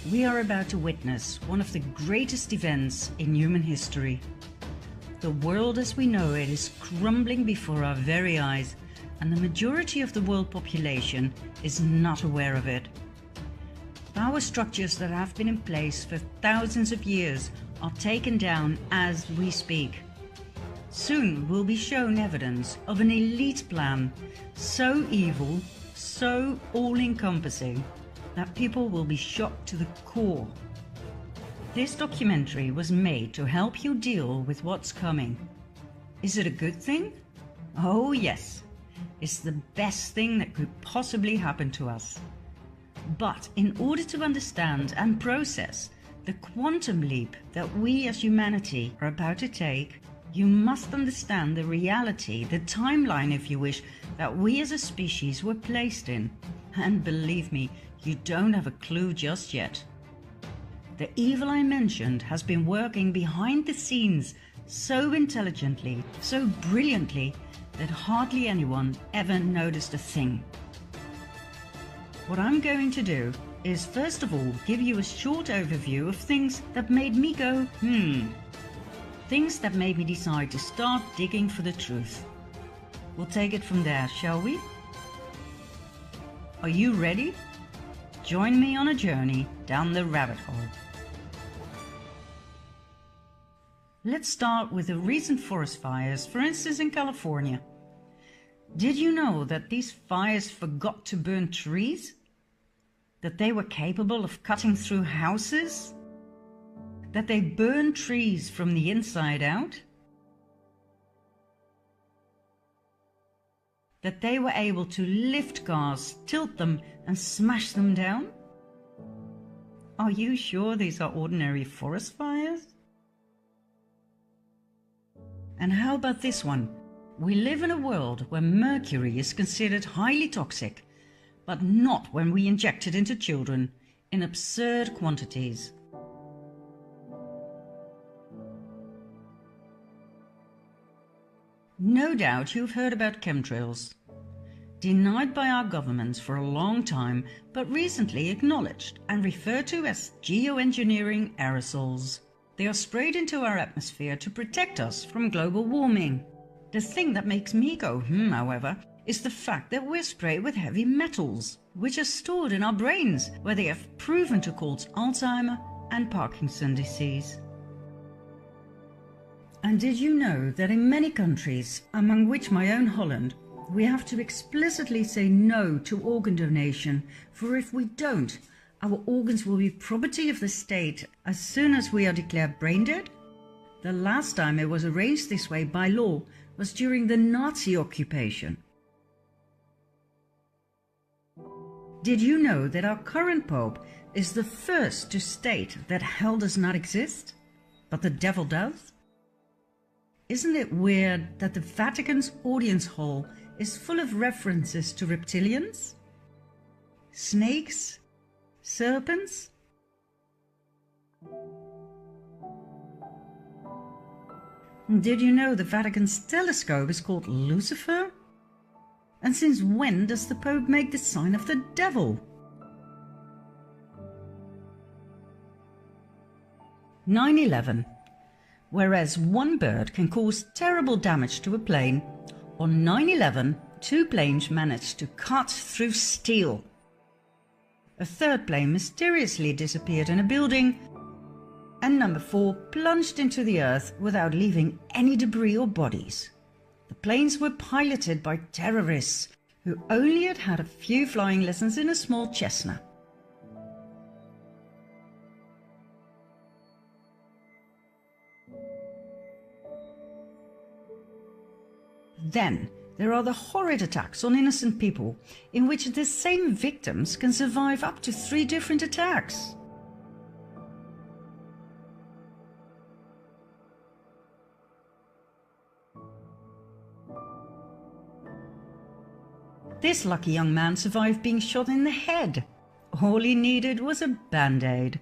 We are about to witness one of the greatest events in human history. The world as we know it is crumbling before our very eyes, and the majority of the world population is not aware of it. Power structures that have been in place for thousands of years are taken down as we speak. Soon we'll be shown evidence of an elite plan, so evil, so all-encompassing, that people will be shocked to the core. This documentary was made to help you deal with what's coming. Is it a good thing? Oh yes, it's the best thing that could possibly happen to us. But in order to understand and process the quantum leap that we as humanity are about to take, you must understand the reality, the timeline if you wish, that we as a species were placed in. And believe me, you don't have a clue just yet. The evil I mentioned has been working behind the scenes so intelligently, so brilliantly, that hardly anyone ever noticed a thing. What I'm going to do is first of all give you a short overview of things that made me go, things that made me decide to start digging for the truth. We'll take it from there, shall we? Are you ready? Join me on a journey down the rabbit hole. Let's start with the recent forest fires, for instance in California. Did you know that these fires forgot to burn trees? That they were capable of cutting through houses? That they burn trees from the inside out? That they were able to lift cars, tilt them, and smash them down? Are you sure these are ordinary forest fires? And how about this one? We live in a world where mercury is considered highly toxic, but not when we inject it into children in absurd quantities. No doubt you've heard about chemtrails. Denied by our governments for a long time, but recently acknowledged and referred to as geoengineering aerosols. They are sprayed into our atmosphere to protect us from global warming. The thing that makes me go however, is the fact that we're sprayed with heavy metals, which are stored in our brains, where they have proven to cause Alzheimer and Parkinson's disease. And did you know that in many countries, among which my own Holland, we have to explicitly say no to organ donation, for if we don't, our organs will be property of the state as soon as we are declared brain dead? The last time it was arranged this way by law was during the Nazi occupation. Did you know that our current Pope is the first to state that hell does not exist, but the devil does? Isn't it weird that the Vatican's audience hall is full of references to reptilians, snakes, serpents? Did you know the Vatican's telescope is called Lucifer? And since when does the Pope make the sign of the devil? 9/11. Whereas one bird can cause terrible damage to a plane, on 9/11 two planes managed to cut through steel. A third plane mysteriously disappeared in a building, and number 4 plunged into the earth without leaving any debris or bodies. The planes were piloted by terrorists who only had had a few flying lessons in a small Cessna. Then there are the horrid attacks on innocent people, in which the same victims can survive up to 3 different attacks. This lucky young man survived being shot in the head. All he needed was a band-aid.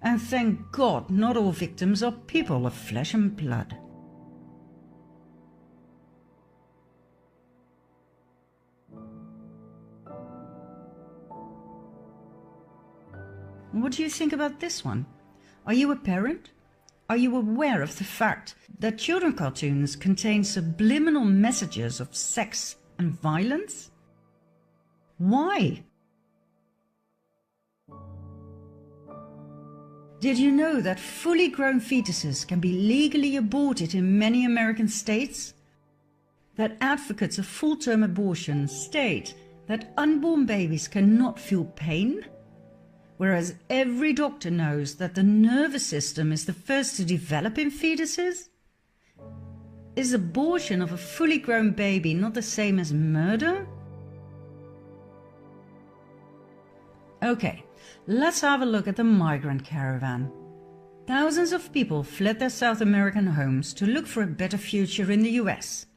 And thank God not all victims are people of flesh and blood. What do you think about this one? Are you a parent? Are you aware of the fact that children cartoons contain subliminal messages of sex and violence? Why? Did you know that fully grown fetuses can be legally aborted in many American states? That advocates of full-term abortion state that unborn babies cannot feel pain? Whereas every doctor knows that the nervous system is the first to develop in fetuses? Is abortion of a fully grown baby not the same as murder? Okay, let's have a look at the migrant caravan. Thousands of people fled their South American homes to look for a better future in the US.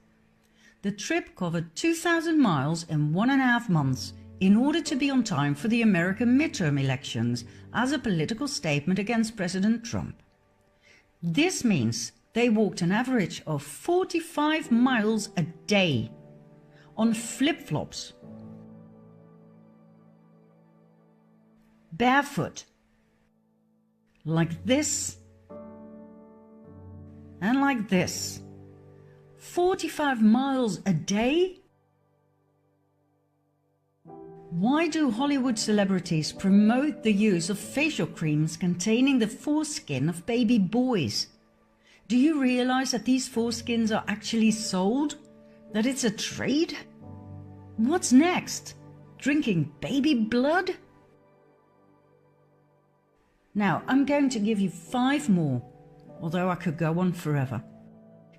The trip covered 2,000 miles in 1.5 months in order to be on time for the American midterm elections as a political statement against President Trump. This means they walked an average of 45 miles a day on flip-flops, barefoot, like this and like this. 45 miles a day? Why do Hollywood celebrities promote the use of facial creams containing the foreskin of baby boys? Do you realize that these foreskins are actually sold? That it's a trade? What's next? Drinking baby blood? Now, I'm going to give you 5 more, although I could go on forever.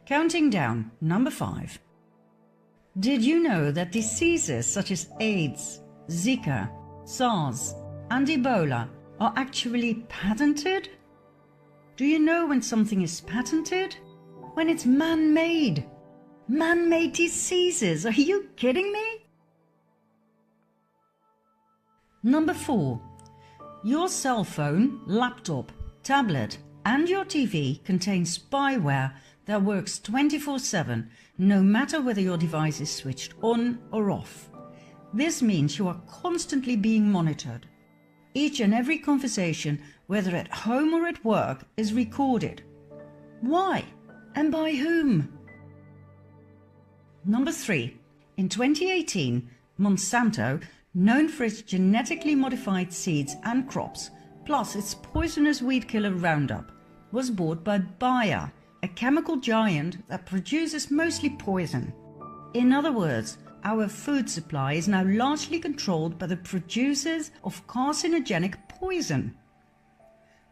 Counting down, number 5. Did you know that diseases such as AIDS, Zika, SARS, and Ebola are actually patented? Do you know when something is patented? When it's man-made. Man-made diseases, are you kidding me? Number 4. Your cell phone, laptop, tablet, and your TV contain spyware that works 24/7, no matter whether your device is switched on or off. This means you are constantly being monitored. Each and every conversation, whether at home or at work, is recorded. Why? And by whom? Number 3. In 2018, Monsanto, known for its genetically modified seeds and crops, plus its poisonous weed killer Roundup, was bought by Bayer, a chemical giant that produces mostly poison. In other words, our food supply is now largely controlled by the producers of carcinogenic poison.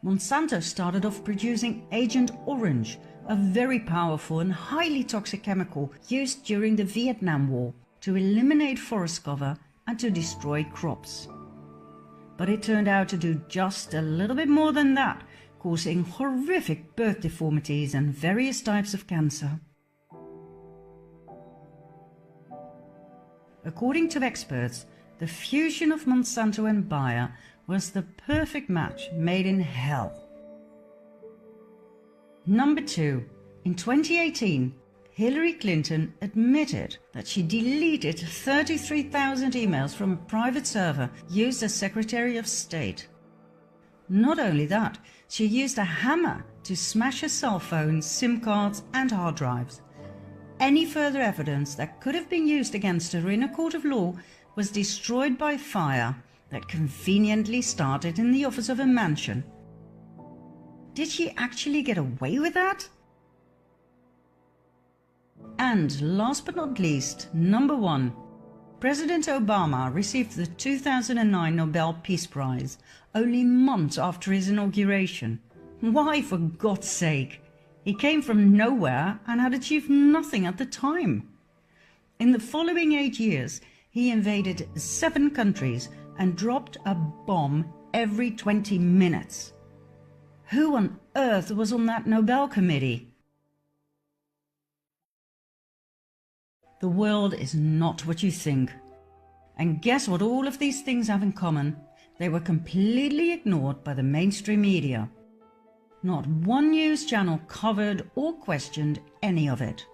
Monsanto started off producing Agent Orange, a very powerful and highly toxic chemical used during the Vietnam War to eliminate forest cover and to destroy crops. But it turned out to do just a little bit more than that, causing horrific birth deformities and various types of cancer. According to experts, the fusion of Monsanto and Bayer was the perfect match made in hell. Number 2. In 2018, Hillary Clinton admitted that she deleted 33,000 emails from a private server used as Secretary of State. Not only that, she used a hammer to smash her cell phones, SIM cards, and hard drives. Any further evidence that could have been used against her in a court of law was destroyed by fire that conveniently started in the office of a mansion. Did she actually get away with that? And last but not least, number 1. President Obama received the 2009 Nobel Peace Prize only months after his inauguration. Why, for God's sake? He came from nowhere and had achieved nothing at the time. In the following 8 years, he invaded 7 countries and dropped a bomb every 20 minutes. Who on earth was on that Nobel committee? The world is not what you think. And guess what all of these things have in common? They were completely ignored by the mainstream media. Not one news channel covered or questioned any of it.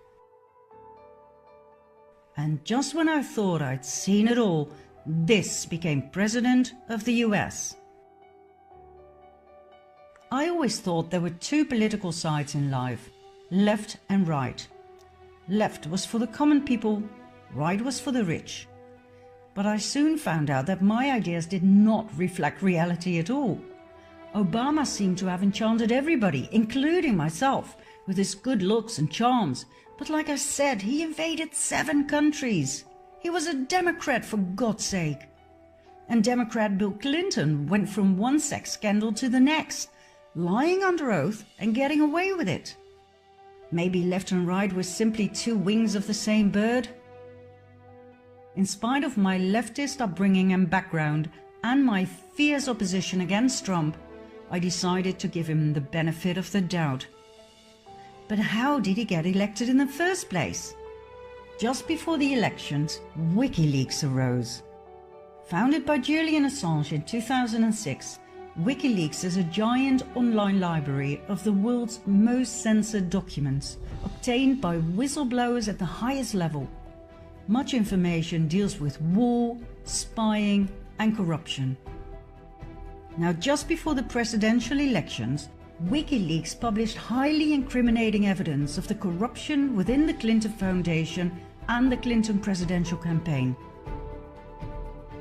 And just when I thought I'd seen it all, this became President of the US. I always thought there were two political sides in life, left and right. Left was for the common people, right was for the rich. But I soon found out that my ideas did not reflect reality at all. Obama seemed to have enchanted everybody, including myself, with his good looks and charms. But like I said, he invaded 7 countries. He was a Democrat, for God's sake. And Democrat Bill Clinton went from one sex scandal to the next, lying under oath and getting away with it. Maybe left and right were simply two wings of the same bird? In spite of my leftist upbringing and background, and my fierce opposition against Trump, I decided to give him the benefit of the doubt. But how did he get elected in the first place? Just before the elections, WikiLeaks arose. Founded by Julian Assange in 2006, WikiLeaks is a giant online library of the world's most censored documents, obtained by whistleblowers at the highest level. Much information deals with war, spying, and corruption. Now, just before the presidential elections, WikiLeaks published highly incriminating evidence of the corruption within the Clinton Foundation and the Clinton presidential campaign.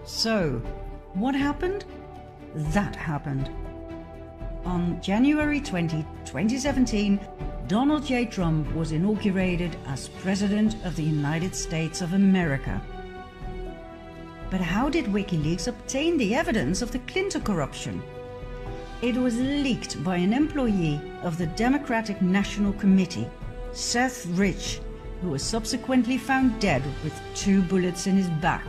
So, what happened? That happened. On January 20, 2017, Donald J. Trump was inaugurated as President of the United States of America. But how did WikiLeaks obtain the evidence of the Clinton corruption? It was leaked by an employee of the Democratic National Committee, Seth Rich, who was subsequently found dead with 2 bullets in his back.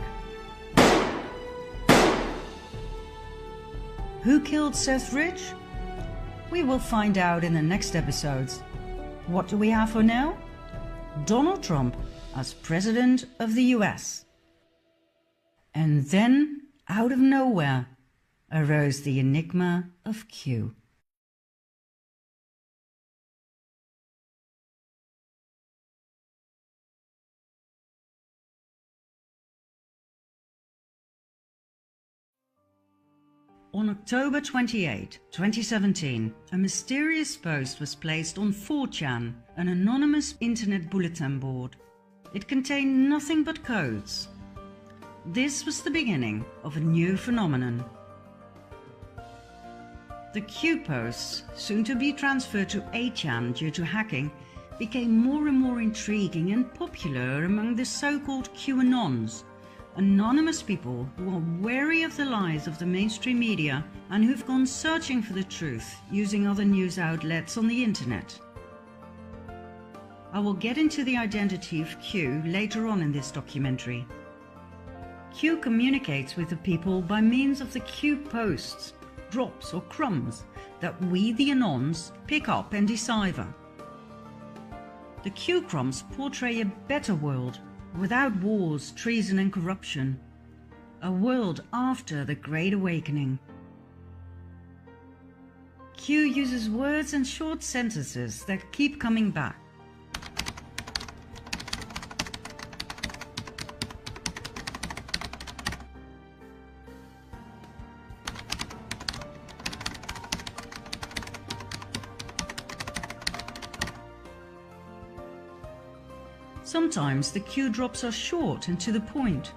Who killed Seth Rich? We will find out in the next episodes. What do we have for now? Donald Trump as President of the US. And then, out of nowhere, arose the enigma of Q. On October 28, 2017, a mysterious post was placed on 4chan, an anonymous internet bulletin board. It contained nothing but codes. This was the beginning of a new phenomenon. The Q posts, soon to be transferred to 8chan due to hacking, became more and more intriguing and popular among the so-called QAnons, anonymous people who are wary of the lies of the mainstream media and who've gone searching for the truth using other news outlets on the internet. I will get into the identity of Q later on in this documentary. Q communicates with the people by means of the Q posts, drops or crumbs that we, the Anons, pick up and decipher. The Q crumbs portray a better world, without wars, treason and corruption. A world after the Great Awakening. Q uses words and short sentences that keep coming back. Sometimes the Q drops are short and to the point.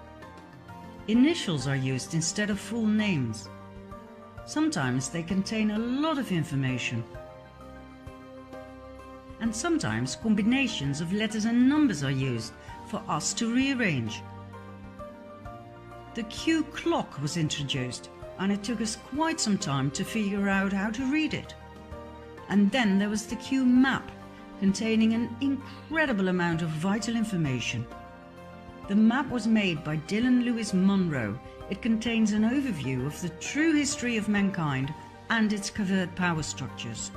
Initials are used instead of full names. Sometimes they contain a lot of information. And sometimes combinations of letters and numbers are used for us to rearrange. The Q clock was introduced, and it took us quite some time to figure out how to read it. And then there was the Q map, containing an incredible amount of vital information. The map was made by Dylan Lewis Monroe. It contains an overview of the true history of mankind and its covert power structures.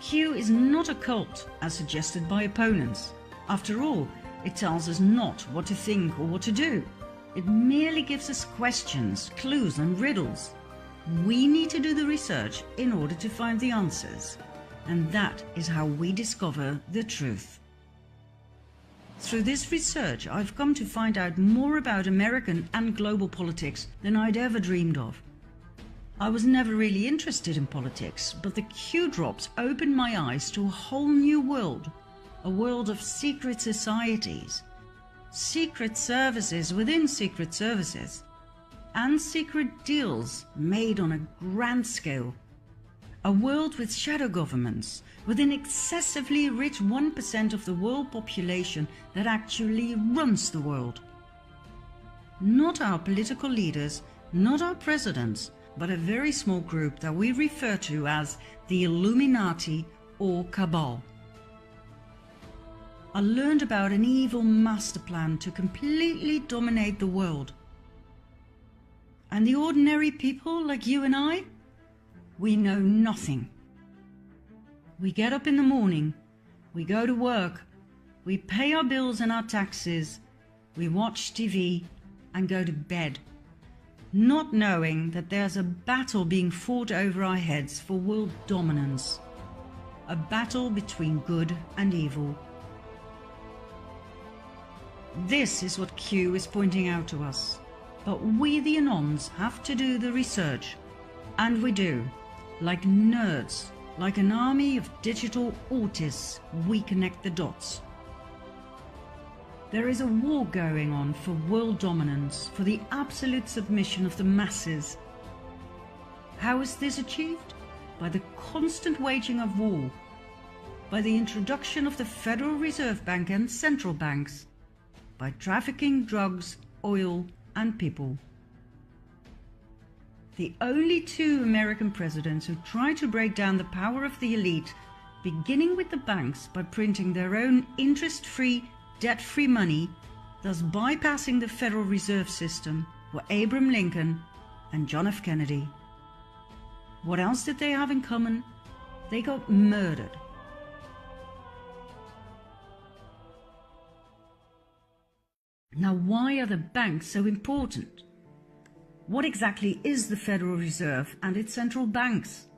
Q is not a cult, as suggested by opponents. After all, it tells us not what to think or what to do. It merely gives us questions, clues and riddles. We need to do the research in order to find the answers, and that is how we discover the truth. Through this research, I've come to find out more about American and global politics than I'd ever dreamed of. I was never really interested in politics, but the Q drops opened my eyes to a whole new world, a world of secret societies, secret services within secret services, and secret deals made on a grand scale. A world with shadow governments, with an excessively rich 1% of the world population that actually runs the world. Not our political leaders, not our presidents, but a very small group that we refer to as the Illuminati or Cabal. I learned about an evil master plan to completely dominate the world. And the ordinary people like you and I, we know nothing. We get up in the morning, we go to work, we pay our bills and our taxes, we watch TV and go to bed, not knowing that there's a battle being fought over our heads for world dominance, a battle between good and evil. This is what Q is pointing out to us, but we the Anons have to do the research, and we do, like nerds, like an army of digital autists, we connect the dots. There is a war going on for world dominance, for the absolute submission of the masses. How is this achieved? By the constant waging of war, by the introduction of the Federal Reserve Bank and central banks, by trafficking drugs, oil, and people. The only two American presidents who tried to break down the power of the elite, beginning with the banks by printing their own interest-free, debt-free money, thus bypassing the Federal Reserve System, were Abraham Lincoln and John F. Kennedy. What else did they have in common? They got murdered. Now, why are the banks so important? What exactly is the Federal Reserve and its central banks?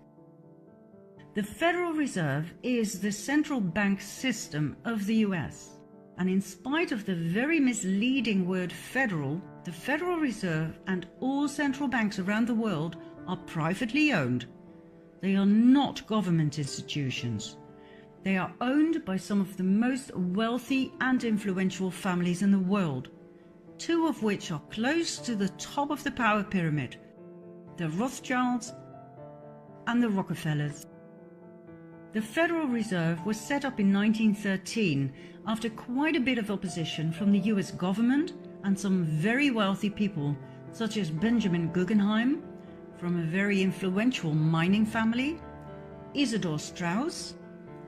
The Federal Reserve is the central bank system of the US. And in spite of the very misleading word federal, the Federal Reserve and all central banks around the world are privately owned. They are not government institutions. They are owned by some of the most wealthy and influential families in the world, two of which are close to the top of the power pyramid, the Rothschilds and the Rockefellers. The Federal Reserve was set up in 1913 after quite a bit of opposition from the US government and some very wealthy people, such as Benjamin Guggenheim, from a very influential mining family, Isidor Straus,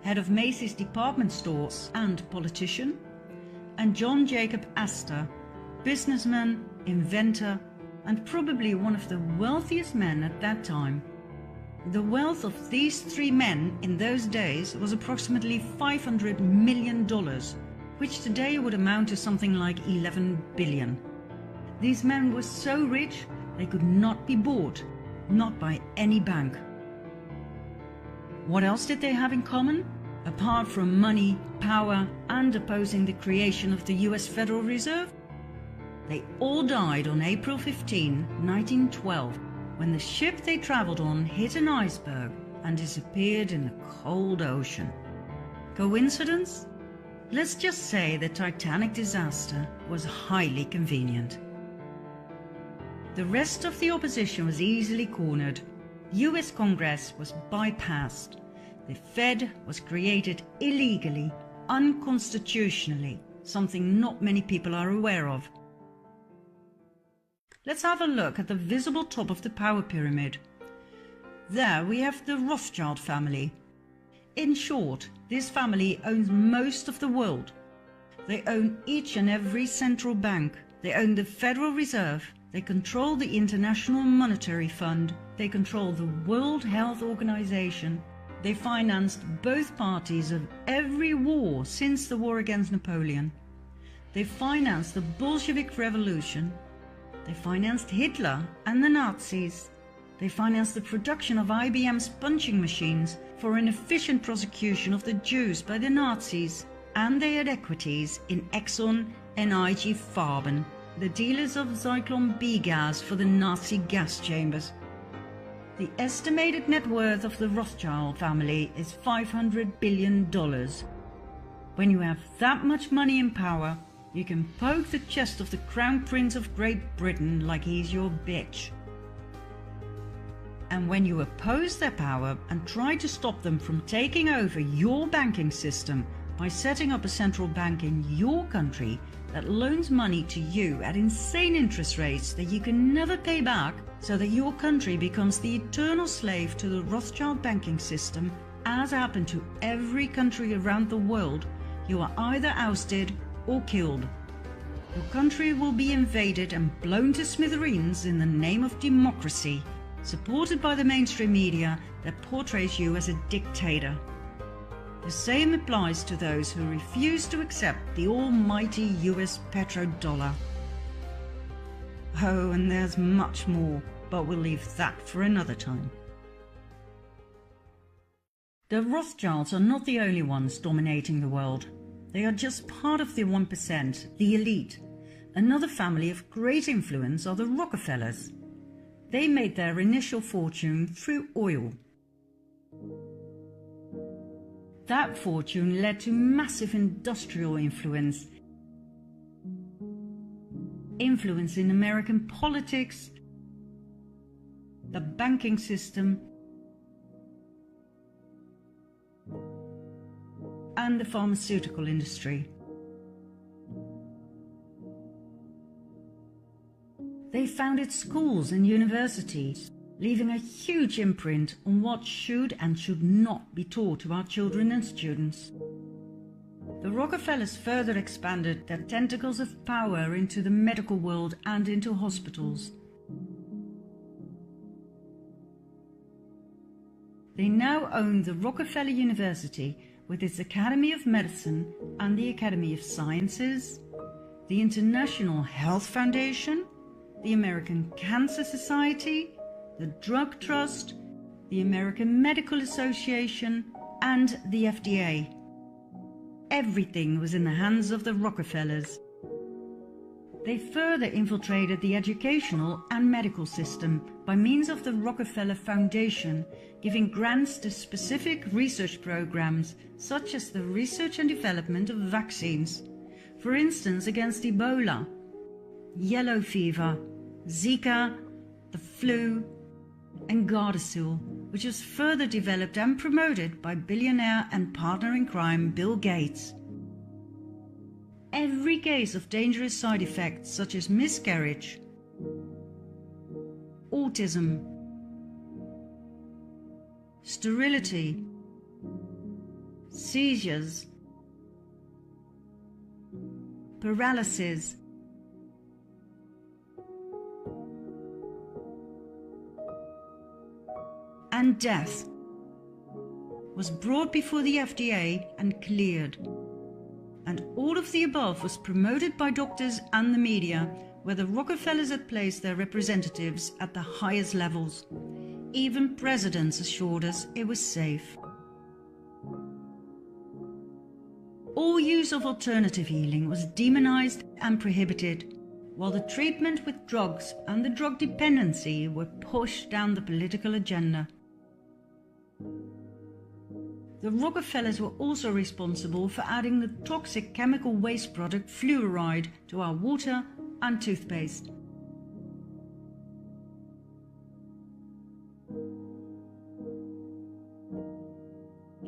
head of Macy's department stores and politician, and John Jacob Astor, businessman, inventor, and probably one of the wealthiest men at that time. The wealth of these three men in those days was approximately $500 million, which today would amount to something like 11 billion. These men were so rich they could not be bought, not by any bank. What else did they have in common? Apart from money, power, and opposing the creation of the US Federal Reserve? They all died on April 15, 1912, when the ship they traveled on hit an iceberg and disappeared in the cold ocean. Coincidence? Let's just say the Titanic disaster was highly convenient. The rest of the opposition was easily cornered. US Congress was bypassed. The Fed was created illegally, unconstitutionally, something not many people are aware of. Let's have a look at the visible top of the power pyramid. There we have the Rothschild family. In short, this family owns most of the world. They own each and every central bank. They own the Federal Reserve. They control the International Monetary Fund. They control the World Health Organization. They financed both parties of every war since the war against Napoleon. They financed the Bolshevik Revolution. They financed Hitler and the Nazis. They financed the production of IBM's punching machines for an efficient prosecution of the Jews by the Nazis. And they had equities in Exxon and IG Farben, the dealers of Zyklon B gas for the Nazi gas chambers. The estimated net worth of the Rothschild family is $500 billion. When you have that much money and power, you can poke the chest of the Crown Prince of Great Britain like he's your bitch. And when you oppose their power and try to stop them from taking over your banking system by setting up a central bank in your country that loans money to you at insane interest rates that you can never pay back, so that your country becomes the eternal slave to the Rothschild banking system, as happened to every country around the world, you are either ousted or killed. Your country will be invaded and blown to smithereens in the name of democracy, supported by the mainstream media that portrays you as a dictator. The same applies to those who refuse to accept the almighty US petrodollar. Oh, and there's much more, but we'll leave that for another time. The Rothschilds are not the only ones dominating the world. They are just part of the 1%, the elite. Another family of great influence are the Rockefellers. They made their initial fortune through oil. That fortune led to massive industrial influence in American politics, the banking system, and the pharmaceutical industry. They founded schools and universities, leaving a huge imprint on what should and should not be taught to our children and students. The Rockefellers further expanded their tentacles of power into the medical world and into hospitals. They now own the Rockefeller University with its Academy of Medicine and the Academy of Sciences, the International Health Foundation, the American Cancer Society, the Drug Trust, the American Medical Association, and the FDA. Everything was in the hands of the Rockefellers. They further infiltrated the educational and medical system by means of the Rockefeller Foundation, giving grants to specific research programs such as the research and development of vaccines, for instance against Ebola, yellow fever, Zika, the flu, and Gardasil, which was further developed and promoted by billionaire and partner in crime Bill Gates. Every case of dangerous side effects such as miscarriage, autism, sterility, seizures, paralysis, and death was brought before the FDA and cleared. And all of the above was promoted by doctors and the media, where the Rockefellers had placed their representatives at the highest levels. Even presidents assured us it was safe. All use of alternative healing was demonized and prohibited, while the treatment with drugs and the drug dependency were pushed down the political agenda. The Rockefellers were also responsible for adding the toxic chemical waste product fluoride to our water and toothpaste.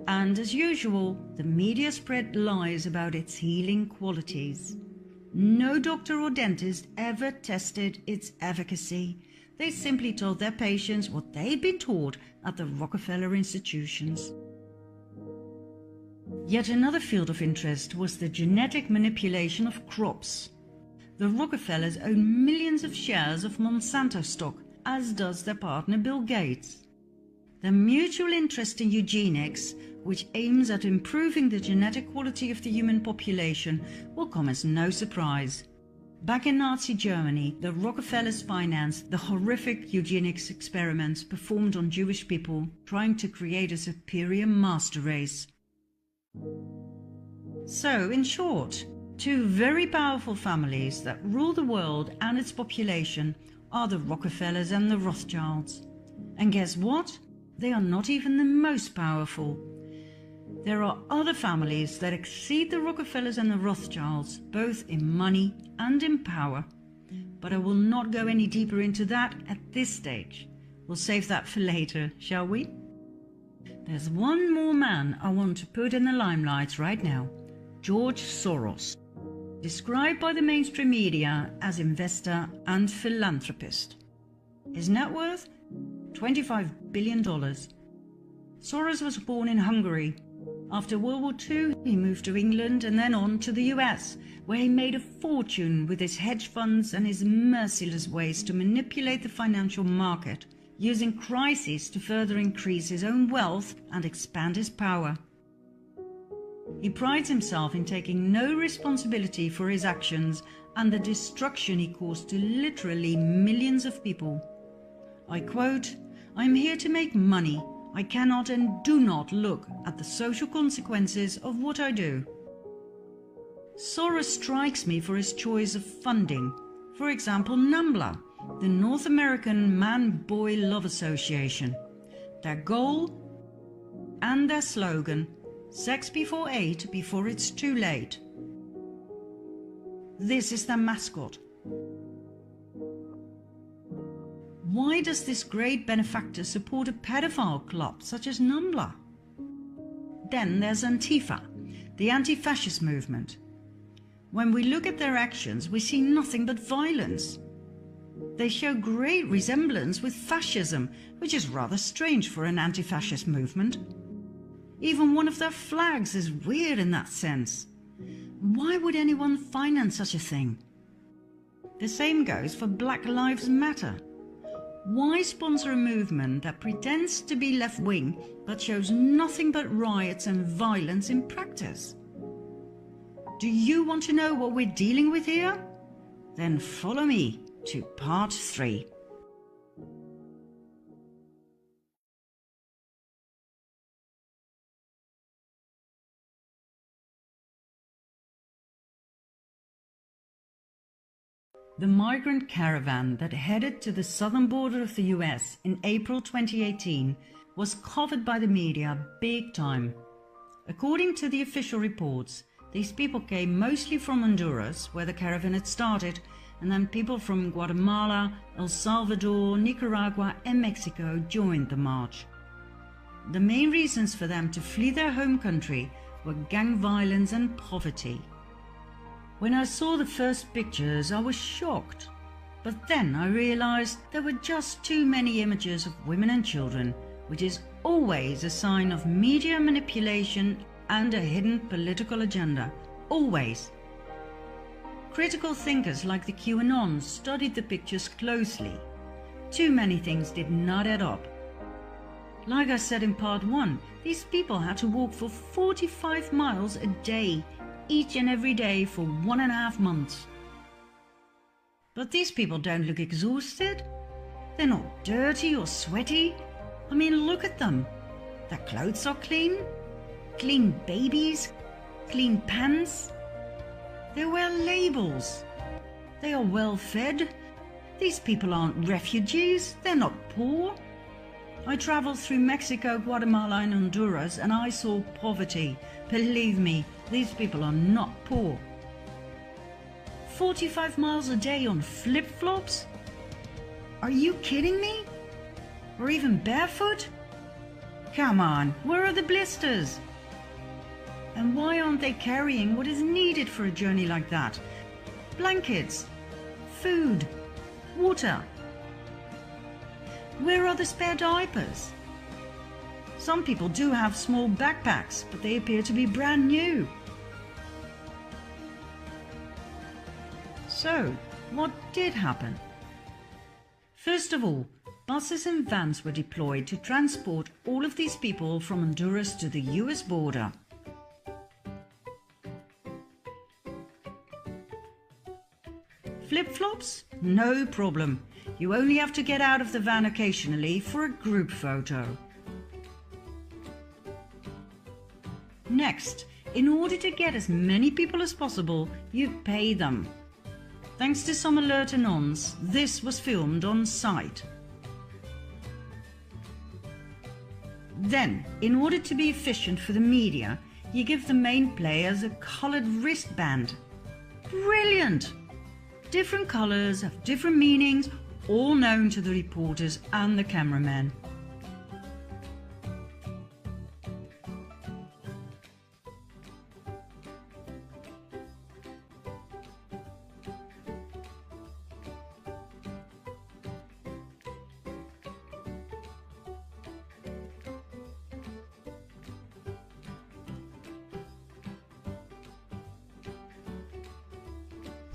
And as usual, the media spread lies about its healing qualities. No doctor or dentist ever tested its efficacy. They simply told their patients what they'd been taught at the Rockefeller institutions. Yet another field of interest was the genetic manipulation of crops. The Rockefellers own millions of shares of Monsanto stock, as does their partner Bill Gates. Their mutual interest in eugenics, which aims at improving the genetic quality of the human population, will come as no surprise. Back in Nazi Germany, the Rockefellers financed the horrific eugenics experiments performed on Jewish people, trying to create a superior master race. So, in short, two very powerful families that rule the world and its population are the Rockefellers and the Rothschilds. And guess what? They are not even the most powerful. There are other families that exceed the Rockefellers and the Rothschilds, both in money and in power. But I will not go any deeper into that at this stage. We'll save that for later, shall we? There's one more man I want to put in the limelight right now. George Soros, described by the mainstream media as investor and philanthropist. His net worth? $25 billion. Soros was born in Hungary. After World War II, he moved to England and then on to the US, where he made a fortune with his hedge funds and his merciless ways to manipulate the financial market, using crises to further increase his own wealth and expand his power. He prides himself in taking no responsibility for his actions and the destruction he caused to literally millions of people. I quote, "I am here to make money. I cannot and do not look at the social consequences of what I do." Soros strikes me for his choice of funding. For example, NAMBLA, the North American Man-Boy Love Association. Their goal and their slogan, "Sex before 8, before it's too late." This is their mascot. Why does this great benefactor support a pedophile club such as NAMBLA? Then there's Antifa, the anti-fascist movement. When we look at their actions, we see nothing but violence. They show great resemblance with fascism, which is rather strange for an anti-fascist movement. Even one of their flags is weird in that sense. Why would anyone finance such a thing? The same goes for Black Lives Matter. Why sponsor a movement that pretends to be left-wing but shows nothing but riots and violence in practice? Do you want to know what we're dealing with here? Then follow me to part 3. The migrant caravan that headed to the southern border of the US in April 2018 was covered by the media big time. According to the official reports, these people came mostly from Honduras, where the caravan had started, and then people from Guatemala, El Salvador, Nicaragua and Mexico joined the march. The main reasons for them to flee their home country were gang violence and poverty. When I saw the first pictures, I was shocked. But then I realized there were just too many images of women and children, which is always a sign of media manipulation and a hidden political agenda. Always. Critical thinkers like the QAnons studied the pictures closely. Too many things did not add up. Like I said in part 1, these people had to walk for 45 miles a day, each and every day for 1.5 months. But these people don't look exhausted. They're not dirty or sweaty. I mean, look at them. Their clothes are clean. Clean babies. Clean pants. They wear labels. They are well fed. These people aren't refugees. They're not poor. I traveled through Mexico, Guatemala and Honduras and I saw poverty. Believe me, these people are not poor. 45 miles a day on flip-flops? Are you kidding me? Or even barefoot? Come on, where are the blisters? And why aren't they carrying what is needed for a journey like that? Blankets, food, water. Where are the spare diapers? Some people do have small backpacks, but they appear to be brand new. So, what did happen? First of all, buses and vans were deployed to transport all of these people from Honduras to the US border. Flip-flops? No problem. You only have to get out of the van occasionally for a group photo. Next, in order to get as many people as possible, you pay them. Thanks to some alert anons, this was filmed on site. Then, in order to be efficient for the media, you give the main players a colored wristband. Brilliant! Different colors have different meanings, all known to the reporters and the cameramen.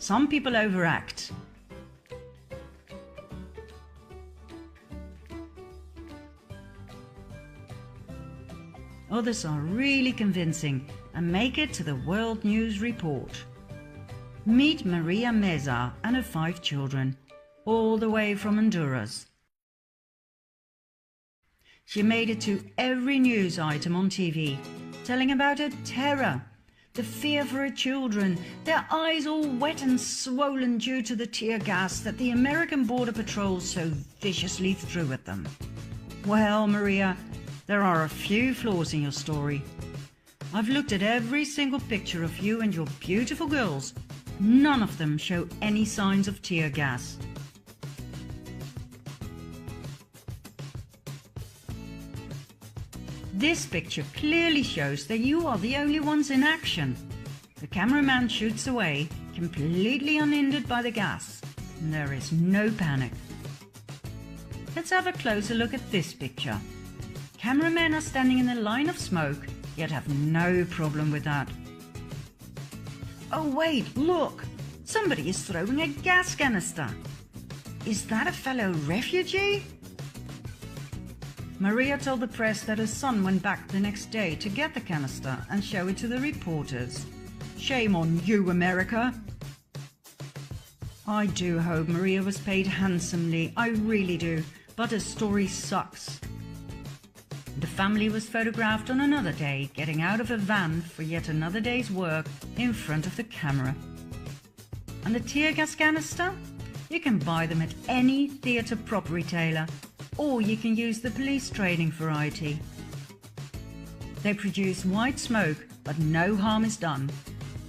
Some people overact. Others are really convincing and make it to the World News Report. Meet Maria Meza and her 5 children, all the way from Honduras. She made it to every news item on TV, telling about her terror, the fear for her children, their eyes all wet and swollen due to the tear gas that the American Border Patrol so viciously threw at them. Well, Maria, there are a few flaws in your story. I've looked at every single picture of you and your beautiful girls. None of them show any signs of tear gas. This picture clearly shows that you are the only ones in action. The cameraman shoots away, completely unhindered by the gas, and there is no panic. Let's have a closer look at this picture. Cameramen are standing in a line of smoke, yet have no problem with that. Oh wait, look! Somebody is throwing a gas canister. Is that a fellow refugee? Maria told the press that her son went back the next day to get the canister and show it to the reporters. Shame on you, America! I do hope Maria was paid handsomely, I really do, but her story sucks. The family was photographed on another day, getting out of a van for yet another day's work in front of the camera. And the tear gas canister? You can buy them at any theatre prop retailer, or you can use the police training variety. They produce white smoke, but no harm is done.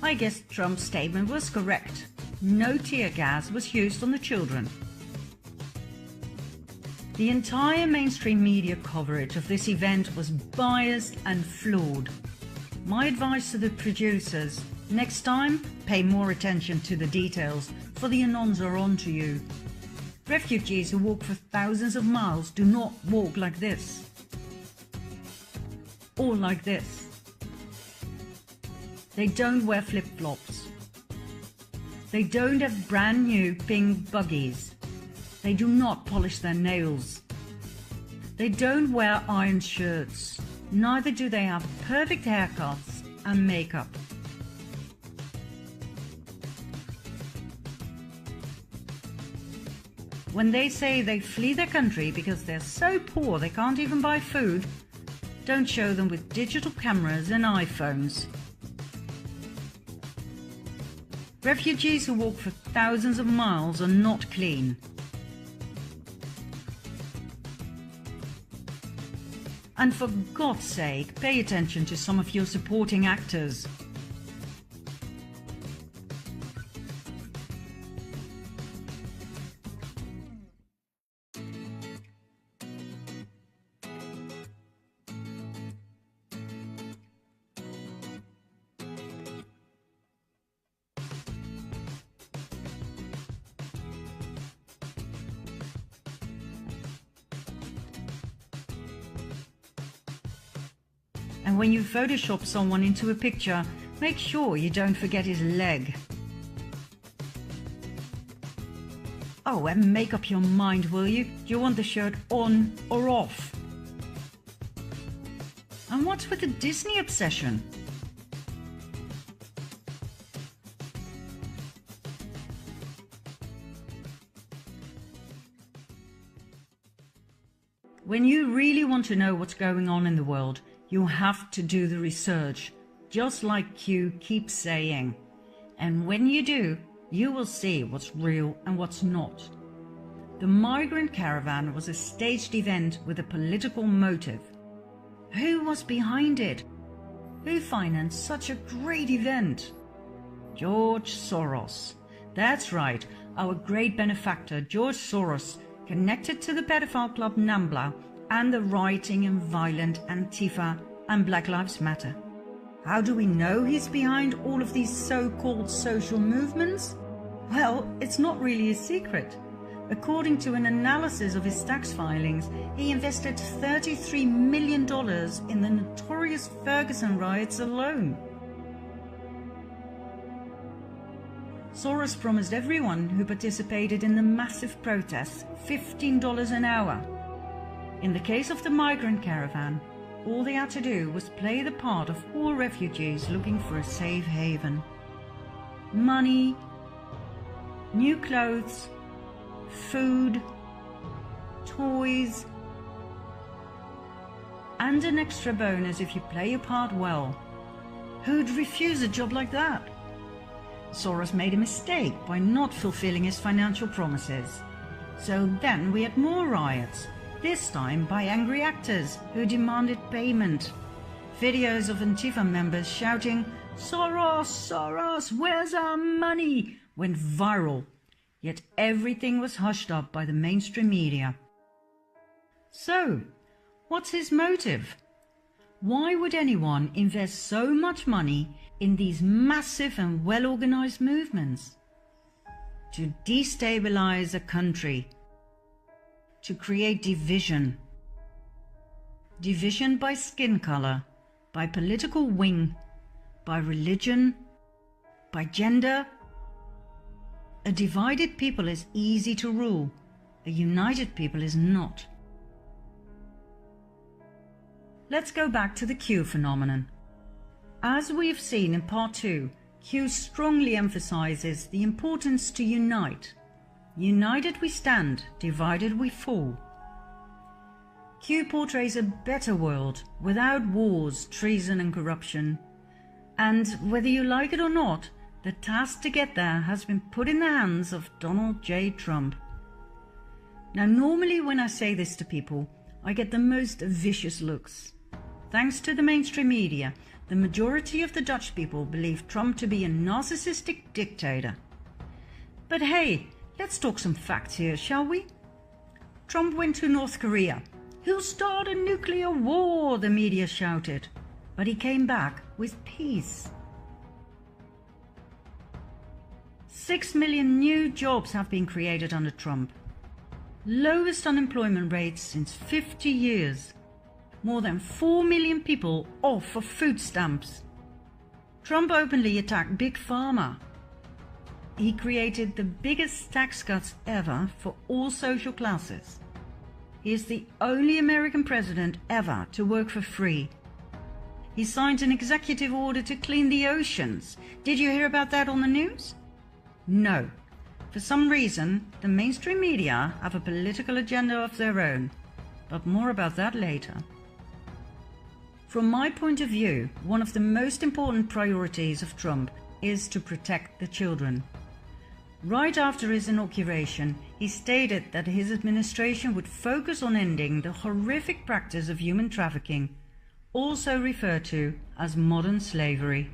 I guess Trump's statement was correct. No tear gas was used on the children. The entire mainstream media coverage of this event was biased and flawed. My advice to the producers, next time, pay more attention to the details, for the anons are on to you. Refugees who walk for thousands of miles do not walk like this. Or like this. They don't wear flip-flops. They don't have brand new pink buggies. They do not polish their nails. They don't wear iron shirts. Neither do they have perfect haircuts and makeup. When they say they flee their country because they're so poor they can't even buy food, don't show them with digital cameras and iPhones. Refugees who walk for thousands of miles are not clean. And for God's sake, pay attention to some of your supporting actors. And when you Photoshop someone into a picture, make sure you don't forget his leg. Oh, and make up your mind, will you? Do you want the shirt on or off? And what's with the Disney obsession? When you really want to know what's going on in the world, you have to do the research, just like Q keeps saying. And when you do, you will see what's real and what's not. The migrant caravan was a staged event with a political motive. Who was behind it? Who financed such a great event? George Soros. That's right, our great benefactor George Soros, connected to the pedophile club NAMBLA and the rioting and violent Antifa and Black Lives Matter. How do we know he's behind all of these so-called social movements? Well, it's not really a secret. According to an analysis of his tax filings, he invested $33 million in the notorious Ferguson riots alone. Soros promised everyone who participated in the massive protests $15 an hour. In the case of the migrant caravan, all they had to do was play the part of poor refugees looking for a safe haven. Money, new clothes, food, toys, and an extra bonus if you play your part well. Who'd refuse a job like that? Soros made a mistake by not fulfilling his financial promises. So then we had more riots, this time by angry actors who demanded payment. Videos of Antifa members shouting, "Soros, Soros, where's our money?" went viral. Yet everything was hushed up by the mainstream media. So, what's his motive? Why would anyone invest so much money in these massive and well-organized movements? To destabilize a country. To create division. Division by skin color, by political wing, by religion, by gender. A divided people is easy to rule. A united people is not. Let's go back to the Q phenomenon. As we've seen in part 2, Q strongly emphasizes the importance to unite. United we stand, divided we fall. Q portrays a better world without wars, treason and corruption. And whether you like it or not, the task to get there has been put in the hands of Donald J. Trump. Now, normally when I say this to people, I get the most vicious looks. Thanks to the mainstream media, the majority of the Dutch people believe Trump to be a narcissistic dictator. But hey, let's talk some facts here, shall we? Trump went to North Korea. "He'll start a nuclear war," the media shouted. But he came back with peace. 6 million new jobs have been created under Trump. Lowest unemployment rates since 50 years. More than 4 million people off of food stamps. Trump openly attacked Big Pharma. He created the biggest tax cuts ever for all social classes. He is the only American president ever to work for free. He signed an executive order to clean the oceans. Did you hear about that on the news? No. For some reason, the mainstream media have a political agenda of their own, but more about that later. From my point of view, one of the most important priorities of Trump is to protect the children. Right after his inauguration, he stated that his administration would focus on ending the horrific practice of human trafficking, also referred to as modern slavery.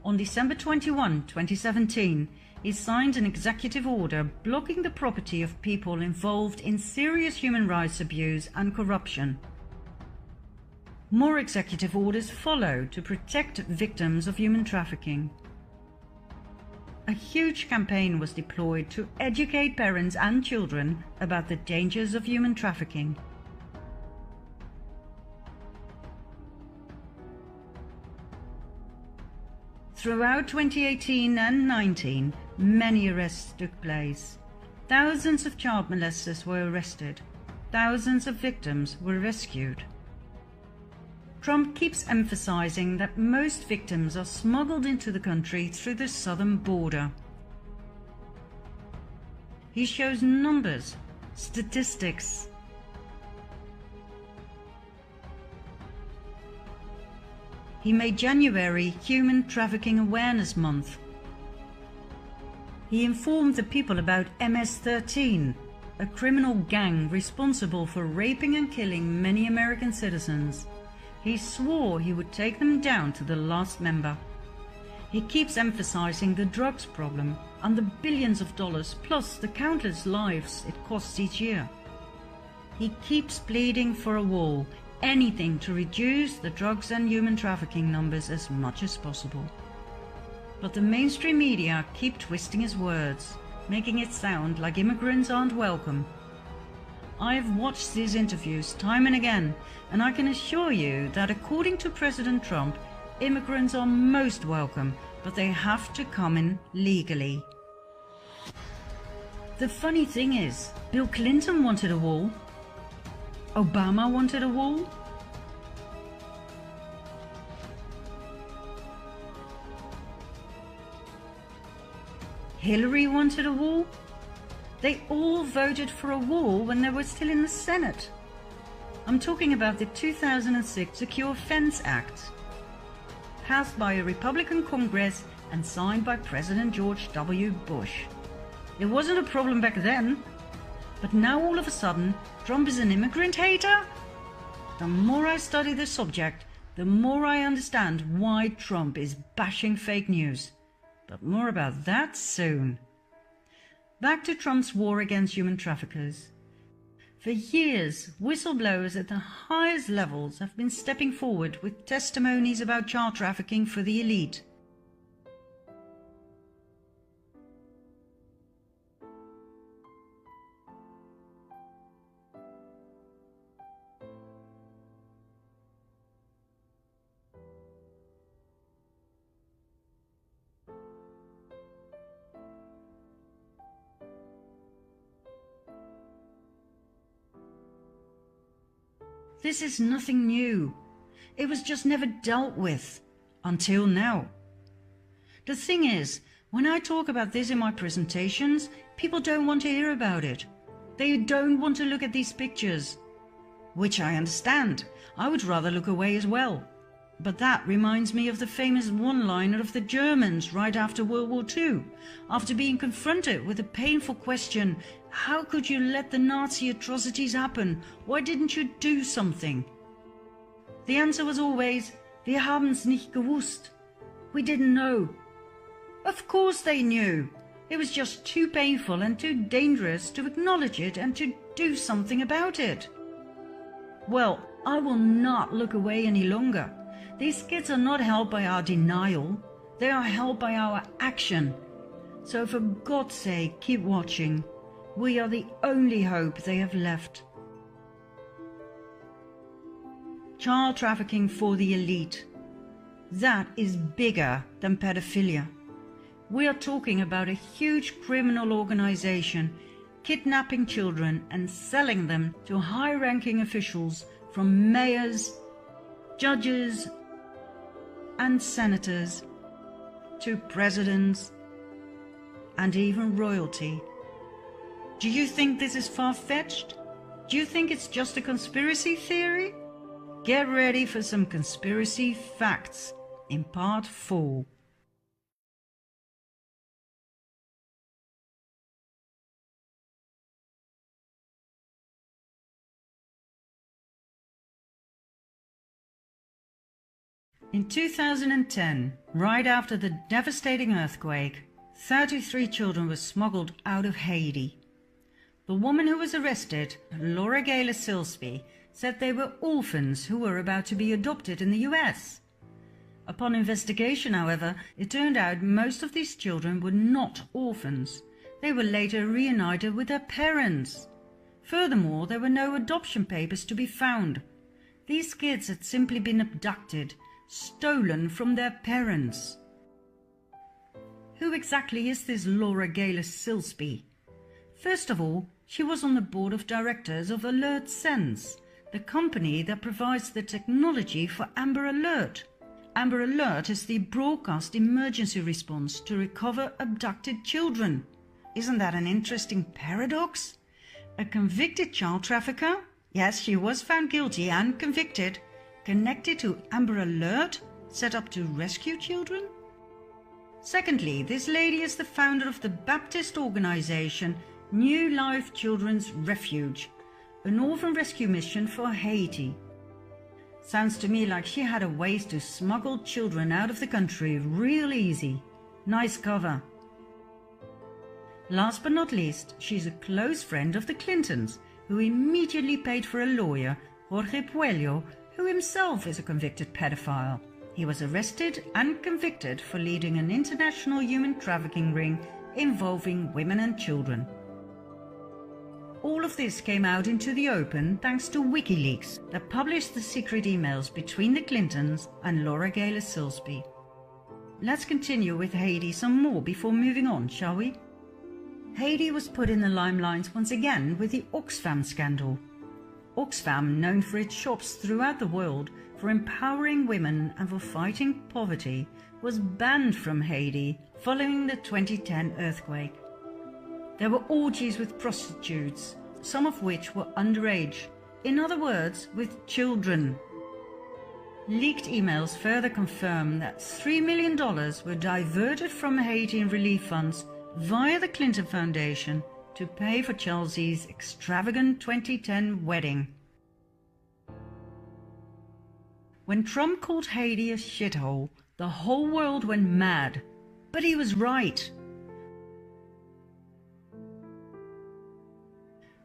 On December 21, 2017, he signed an executive order blocking the property of people involved in serious human rights abuse and corruption. More executive orders followed to protect victims of human trafficking. A huge campaign was deployed to educate parents and children about the dangers of human trafficking. Throughout 2018 and 19, many arrests took place. Thousands of child molesters were arrested. Thousands of victims were rescued. Trump keeps emphasizing that most victims are smuggled into the country through the southern border. He shows numbers, statistics. He made January Human Trafficking Awareness Month. He informed the people about MS-13, a criminal gang responsible for raping and killing many American citizens. He swore he would take them down to the last member. He keeps emphasizing the drugs problem and the billions of dollars plus the countless lives it costs each year. He keeps pleading for a wall, anything to reduce the drugs and human trafficking numbers as much as possible. But the mainstream media keep twisting his words, making it sound like immigrants aren't welcome. I've watched these interviews time and again, and I can assure you that according to President Trump, immigrants are most welcome, but they have to come in legally. The funny thing is, Bill Clinton wanted a wall. Obama wanted a wall. Hillary wanted a wall. They all voted for a wall when they were still in the Senate. I'm talking about the 2006 Secure Fence Act, passed by a Republican Congress and signed by President George W. Bush. It wasn't a problem back then, but now all of a sudden, Trump is an immigrant hater? The more I study the subject, the more I understand why Trump is bashing fake news. But more about that soon. Back to Trump's war against human traffickers. For years, whistleblowers at the highest levels have been stepping forward with testimonies about child trafficking for the elite. This is nothing new. It was just never dealt with. Until now. The thing is, when I talk about this in my presentations, people don't want to hear about it. They don't want to look at these pictures. Which I understand. I would rather look away as well. But that reminds me of the famous one-liner of the Germans right after World War II, after being confronted with the painful question, how could you let the Nazi atrocities happen? Why didn't you do something? The answer was always, wir haben's nicht gewusst. We didn't know. Of course they knew. It was just too painful and too dangerous to acknowledge it and to do something about it. Well, I will not look away any longer. These kids are not helped by our denial. They are helped by our action. So for God's sake, keep watching. We are the only hope they have left. Child trafficking for the elite. That is bigger than pedophilia. We are talking about a huge criminal organization kidnapping children and selling them to high-ranking officials from mayors, judges, and senators to presidents and even royalty. Do you think this is far-fetched? Do you think it's just a conspiracy theory? Get ready for some conspiracy facts in part 4. In 2010, right after the devastating earthquake, 33 children were smuggled out of Haiti. The woman who was arrested, Laura Gaylor Silsby, said they were orphans who were about to be adopted in the US. Upon investigation, however, it turned out most of these children were not orphans. They were later reunited with their parents. Furthermore, there were no adoption papers to be found. These kids had simply been abducted, stolen from their parents. Who exactly is this Laura Gaylor Silsby? First of all, she was on the board of directors of Alert Sense, the company that provides the technology for Amber Alert. Amber Alert is the broadcast emergency response to recover abducted children. Isn't that an interesting paradox? A convicted child trafficker? Yes, she was found guilty and convicted. Connected to Amber Alert, set up to rescue children? Secondly, this lady is the founder of the Baptist organization New Life Children's Refuge, an orphan rescue mission for Haiti. Sounds to me like she had a ways to smuggle children out of the country real easy. Nice cover. Last but not least, she's a close friend of the Clintons, who immediately paid for a lawyer, Jorge Puello, who himself is a convicted pedophile. He was arrested and convicted for leading an international human trafficking ring involving women and children. All of this came out into the open thanks to WikiLeaks that published the secret emails between the Clintons and Laura Gaylor Silsby. Let's continue with Haiti some more before moving on, shall we? Haiti was put in the limelight once again with the Oxfam scandal. Oxfam, known for its shops throughout the world for empowering women and for fighting poverty, was banned from Haiti following the 2010 earthquake. There were orgies with prostitutes, some of which were underage, in other words, with children. Leaked emails further confirm that $3 million were diverted from Haitian relief funds via the Clinton Foundation to pay for Chelsea's extravagant 2010 wedding. When Trump called Haiti a shithole, the whole world went mad. But he was right.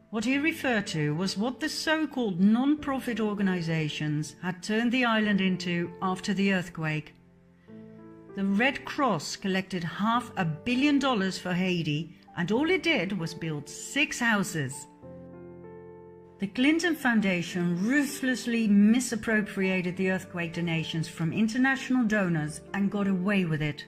What he referred to was what the so-called non-profit organizations had turned the island into after the earthquake. The Red Cross collected $500 million for Haiti, and all it did was build 6 houses. The Clinton Foundation ruthlessly misappropriated the earthquake donations from international donors and got away with it.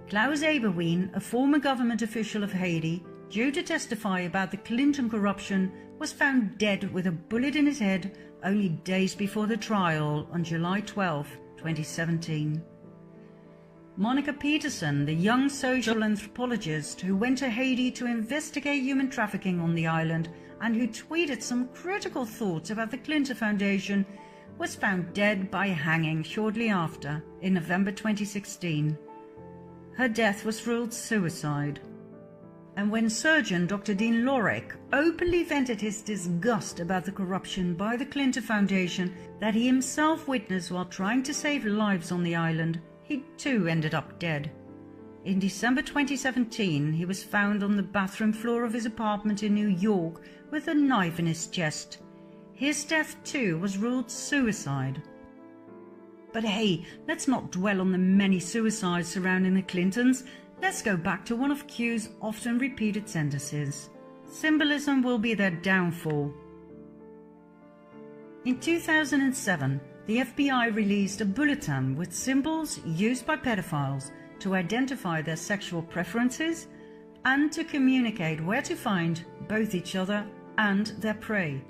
Klaus Eberwein, a former government official of Haiti, due to testify about the Clinton corruption, was found dead with a bullet in his head only days before the trial on July 12, 2017. Monica Peterson, the young social anthropologist who went to Haiti to investigate human trafficking on the island and who tweeted some critical thoughts about the Clinton Foundation, was found dead by hanging shortly after, in November 2016. Her death was ruled suicide. And when surgeon Dr. Dean Lorek openly vented his disgust about the corruption by the Clinton Foundation that he himself witnessed while trying to save lives on the island, he too ended up dead. In December 2017, he was found on the bathroom floor of his apartment in New York with a knife in his chest. His death too was ruled suicide. But hey, let's not dwell on the many suicides surrounding the Clintons. Let's go back to one of Q's often repeated sentences. Symbolism will be their downfall. In 2007, the FBI released a bulletin with symbols used by pedophiles to identify their sexual preferences and to communicate where to find both each other and their prey.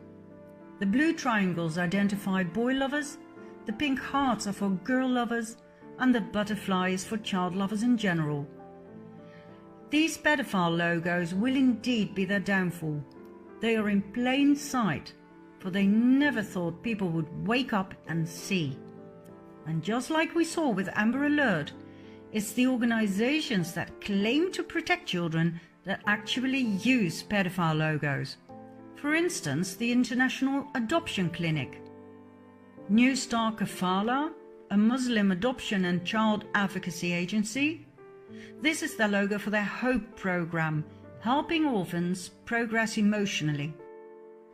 The blue triangles identify boy lovers, the pink hearts are for girl lovers, and the butterfly is for child lovers in general. These pedophile logos will indeed be their downfall. They are in plain sight, for they never thought people would wake up and see. And just like we saw with Amber Alert, it's the organizations that claim to protect children that actually use pedophile logos. For instance, the International Adoption Clinic. New Star Kafala, a Muslim adoption and child advocacy agency. This is the logo for their HOPE program, helping orphans progress emotionally.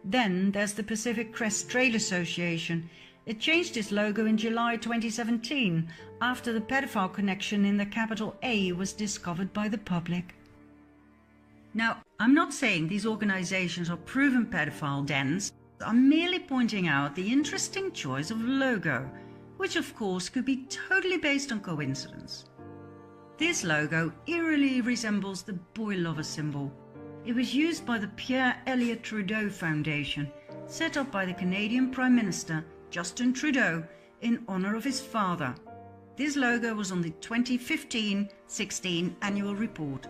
Then there's the Pacific Crest Trail Association. It changed its logo in July 2017 after the pedophile connection in the capital A was discovered by the public. Now, I'm not saying these organizations are proven pedophile dens. I'm merely pointing out the interesting choice of logo, which of course could be totally based on coincidence. This logo eerily resembles the boy lover symbol. It was used by the Pierre Elliott Trudeau Foundation, set up by the Canadian Prime Minister Justin Trudeau in honor of his father. This logo was on the 2015-16 annual report.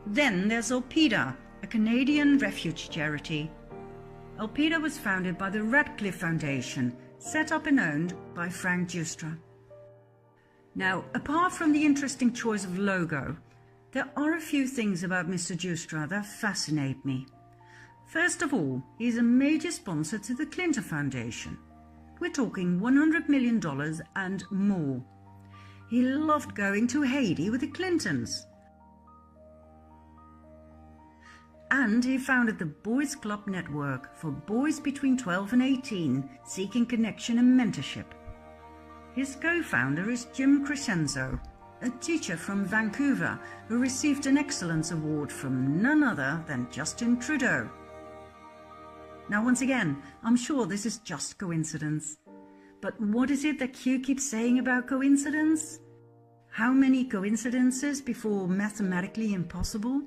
Then there's Alpida, a Canadian refuge charity. Alpida was founded by the Radcliffe Foundation, set up and owned by Frank Giustra. Now, apart from the interesting choice of logo, There are a few things about Mr. Joustra that fascinate me. First of all, he's a major sponsor to the Clinton Foundation. We're talking $100 million and more. He loved going to Haiti with the Clintons. And he founded the Boys Club Network for boys between 12 and 18 seeking connection and mentorship. His co-founder is Jim Crescenzo, a teacher from Vancouver who received an Excellence Award from none other than Justin Trudeau. Now, once again, I'm sure this is just coincidence. But what is it that Q keeps saying about coincidence? How many coincidences before mathematically impossible?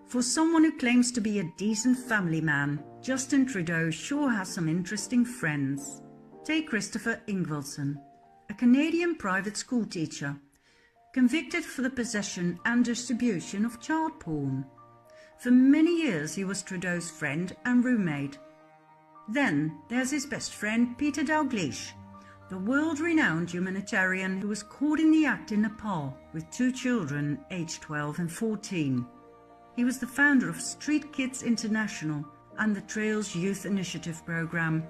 For someone who claims to be a decent family man, Justin Trudeau sure has some interesting friends. Take Christopher Ingvelson, a Canadian private school teacher, convicted for the possession and distribution of child porn. For many years he was Trudeau's friend and roommate. Then there's his best friend Peter Dalgleish, the world-renowned humanitarian who was caught in the act in Nepal with 2 children aged 12 and 14. He was the founder of Street Kids International and the Trails Youth Initiative program.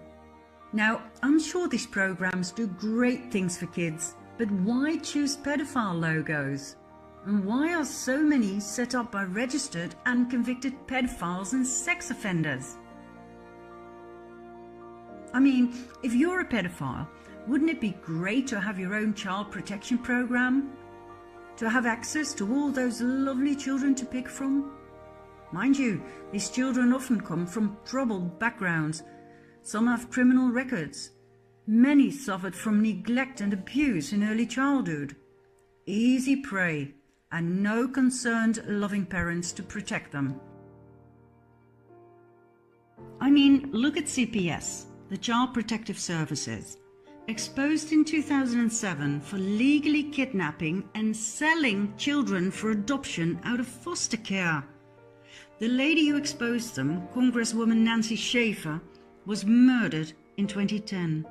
Now, I'm sure these programs do great things for kids, but why choose pedophile logos? And why are so many set up by registered and convicted pedophiles and sex offenders? I mean, if you're a pedophile, wouldn't it be great to have your own child protection program? To have access to all those lovely children to pick from? Mind you, these children often come from troubled backgrounds. Some have criminal records. Many suffered from neglect and abuse in early childhood. Easy prey, and no concerned, loving parents to protect them. I mean, look at CPS, the Child Protective Services, exposed in 2007 for legally kidnapping and selling children for adoption out of foster care. The lady who exposed them, Congresswoman Nancy Schaefer, was murdered in 2010.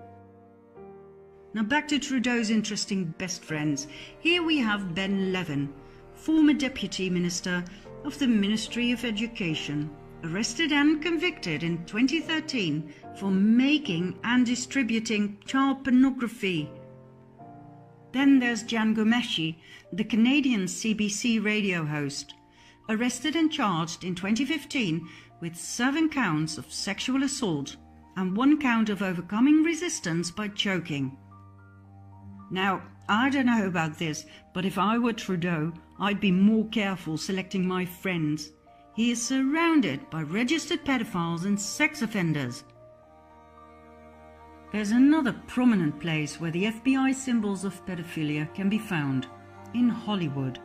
Now back to Trudeau's interesting best friends. Here we have Ben Levin, former Deputy Minister of the Ministry of Education, arrested and convicted in 2013 for making and distributing child pornography. Then there's Jan Gomeshi, the Canadian CBC radio host, arrested and charged in 2015 with 7 counts of sexual assault and 1 count of overcoming resistance by choking. Now, I don't know about this, but if I were Trudeau, I'd be more careful selecting my friends. He is surrounded by registered pedophiles and sex offenders. There's another prominent place where the FBI symbols of pedophilia can be found, in Hollywood.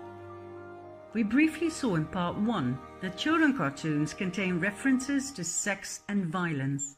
We briefly saw in part 1 that children cartoons contain references to sex and violence.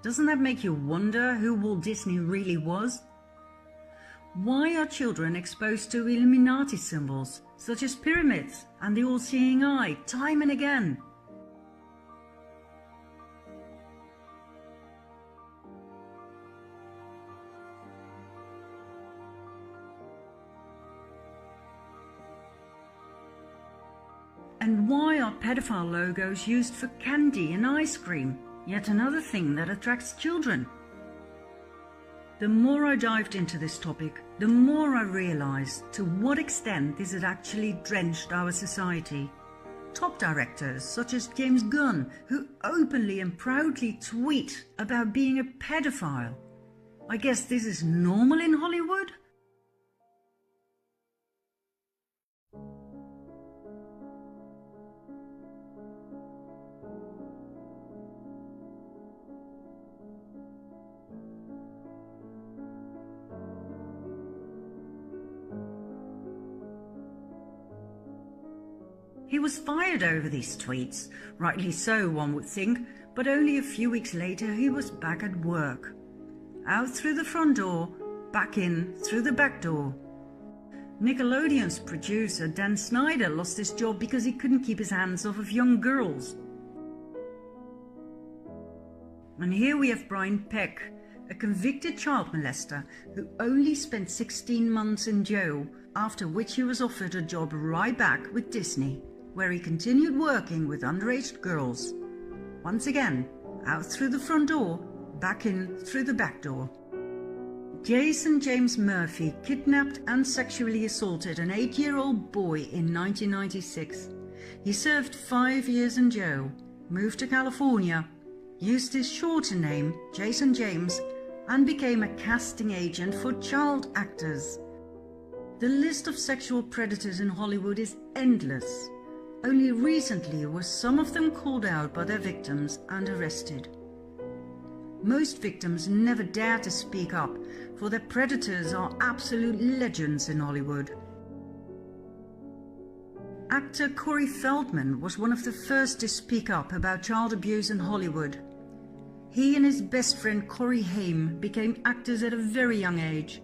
Doesn't that make you wonder who Walt Disney really was? Why are children exposed to Illuminati symbols, such as pyramids and the all-seeing eye, time and again? And why are pedophile logos used for candy and ice cream? Yet another thing that attracts children. The more I dived into this topic, the more I realized to what extent this had actually drenched our society. Top directors such as James Gunn, who openly and proudly tweet about being a pedophile. I guess this is normal in Hollywood? He was fired over these tweets, rightly so one would think, but only a few weeks later he was back at work. Out through the front door, back in through the back door. Nickelodeon's producer Dan Snyder lost his job because he couldn't keep his hands off of young girls. And here we have Brian Peck, a convicted child molester who only spent 16 months in jail, after which he was offered a job right back with Disney, where he continued working with underage girls. Once again, out through the front door, back in through the back door. Jason James Murphy kidnapped and sexually assaulted an 8-year-old boy in 1996. He served 5 years in jail, moved to California, used his shorter name, Jason James, and became a casting agent for child actors. The list of sexual predators in Hollywood is endless. Only recently were some of them called out by their victims and arrested. Most victims never dare to speak up, for their predators are absolute legends in Hollywood. Actor Corey Feldman was one of the first to speak up about child abuse in Hollywood. He and his best friend Corey Haim became actors at a very young age.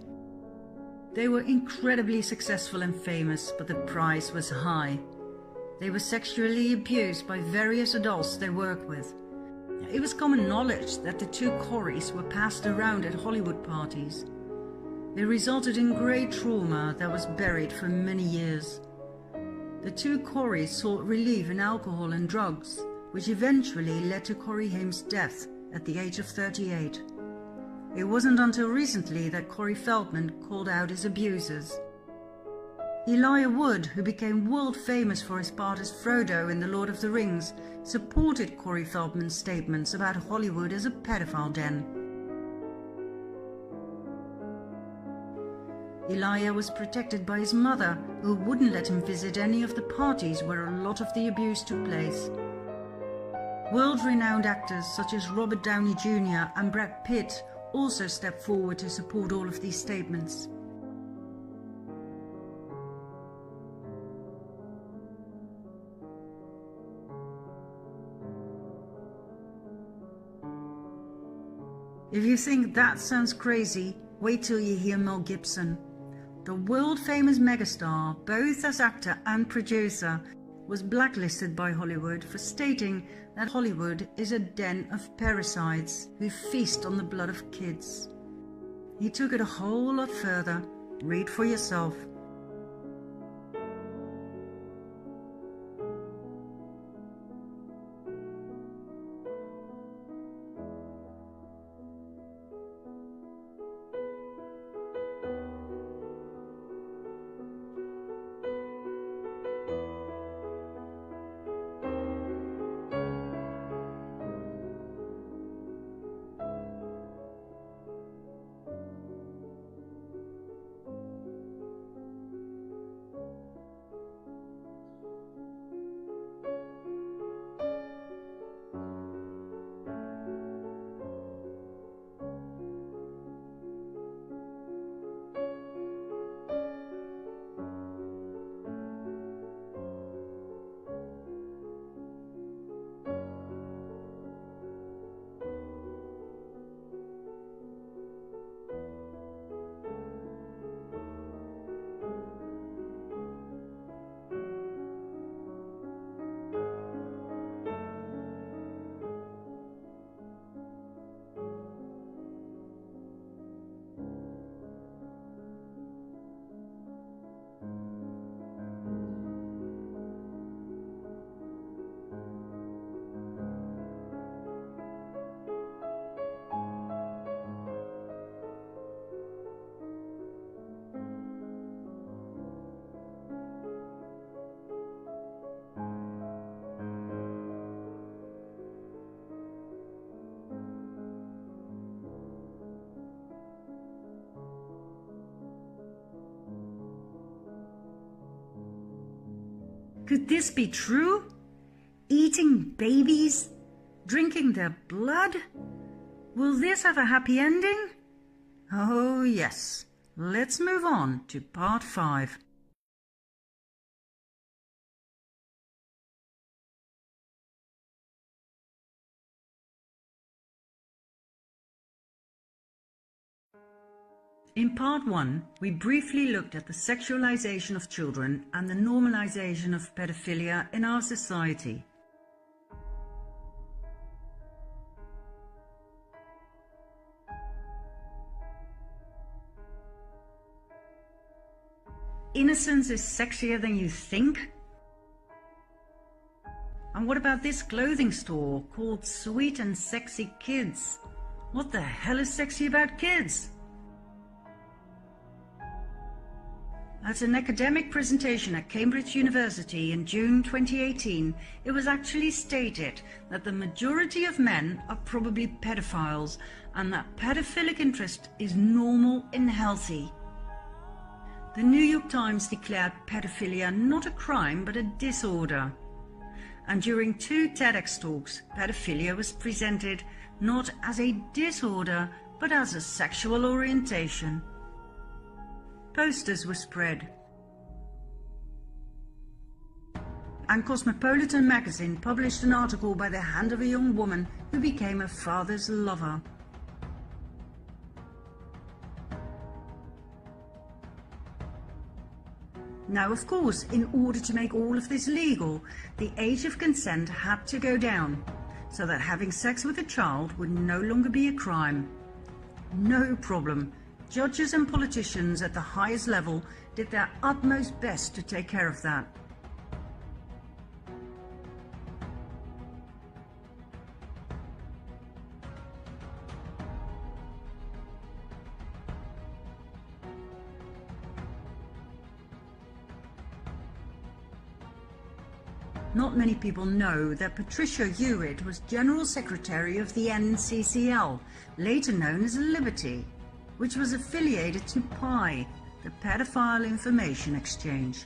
They were incredibly successful and famous, but the price was high. They were sexually abused by various adults they worked with. It was common knowledge that the two Coreys were passed around at Hollywood parties. They resulted in great trauma that was buried for many years. The two Coreys sought relief in alcohol and drugs, which eventually led to Corey Haim's death at the age of 38. It wasn't until recently that Corey Feldman called out his abusers. Elijah Wood, who became world famous for his part as Frodo in The Lord of the Rings, supported Corey Feldman's statements about Hollywood as a pedophile den. Elijah was protected by his mother, who wouldn't let him visit any of the parties where a lot of the abuse took place. World-renowned actors such as Robert Downey Jr. and Brad Pitt also stepped forward to support all of these statements. If you think that sounds crazy, wait till you hear Mel Gibson. The world-famous megastar, both as actor and producer, was blacklisted by Hollywood for stating that Hollywood is a den of parasites who feast on the blood of kids. He took it a whole lot further. Read for yourself. Could this be true? Eating babies? Drinking their blood? Will this have a happy ending? Oh yes. Let's move on to part 5. In part 1, we briefly looked at the sexualization of children and the normalization of pedophilia in our society. Innocence is sexier than you think? And what about this clothing store called Sweet and Sexy Kids? What the hell is sexy about kids? At an academic presentation at Cambridge University in June 2018, it was actually stated that the majority of men are probably pedophiles and that pedophilic interest is normal and healthy. The New York Times declared pedophilia not a crime but a disorder. And during 2 TEDx talks, pedophilia was presented not as a disorder but as a sexual orientation. Posters were spread. And Cosmopolitan magazine published an article by the hand of a young woman who became her father's lover. Now, of course, in order to make all of this legal, the age of consent had to go down, so that having sex with a child would no longer be a crime. No problem. Judges and politicians at the highest level did their utmost best to take care of that. Not many people know that Patricia Hewitt was General Secretary of the NCCL, later known as Liberty, which was affiliated to PI, the Pedophile Information Exchange.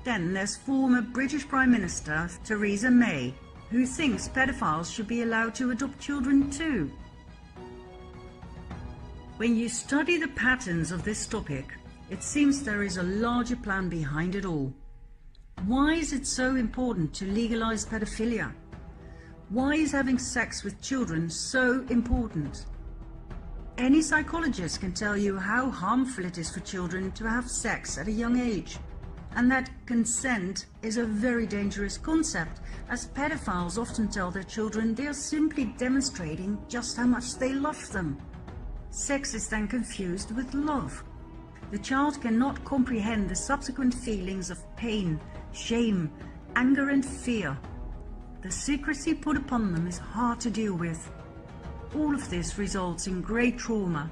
Then there's former British Prime Minister Theresa May, who thinks pedophiles should be allowed to adopt children too. When you study the patterns of this topic, it seems there is a larger plan behind it all. Why is it so important to legalize pedophilia? Why is having sex with children so important? Any psychologist can tell you how harmful it is for children to have sex at a young age, and that consent is a very dangerous concept, as pedophiles often tell their children they are simply demonstrating just how much they love them. Sex is then confused with love. The child cannot comprehend the subsequent feelings of pain, shame, anger and fear. The secrecy put upon them is hard to deal with. All of this results in great trauma.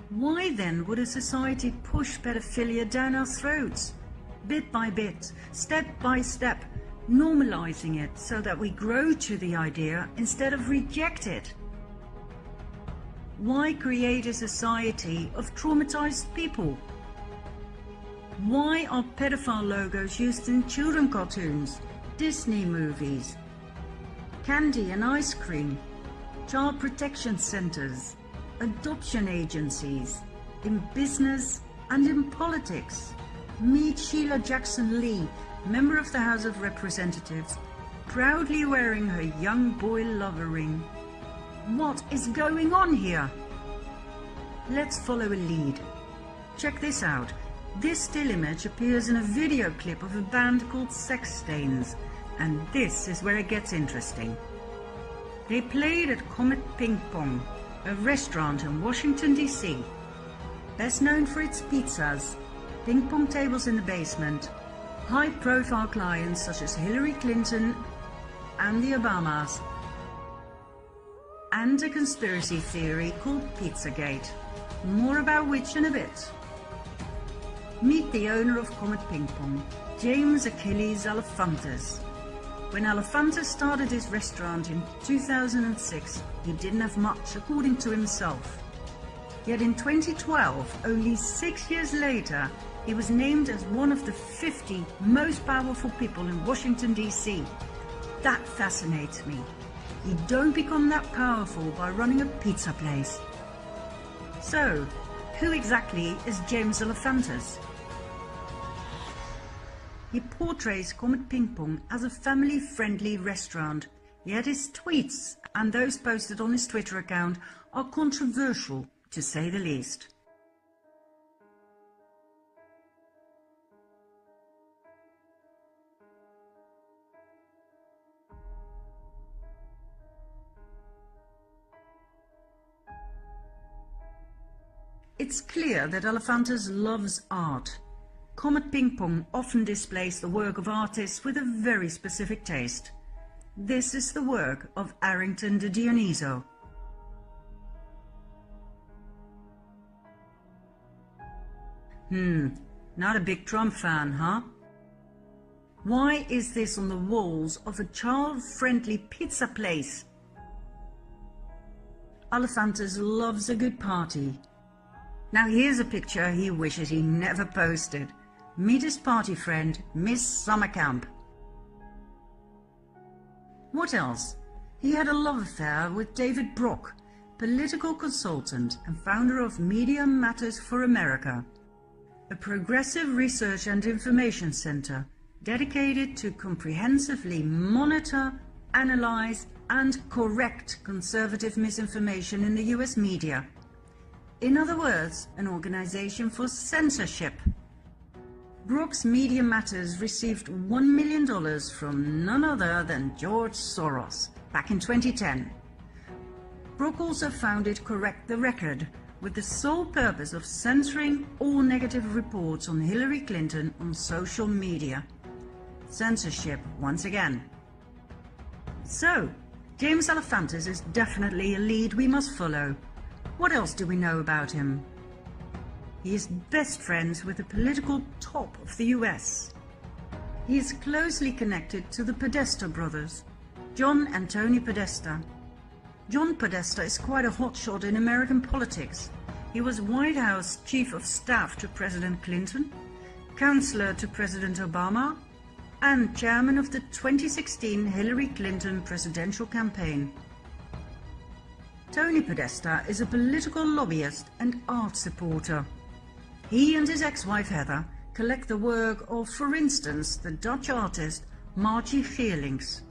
Why then would a society push pedophilia down our throats, bit by bit, step by step, normalizing it so that we grow to the idea instead of reject it? Why create a society of traumatized people? Why are pedophile logos used in children cartoons, Disney movies, candy and ice cream, child protection centers, adoption agencies, in business and in politics? Meet Sheila Jackson Lee, member of the House of Representatives, proudly wearing her young boy lover ring. What is going on here? Let's follow a lead. Check this out. This still image appears in a video clip of a band called Sex Stains, and this is where it gets interesting. They played at Comet Ping Pong, a restaurant in Washington, D.C. Best known for its pizzas, ping pong tables in the basement, high-profile clients such as Hillary Clinton and the Obamas, and a conspiracy theory called Pizzagate, more about which in a bit. Meet the owner of Comet Ping Pong, James Achilles Alefantis. When Alefantis started his restaurant in 2006, he didn't have much, according to himself. Yet in 2012, only 6 years later, he was named as one of the 50 most powerful people in Washington, D.C. That fascinates me. You don't become that powerful by running a pizza place. So, who exactly is James Alefantis? He portrays Comet Ping Pong as a family-friendly restaurant, yet his tweets and those posted on his Twitter account are controversial to say the least. It's clear that Elephantis loves art. Comet Ping Pong often displays the work of artists with a very specific taste. This is the work of Arrington de Dioniso. Not a big Trump fan, huh? Why is this on the walls of a child-friendly pizza place? Elephantis loves a good party. Now here's a picture he wishes he never posted. Meet his party friend, Miss Summercamp. What else? He had a love affair with David Brock, political consultant and founder of Media Matters for America, a progressive research and information center dedicated to comprehensively monitor, analyze, and correct conservative misinformation in the US media. In other words, an organization for censorship. Brock's Media Matters received $1 million from none other than George Soros back in 2010. Brock also founded Correct the Record with the sole purpose of censoring all negative reports on Hillary Clinton on social media. Censorship once again. So, James Elephantis is definitely a lead we must follow. What else do we know about him? He is best friends with the political top of the US. He is closely connected to the Podesta brothers, John and Tony Podesta. John Podesta is quite a hotshot in American politics. He was White House Chief of Staff to President Clinton, Counselor to President Obama, and Chairman of the 2016 Hillary Clinton presidential campaign. Tony Podesta is a political lobbyist and art supporter. He and his ex-wife Heather collect the work of, for instance, the Dutch artist Margie Geerlings.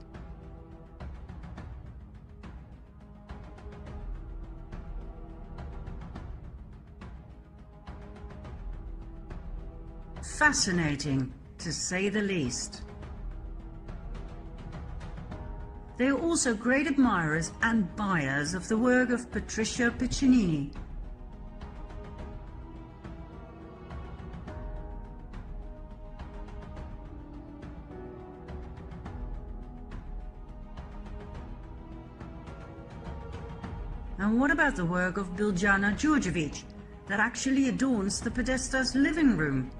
Fascinating, to say the least. They are also great admirers and buyers of the work of Patricia Piccinini. And what about the work of Biljana Djurdjevic that actually adorns the Podesta's living room?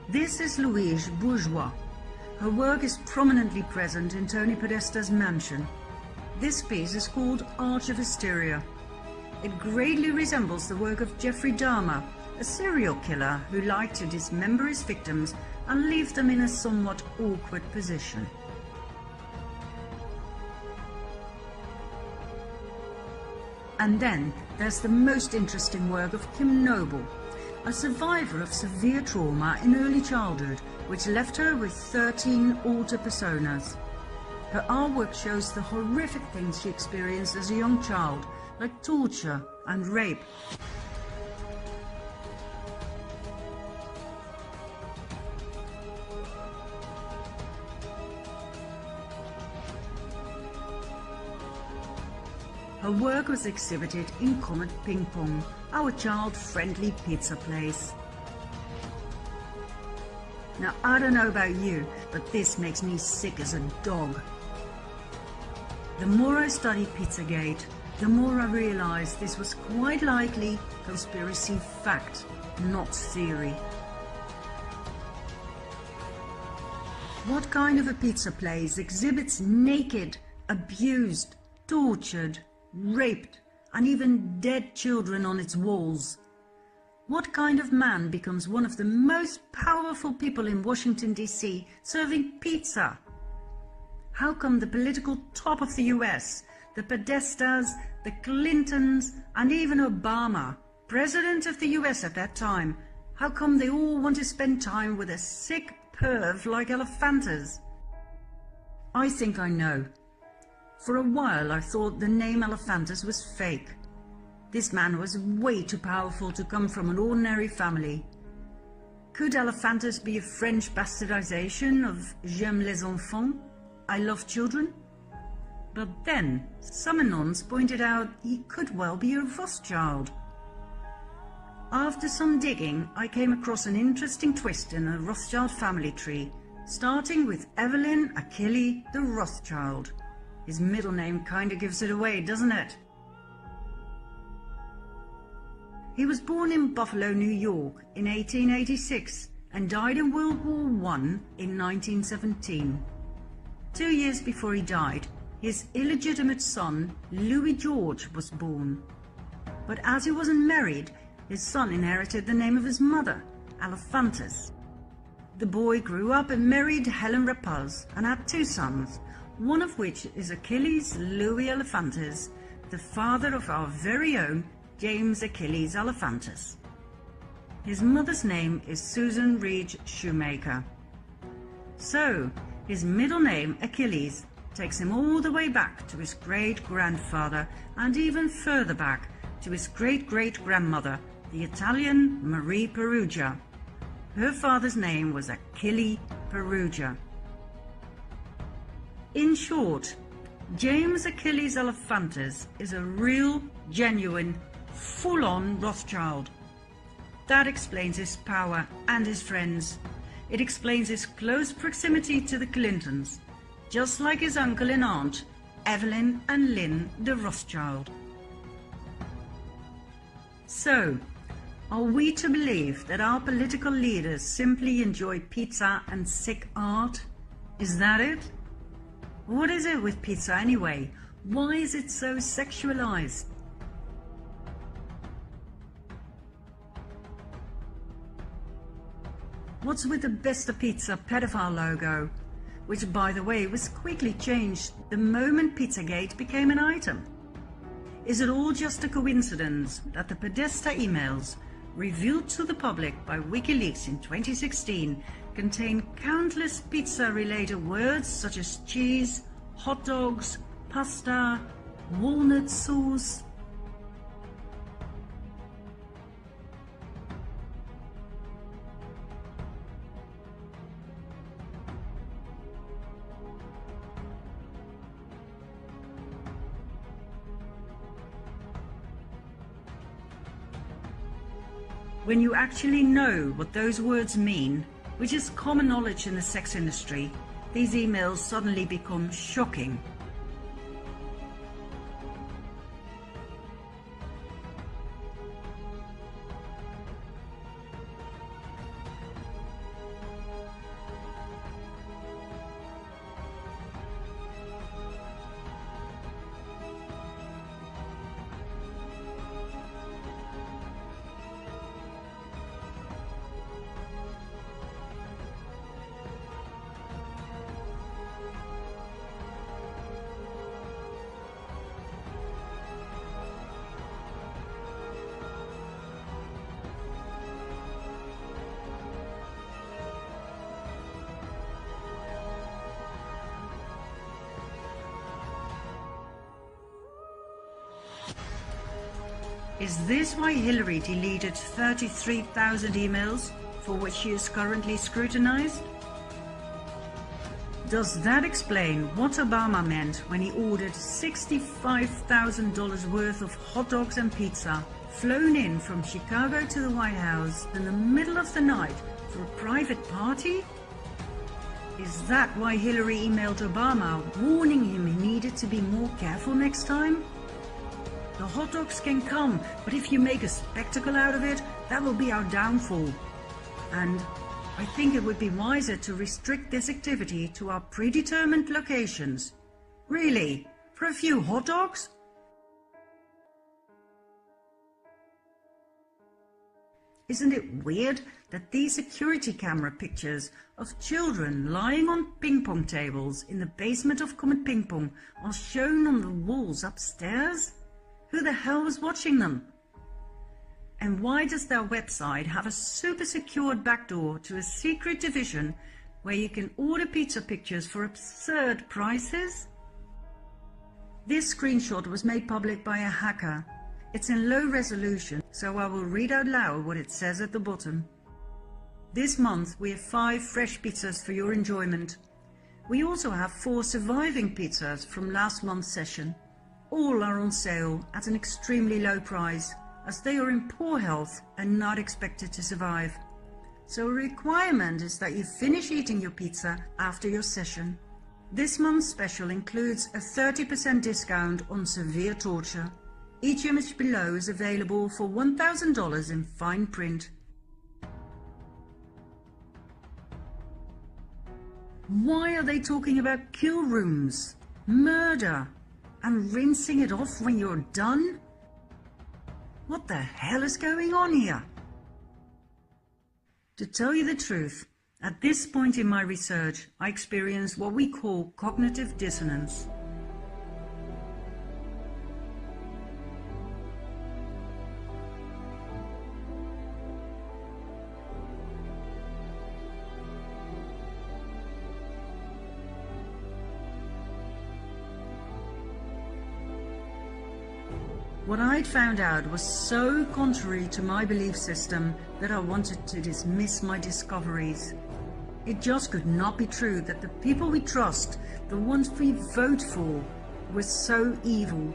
This is Louise Bourgeois. Her work is prominently present in Tony Podesta's mansion. This piece is called Arch of Hysteria. It greatly resembles the work of Jeffrey Dahmer, a serial killer who liked to dismember his victims and leave them in a somewhat awkward position. And then there's the most interesting work of Kim Noble, a survivor of severe trauma in early childhood, which left her with 13 alter personas. Her artwork shows the horrific things she experienced as a young child, like torture and rape. Her work was exhibited in Comet Ping Pong, our child-friendly pizza place. Now, I don't know about you, but this makes me sick as a dog. The more I study Pizzagate, the more I realize this was quite likely conspiracy fact, not theory. What kind of a pizza place exhibits naked, abused, tortured, raped, and even dead children on its walls? What kind of man becomes one of the most powerful people in Washington, D.C., serving pizza? How come the political top of the US, the Podestas, the Clintons, and even Obama, president of the US at that time, how come they all want to spend time with a sick perv like Elephantas? I think I know. For a while I thought the name Elephantas was fake. This man was way too powerful to come from an ordinary family. Could Elephantas be a French bastardization of J'aime les enfants, I love children? But then some anons pointed out he could well be a Rothschild. After some digging, I came across an interesting twist in the Rothschild family tree, starting with Evelyn Achille the Rothschild. His middle name kinda gives it away, doesn't it? He was born in Buffalo, New York in 1886 and died in World War I in 1917. 2 years before he died, his illegitimate son, Louis George, was born. But as he wasn't married, his son inherited the name of his mother, Elephantas. The boy grew up and married Helen Rapaz and had 2 sons, one of which is Achilles Louis Elephantas, the father of our very own James Achilles Elephantas. His mother's name is Susan Reed Shoemaker. So, his middle name, Achilles, takes him all the way back to his great-grandfather and even further back to his great-great-grandmother, the Italian Marie Perugia. Her father's name was Achille Perugia. In short, James Achilles Elephantas is a real, genuine, full-on Rothschild. That explains his power and his friends. It explains his close proximity to the Clintons, just like his uncle and aunt, Evelyn and Lynn de Rothschild. So, are we to believe that our political leaders simply enjoy pizza and sick art? Is that it? What is it with pizza anyway? Why is it so sexualized? What's with the Best of Pizza pedophile logo, which by the way was quickly changed the moment Pizzagate became an item? Is it all just a coincidence that the Podesta emails, revealed to the public by WikiLeaks in 2016, contain countless pizza-related words such as cheese, hot dogs, pasta, walnut sauce? When you actually know what those words mean, which is common knowledge in the sex industry, these emails suddenly become shocking. Is this why Hillary deleted 33,000 emails for which she is currently scrutinized? Does that explain what Obama meant when he ordered $65,000 worth of hot dogs and pizza flown in from Chicago to the White House in the middle of the night for a private party? Is that why Hillary emailed Obama warning him he needed to be more careful next time? The hot dogs can come, but if you make a spectacle out of it, that will be our downfall. And I think it would be wiser to restrict this activity to our predetermined locations. Really? For a few hot dogs? Isn't it weird that these security camera pictures of children lying on ping pong tables in the basement of Comet Ping Pong are shown on the walls upstairs? Who the hell was watching them? And why does their website have a super secured backdoor to a secret division where you can order pizza pictures for absurd prices? This screenshot was made public by a hacker. It's in low resolution, so I will read out loud what it says at the bottom. This month we have 5 fresh pizzas for your enjoyment. We also have 4 surviving pizzas from last month's session. All are on sale at an extremely low price, as they are in poor health and not expected to survive. So a requirement is that you finish eating your pizza after your session. This month's special includes a 30% discount on severe torture. Each image below is available for $1,000 in fine print. Why are they talking about kill rooms, murder, and rinsing it off when you're done? What the hell is going on here? To tell you the truth, at this point in my research, I experienced what we call cognitive dissonance. What I'd found out was so contrary to my belief system that I wanted to dismiss my discoveries. It just could not be true that the people we trust, the ones we vote for, were so evil.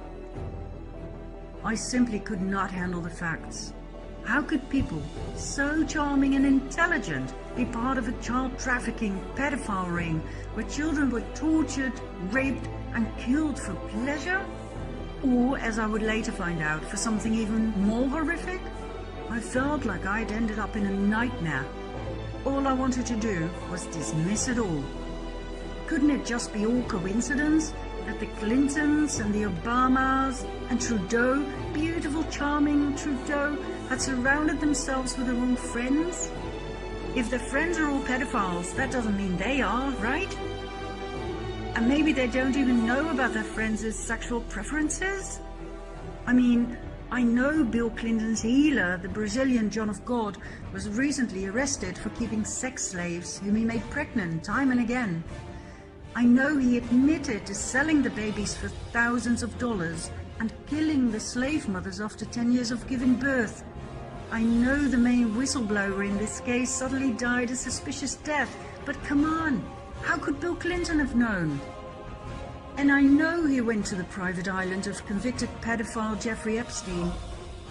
I simply could not handle the facts. How could people so charming and intelligent be part of a child trafficking, pedophile ring where children were tortured, raped and killed for pleasure? Or, as I would later find out, for something even more horrific? I felt like I'd ended up in a nightmare. All I wanted to do was dismiss it all. Couldn't it just be all coincidence that the Clintons and the Obamas and Trudeau, beautiful, charming Trudeau, had surrounded themselves with the wrong friends? If their friends are all pedophiles, that doesn't mean they are, right? And maybe they don't even know about their friends' sexual preferences? I mean, I know Bill Clinton's healer, the Brazilian John of God, was recently arrested for keeping sex slaves whom he made pregnant time and again. I know he admitted to selling the babies for thousands of dollars and killing the slave mothers after 10 years of giving birth. I know the main whistleblower in this case suddenly died a suspicious death, but come on! How could Bill Clinton have known? And I know he went to the private island of convicted pedophile Jeffrey Epstein.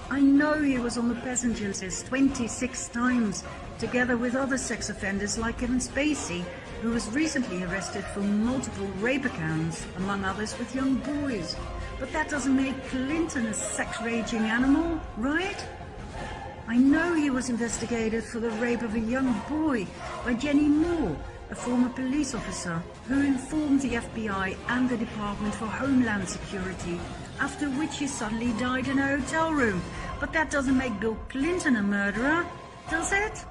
I know he was on the passenger list 26 times, together with other sex offenders like Kevin Spacey, who was recently arrested for multiple rape accounts, among others with young boys. But that doesn't make Clinton a sex-raging animal, right? I know he was investigated for the rape of a young boy by Jenny Moore, a former police officer who informed the FBI and the Department for Homeland Security, after which he suddenly died in a hotel room. But that doesn't make Bill Clinton a murderer, does it?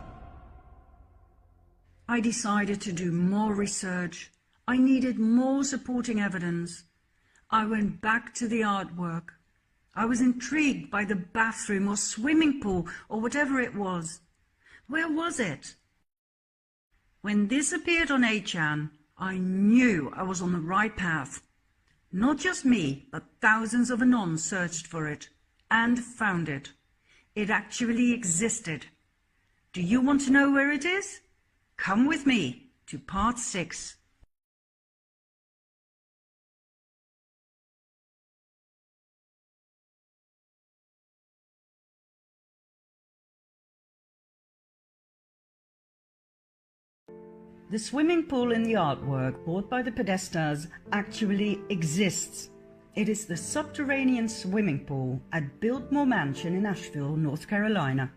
I decided to do more research. I needed more supporting evidence. I went back to the artwork. I was intrigued by the bathroom or swimming pool or whatever it was. Where was it? When this appeared on 8chan, I knew I was on the right path. Not just me, but thousands of Anons searched for it and found it. It actually existed. Do you want to know where it is? Come with me to part 6. The swimming pool in the artwork bought by the Podestas actually exists. It is the subterranean swimming pool at Biltmore Mansion in Asheville, North Carolina.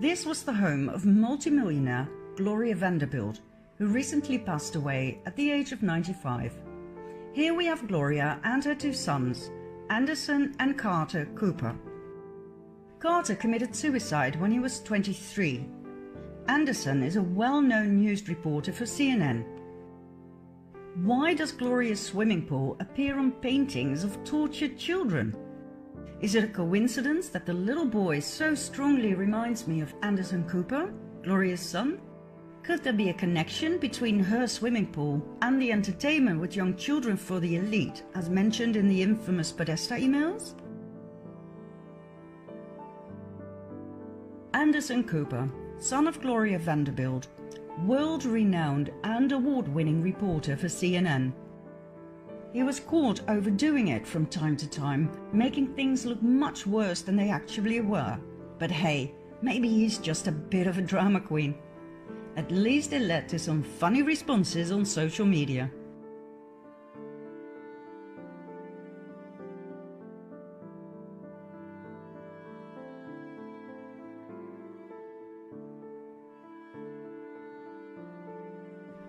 This was the home of multimillionaire Gloria Vanderbilt, who recently passed away at the age of 95. Here we have Gloria and her 2 sons, Anderson and Carter Cooper. Carter committed suicide when he was 23. Anderson is a well-known news reporter for CNN. Why does Gloria's swimming pool appear on paintings of tortured children? Is it a coincidence that the little boy so strongly reminds me of Anderson Cooper, Gloria's son? Could there be a connection between her swimming pool and the entertainment with young children for the elite, as mentioned in the infamous Podesta emails? Anderson Cooper, son of Gloria Vanderbilt, world-renowned and award-winning reporter for CNN. He was caught overdoing it from time to time, making things look much worse than they actually were. But hey, maybe he's just a bit of a drama queen. At least it led to some funny responses on social media.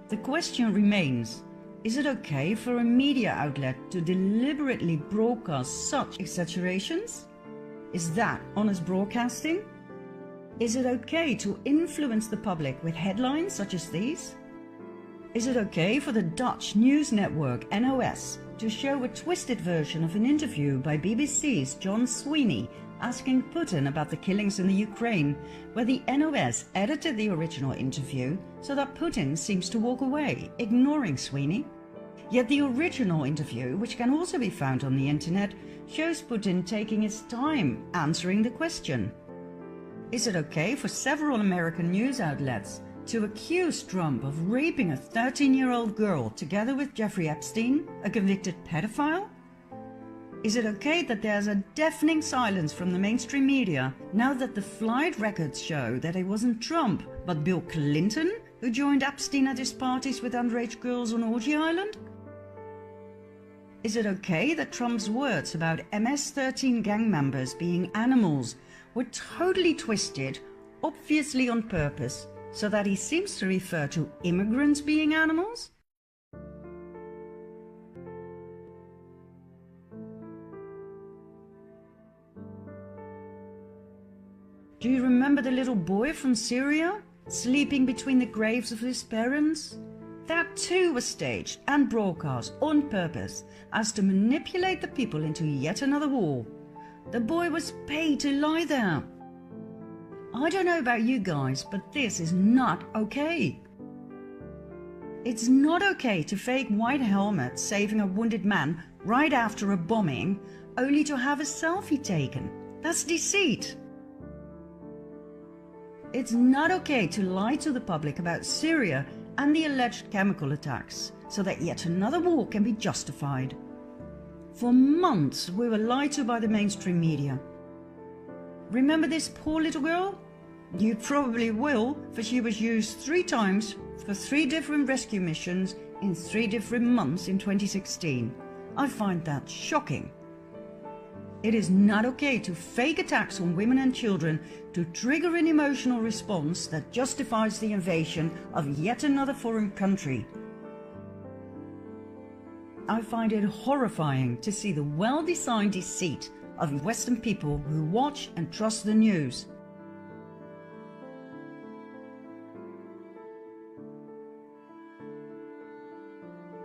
The question remains, is it okay for a media outlet to deliberately broadcast such exaggerations? Is that honest broadcasting? Is it okay to influence the public with headlines such as these? Is it okay for the Dutch news network NOS to show a twisted version of an interview by BBC's John Sweeney asking Putin about the killings in the Ukraine, where the NOS edited the original interview so that Putin seems to walk away, ignoring Sweeney? Yet the original interview, which can also be found on the internet, shows Putin taking his time answering the question. Is it okay for several American news outlets to accuse Trump of raping a 13-year-old girl together with Jeffrey Epstein, a convicted pedophile? Is it okay that there's a deafening silence from the mainstream media now that the flight records show that it wasn't Trump but Bill Clinton who joined Epstein at his parties with underage girls on Orgy Island? Is it okay that Trump's words about MS-13 gang members being animals were totally twisted, obviously on purpose, so that he seems to refer to immigrants being animals? Do you remember the little boy from Syria, sleeping between the graves of his parents? That too was staged and broadcast on purpose, as to manipulate the people into yet another war. The boy was paid to lie there. I don't know about you guys, but this is not okay. It's not okay to fake white helmets saving a wounded man right after a bombing, only to have a selfie taken. That's deceit. It's not okay to lie to the public about Syria and the alleged chemical attacks, so that yet another war can be justified. For months we were lied to by the mainstream media. Remember this poor little girl? You probably will, for she was used 3 times for 3 different rescue missions in 3 different months in 2016. I find that shocking. It is not okay to fake attacks on women and children to trigger an emotional response that justifies the invasion of yet another foreign country. I find it horrifying to see the well-designed deceit of Western people who watch and trust the news.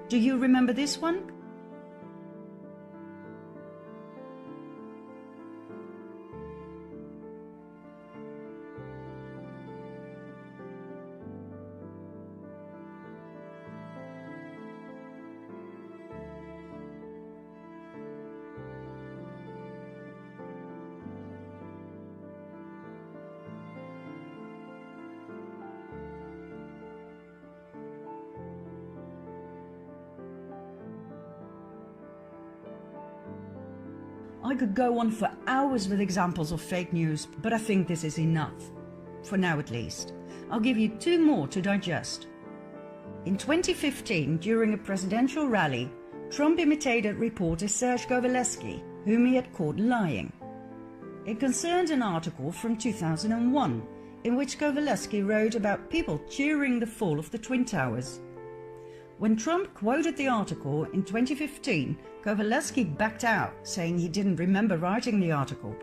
Do you remember this one? I could go on for hours with examples of fake news, but I think this is enough. For now at least. I'll give you 2 more to digest. In 2015, during a presidential rally, Trump imitated reporter Serge Govaleski, whom he had caught lying. It concerned an article from 2001, in which Govaleski wrote about people cheering the fall of the Twin Towers. When Trump quoted the article in 2015, Govaleski backed out, saying he didn't remember writing the article.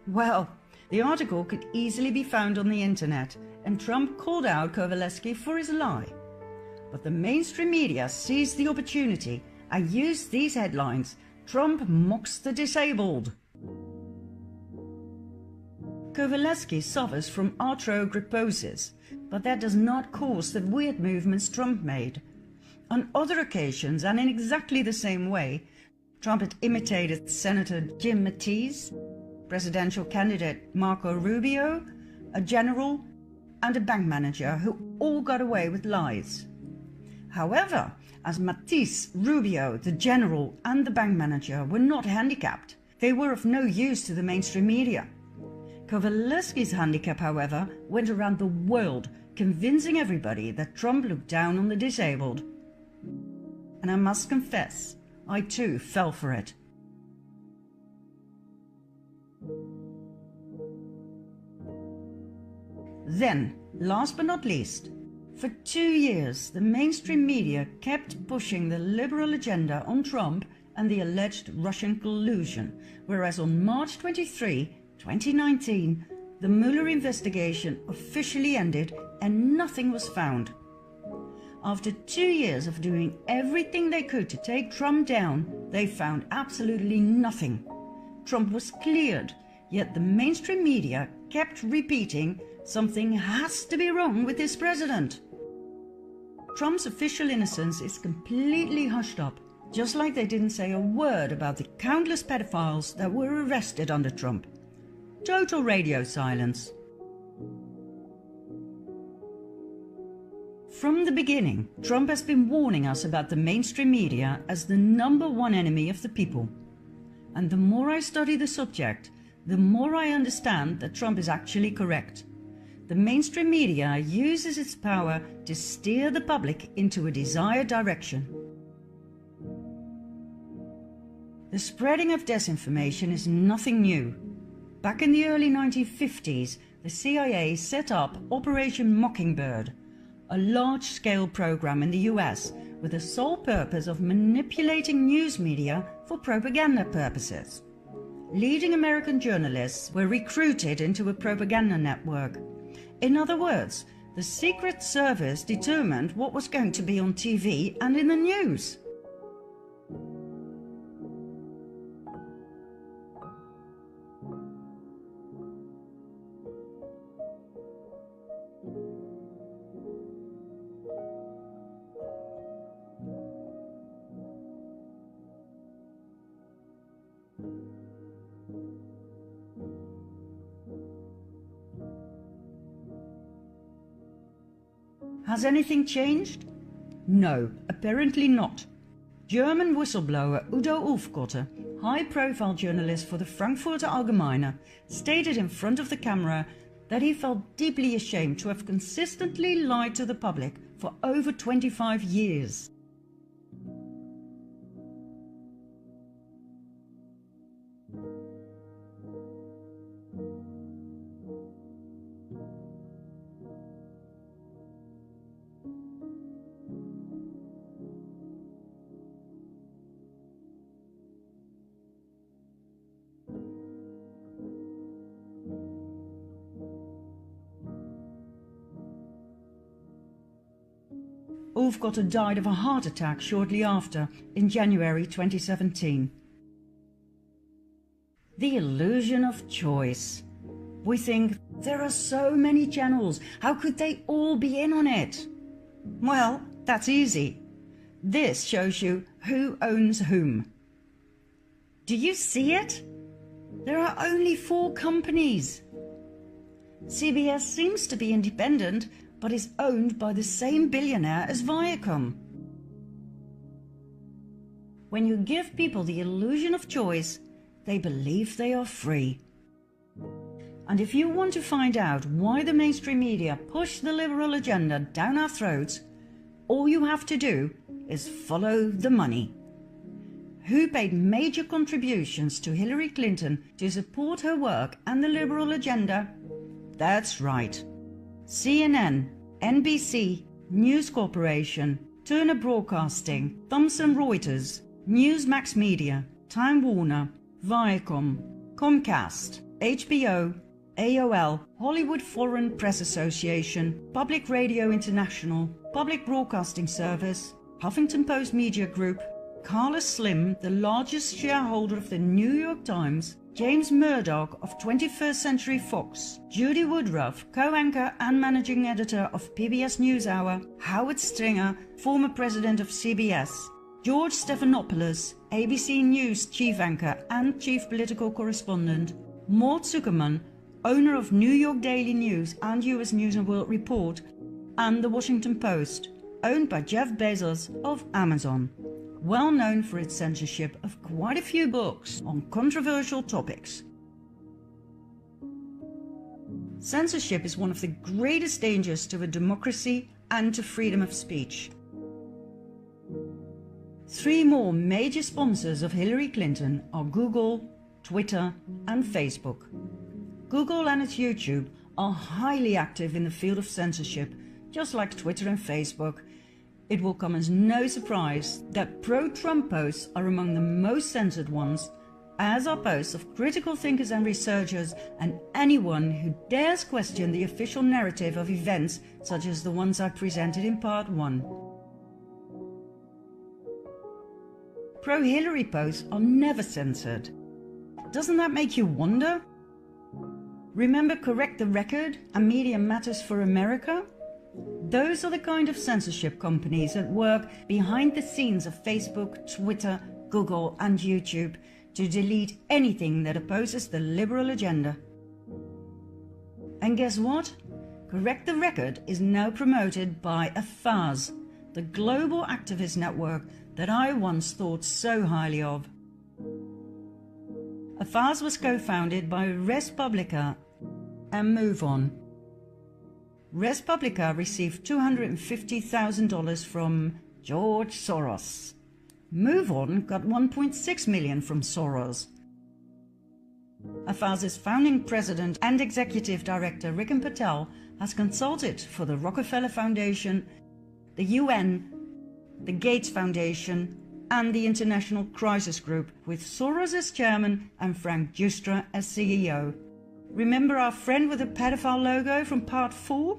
Well, the article could easily be found on the internet, and Trump called out Kowalewski for his lie. But the mainstream media seized the opportunity and used these headlines: Trump mocks the disabled. Kowalewski suffers from arthrogryposis, but that does not cause the weird movements Trump made. On other occasions, and in exactly the same way, Trump had imitated Senator Jim Mattis, presidential candidate Marco Rubio, a general, and a bank manager who all got away with lies. However, as Mattis, Rubio, the general, and the bank manager were not handicapped, they were of no use to the mainstream media. Kowalewski's handicap, however, went around the world, convincing everybody that Trump looked down on the disabled. And I must confess, I too fell for it. Then, last but not least, for 2 years the mainstream media kept pushing the liberal agenda on Trump and the alleged Russian collusion, whereas on March 23, 2019, the Mueller investigation officially ended and nothing was found. After 2 years of doing everything they could to take Trump down, they found absolutely nothing. Trump was cleared, yet the mainstream media kept repeating something has to be wrong with this president. Trump's official innocence is completely hushed up, just like they didn't say a word about the countless pedophiles that were arrested under Trump. Total radio silence. From the beginning, Trump has been warning us about the mainstream media as the #1 enemy of the people. And the more I study the subject, the more I understand that Trump is actually correct. The mainstream media uses its power to steer the public into a desired direction. The spreading of disinformation is nothing new. Back in the early 1950s, the CIA set up Operation Mockingbird, a large-scale program in the US with the sole purpose of manipulating news media for propaganda purposes. Leading American journalists were recruited into a propaganda network. In other words, the Secret Service determined what was going to be on TV and in the news. Has anything changed? No, apparently not. German whistleblower Udo Ulfkotter, high-profile journalist for the Frankfurter Allgemeine, stated in front of the camera that he felt deeply ashamed to have consistently lied to the public for over 25 years. Ulfkotter died of a heart attack shortly after, in January 2017. The illusion of choice. We think, there are so many channels, how could they all be in on it? Well, that's easy. This shows you who owns whom. Do you see it? There are only 4 companies. CBS seems to be independent, but is owned by the same billionaire as Viacom. When you give people the illusion of choice, they believe they are free. And if you want to find out why the mainstream media push the liberal agenda down our throats, all you have to do is follow the money. Who paid major contributions to Hillary Clinton to support her work and the liberal agenda? That's right. CNN, NBC, News Corporation, Turner Broadcasting, Thomson Reuters, Newsmax Media, Time Warner, Viacom, Comcast, HBO, AOL, Hollywood Foreign Press Association, Public Radio International, Public Broadcasting Service, Huffington Post Media Group, Carlos Slim, the largest shareholder of the New York Times, James Murdoch of 21st Century Fox, Judy Woodruff, co-anchor and managing editor of PBS NewsHour, Howard Stringer, former president of CBS, George Stephanopoulos, ABC News chief anchor and chief political correspondent, Mort Zuckerman, owner of New York Daily News and US News and World Report, and The Washington Post, owned by Jeff Bezos of Amazon, well known for its censorship of quite a few books on controversial topics. Censorship is one of the greatest dangers to a democracy and to freedom of speech. 3 more major sponsors of Hillary Clinton are Google, Twitter, and Facebook. Google and its YouTube are highly active in the field of censorship, just like Twitter and Facebook. It will come as no surprise that pro-Trump posts are among the most censored ones, as are posts of critical thinkers and researchers and anyone who dares question the official narrative of events such as the ones I presented in part 1. Pro-Hillary posts are never censored. Doesn't that make you wonder? Remember Correct the Record and Media Matters for America? Those are the kind of censorship companies that work behind the scenes of Facebook, Twitter, Google, and YouTube to delete anything that opposes the liberal agenda. And guess what? Correct the Record is now promoted by AFAS, the global activist network that I once thought so highly of. AFAS was co-founded by Res Publica and Move On. Res Publica received $250,000 from George Soros. Move On got $1.6 million from Soros. AFAS's founding president and executive director Riken Patel has consulted for the Rockefeller Foundation, the UN, the Gates Foundation, and the International Crisis Group, with Soros as chairman and Frank Giustra as CEO. Remember our friend with the pedophile logo from part 4?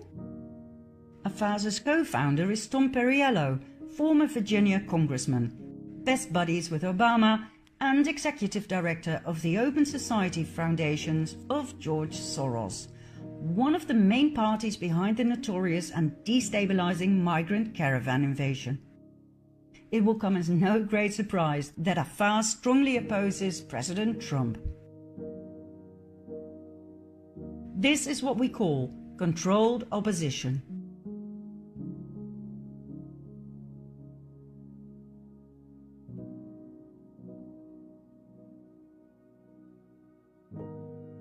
AFAS's co-founder is Tom Perriello, former Virginia congressman, best buddies with Obama, and executive director of the Open Society Foundations of George Soros, one of the main parties behind the notorious and destabilizing migrant caravan invasion. It will come as no great surprise that AFAS strongly opposes President Trump. This is what we call controlled opposition.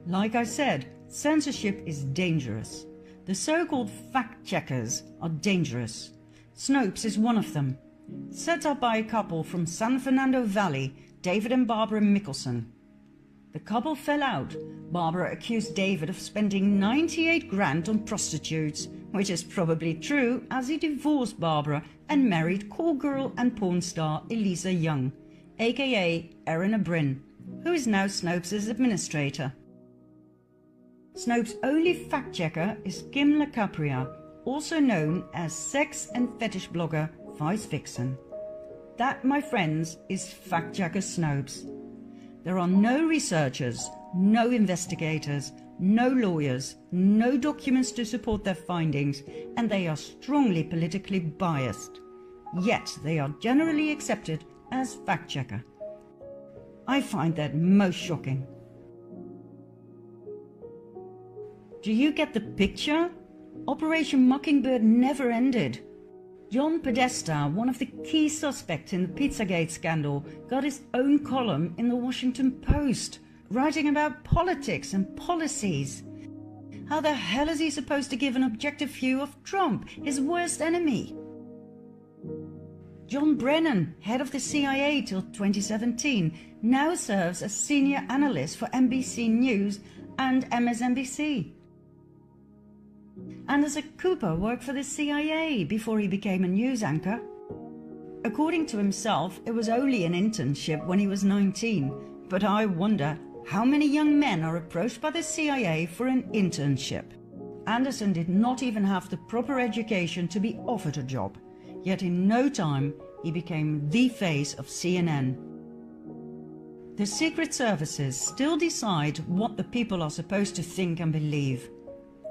Like I said, censorship is dangerous. The so-called fact-checkers are dangerous. Snopes is one of them, set up by a couple from San Fernando Valley, David and Barbara Mickelson. The couple fell out. Barbara accused David of spending 98 grand on prostitutes, which is probably true, as he divorced Barbara and married call girl and porn star Elisa Young, aka Erin O'Brien, who is now Snopes' administrator. Snopes' only fact-checker is Kim LaCapria, also known as sex and fetish blogger Vice Vixen. That, my friends, is fact-checker Snopes. There are no researchers, no investigators, no lawyers, no documents to support their findings, and they are strongly politically biased. Yet they are generally accepted as fact-checker. I find that most shocking. Do you get the picture? Operation Mockingbird never ended. John Podesta, one of the key suspects in the Pizzagate scandal, got his own column in the Washington Post, writing about politics and policies. How the hell is he supposed to give an objective view of Trump, his worst enemy? John Brennan, head of the CIA till 2017, now serves as senior analyst for NBC News and MSNBC. Anderson Cooper worked for the CIA before he became a news anchor. According to himself, it was only an internship when he was 19, but I wonder How many young men are approached by the CIA for an internship? Anderson did not even have the proper education to be offered a job, yet in no time he became the face of CNN. The secret services still decide what the people are supposed to think and believe.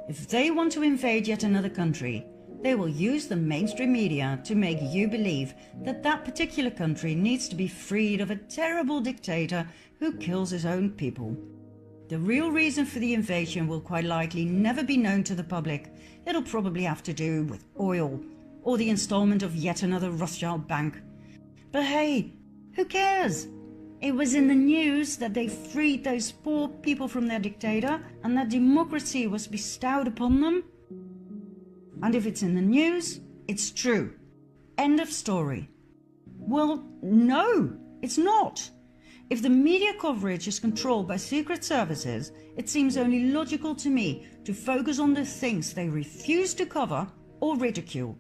If they want to invade yet another country, they will use the mainstream media to make you believe that that particular country needs to be freed of a terrible dictator who kills his own people. The real reason for the invasion will quite likely never be known to the public. It'll probably have to do with oil, or the installment of yet another Rothschild bank. But hey, who cares? It was in the news that they freed those poor people from their dictator and that democracy was bestowed upon them. And if it's in the news, it's true. End of story. Well, no, it's not. If the media coverage is controlled by secret services, it seems only logical to me to focus on the things they refuse to cover or ridicule.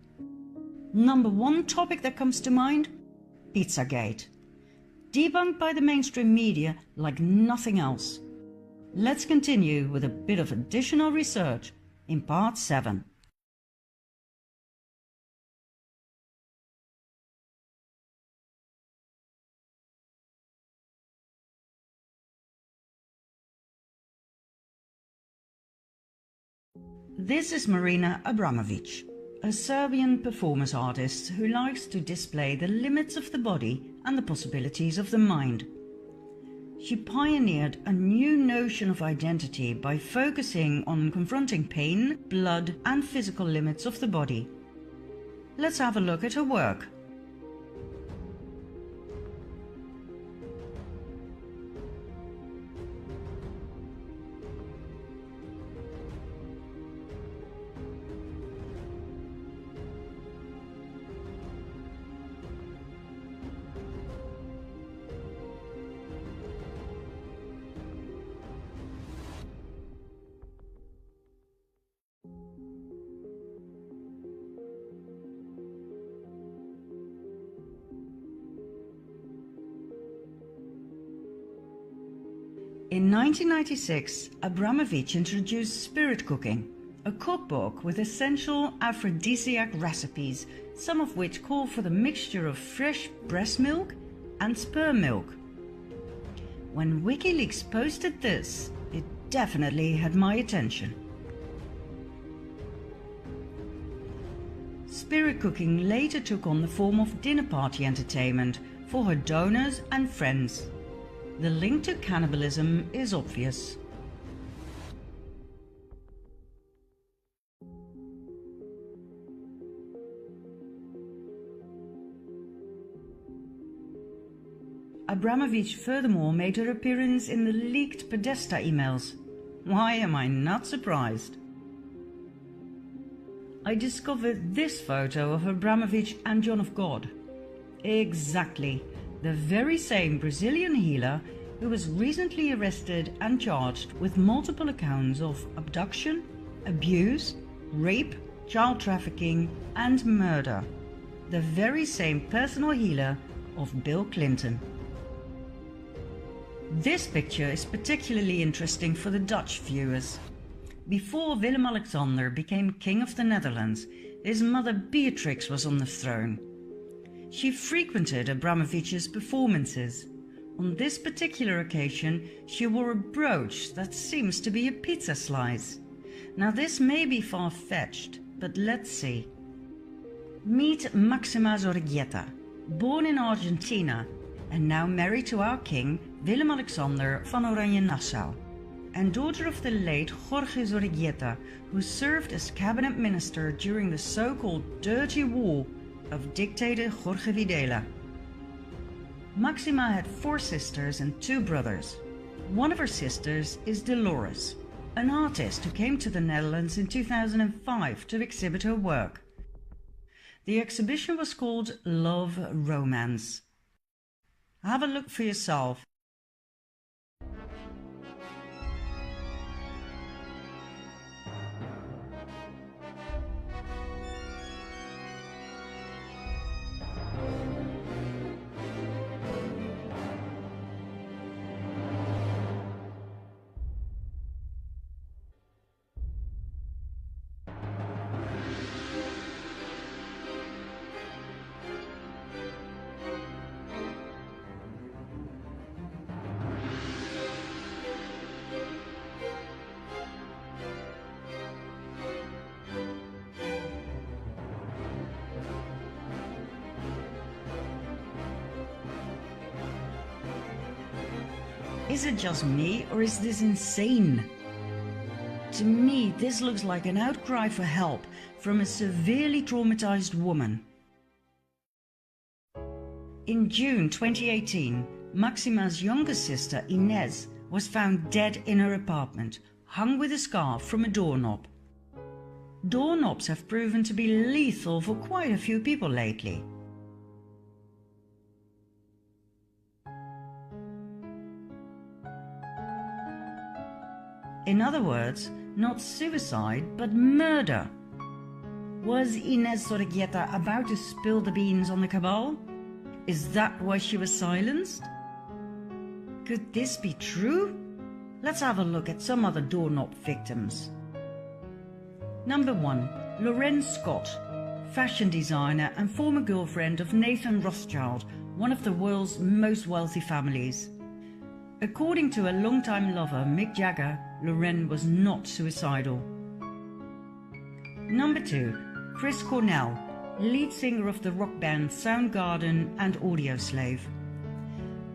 Number one topic that comes to mind? Pizzagate. Debunked by the mainstream media like nothing else. Let's continue with a bit of additional research in part 7. This is Marina Abramovic, a Serbian performance artist who likes to display the limits of the body and the possibilities of the mind. She pioneered a new notion of identity by focusing on confronting pain, blood, and physical limits of the body. Let's have a look at her work. In 1996, Abramovic introduced Spirit Cooking, a cookbook with essential aphrodisiac recipes, some of which call for the mixture of fresh breast milk and sperm milk. When WikiLeaks posted this, it definitely had my attention. Spirit Cooking later took on the form of dinner party entertainment for her donors and friends. The link to cannibalism is obvious. Abramovic furthermore made her appearance in the leaked Podesta emails. Why am I not surprised? I discovered this photo of Abramovic and John of God. Exactly. The very same Brazilian healer who was recently arrested and charged with multiple accounts of abduction, abuse, rape, child trafficking, and murder. The very same personal healer of Bill Clinton. This picture is particularly interesting for the Dutch viewers. Before Willem-Alexander became King of the Netherlands, his mother Beatrix was on the throne. She frequented Abramovic's performances. On this particular occasion, she wore a brooch that seems to be a pizza slice. Now this may be far-fetched, but let's see. Meet Maxima Zorreguieta, born in Argentina and now married to our king Willem-Alexander van Oranje-Nassau, and daughter of the late Jorge Zorreguieta, who served as cabinet minister during the so-called Dirty War of dictator Jorge Videla. Maxima had 4 sisters and 2 brothers. One of her sisters is Dolores, an artist who came to the Netherlands in 2005 to exhibit her work. The exhibition was called Love Romance. Have a look for yourself. Is it just me, or is this insane? To me, this looks like an outcry for help from a severely traumatized woman. In June 2018, Maxima's younger sister, Inez, was found dead in her apartment, hung with a scarf from a doorknob. Doorknobs have proven to be lethal for quite a few people lately. In other words, not suicide, but murder. Was Inez Sorreguieta about to spill the beans on the cabal? Is that why she was silenced? Could this be true? Let's have a look at some other doorknob victims. Number 1. Lorraine Scott, fashion designer and former girlfriend of Nathan Rothschild, one of the world's most wealthy families. According to a longtime lover, Mick Jagger, Lorraine was not suicidal. Number 2. Chris Cornell, lead singer of the rock band Soundgarden and Audioslave.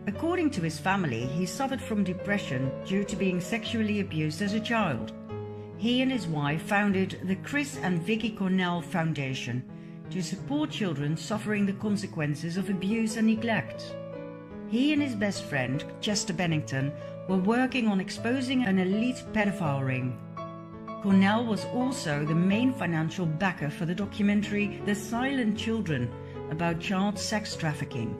According to his family, he suffered from depression due to being sexually abused as a child. He and his wife founded the Chris and Vicky Cornell Foundation to support children suffering the consequences of abuse and neglect. He and his best friend, Chester Bennington, were working on exposing an elite pedophile ring. Cornell was also the main financial backer for the documentary The Silent Children about child sex trafficking.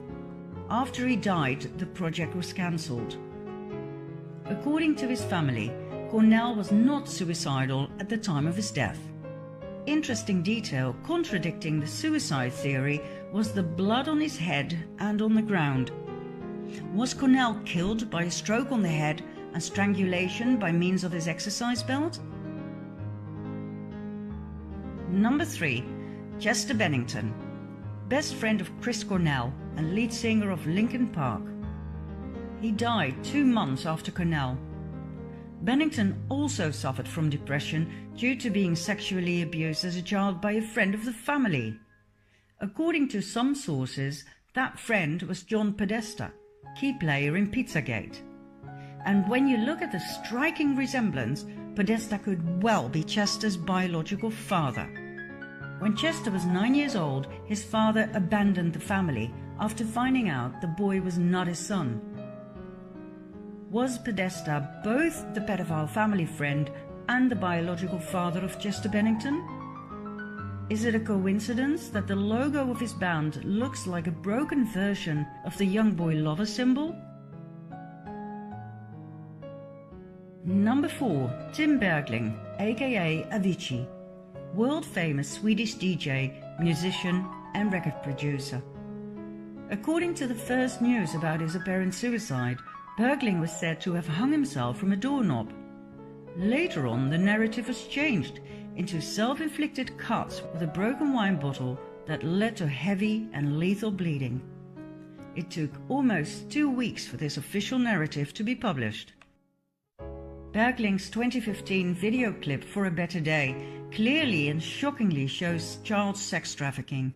After he died, the project was cancelled. According to his family, Cornell was not suicidal at the time of his death. Interesting detail contradicting the suicide theory was the blood on his head and on the ground. Was Cornell killed by a stroke on the head and strangulation by means of his exercise belt? Number 3. Chester Bennington, best friend of Chris Cornell and lead singer of Linkin Park. He died 2 months after Cornell. Bennington also suffered from depression due to being sexually abused as a child by a friend of the family. According to some sources, that friend was John Podesta, key player in Pizzagate. And when you look at the striking resemblance, Podesta could well be Chester's biological father. When Chester was 9 years old, his father abandoned the family after finding out the boy was not his son. Was Podesta both the pedophile family friend and the biological father of Chester Bennington? Is it a coincidence that the logo of his band looks like a broken version of the young boy lover symbol? Number 4. Tim Bergling, aka Avicii, world-famous Swedish DJ, musician and record producer. According to the first news about his apparent suicide, Bergling was said to have hung himself from a doorknob. Later on, the narrative was changed into self-inflicted cuts with a broken wine bottle that led to heavy and lethal bleeding. It took almost 2 weeks for this official narrative to be published. Bergling's 2015 video clip For a Better Day clearly and shockingly shows child sex trafficking.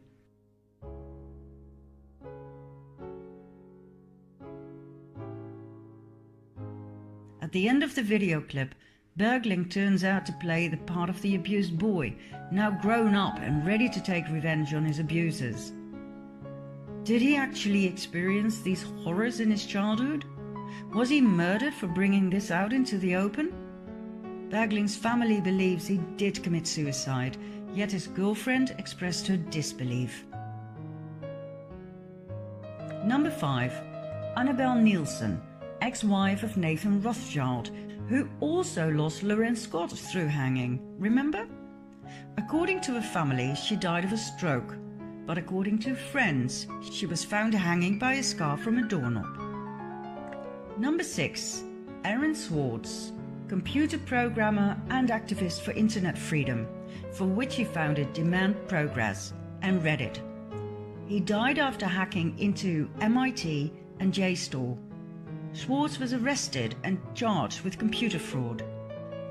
At the end of the video clip, Bergling turns out to play the part of the abused boy, now grown up and ready to take revenge on his abusers. Did he actually experience these horrors in his childhood? Was he murdered for bringing this out into the open? Bergling's family believes he did commit suicide, yet his girlfriend expressed her disbelief. Number 5. Annabelle Nielsen, ex-wife of Nathan Rothschild, who also lost Lorraine Scott through hanging, remember? According to her family, she died of a stroke, but according to friends, she was found hanging by a scarf from a doorknob. Number 6. Aaron Swartz, computer programmer and activist for internet freedom, for which he founded Demand Progress and Reddit. He died after hacking into MIT and JSTOR. Swartz was arrested and charged with computer fraud.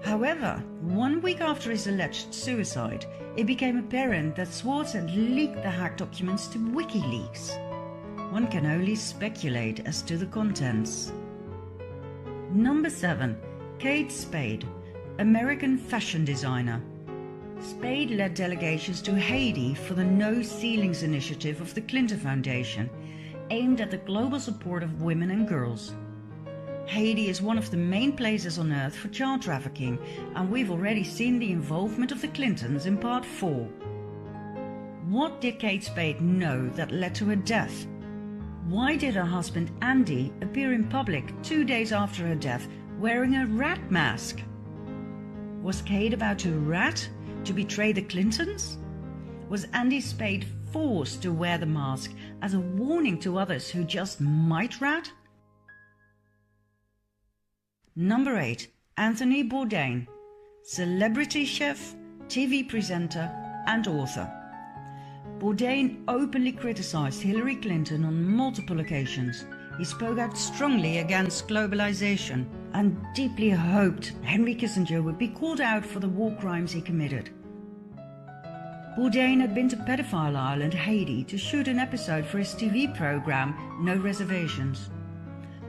However, 1 week after his alleged suicide, it became apparent that Swartz had leaked the hacked documents to WikiLeaks. One can only speculate as to the contents. Number 7. Kate Spade, American fashion designer. Spade led delegations to Haiti for the No Ceilings initiative of the Clinton Foundation, aimed at the global support of women and girls. Haiti is one of the main places on earth for child trafficking, and we've already seen the involvement of the Clintons in part 4. What did Kate Spade know that led to her death? Why did her husband Andy appear in public 2 days after her death wearing a rat mask? Was Kate about to rat to betray the Clintons? Was Andy Spade forced to wear the mask as a warning to others who just might rat? Number 8. Anthony Bourdain, celebrity chef, TV presenter and author. Bourdain openly criticized Hillary Clinton on multiple occasions. He spoke out strongly against globalization and deeply hoped Henry Kissinger would be called out for the war crimes he committed. Bourdain had been to Pedophile Island, Haiti, to shoot an episode for his TV program No Reservations.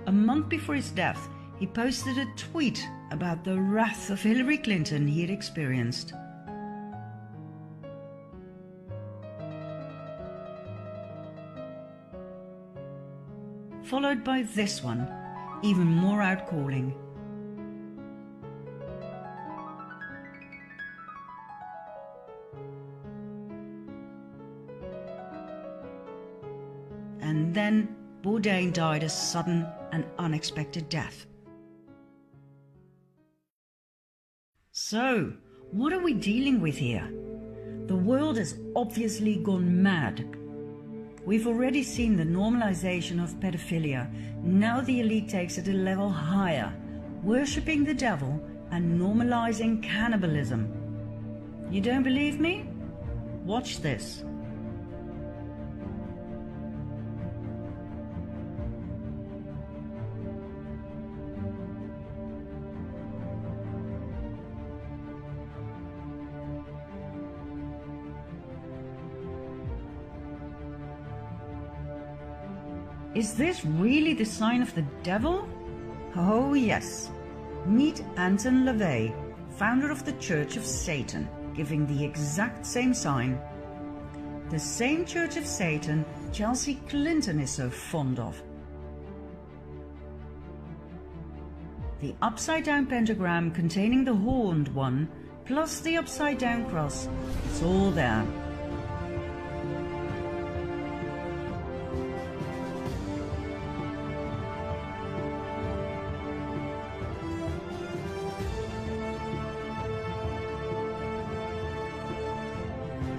A month before his death, he posted a tweet about the wrath of Hillary Clinton he had experienced. Followed by this one, even more outcalling. And then Bourdain died a sudden and unexpected death. So, what are we dealing with here? The world has obviously gone mad. We've already seen the normalization of pedophilia. Now the elite takes it a level higher, worshipping the devil and normalizing cannibalism. You don't believe me? Watch this. Is this really the sign of the devil? Oh yes. Meet Anton LaVey, founder of the Church of Satan, giving the exact same sign. The same Church of Satan Chelsea Clinton is so fond of. The upside-down pentagram containing the horned one, plus the upside-down cross, it's all there.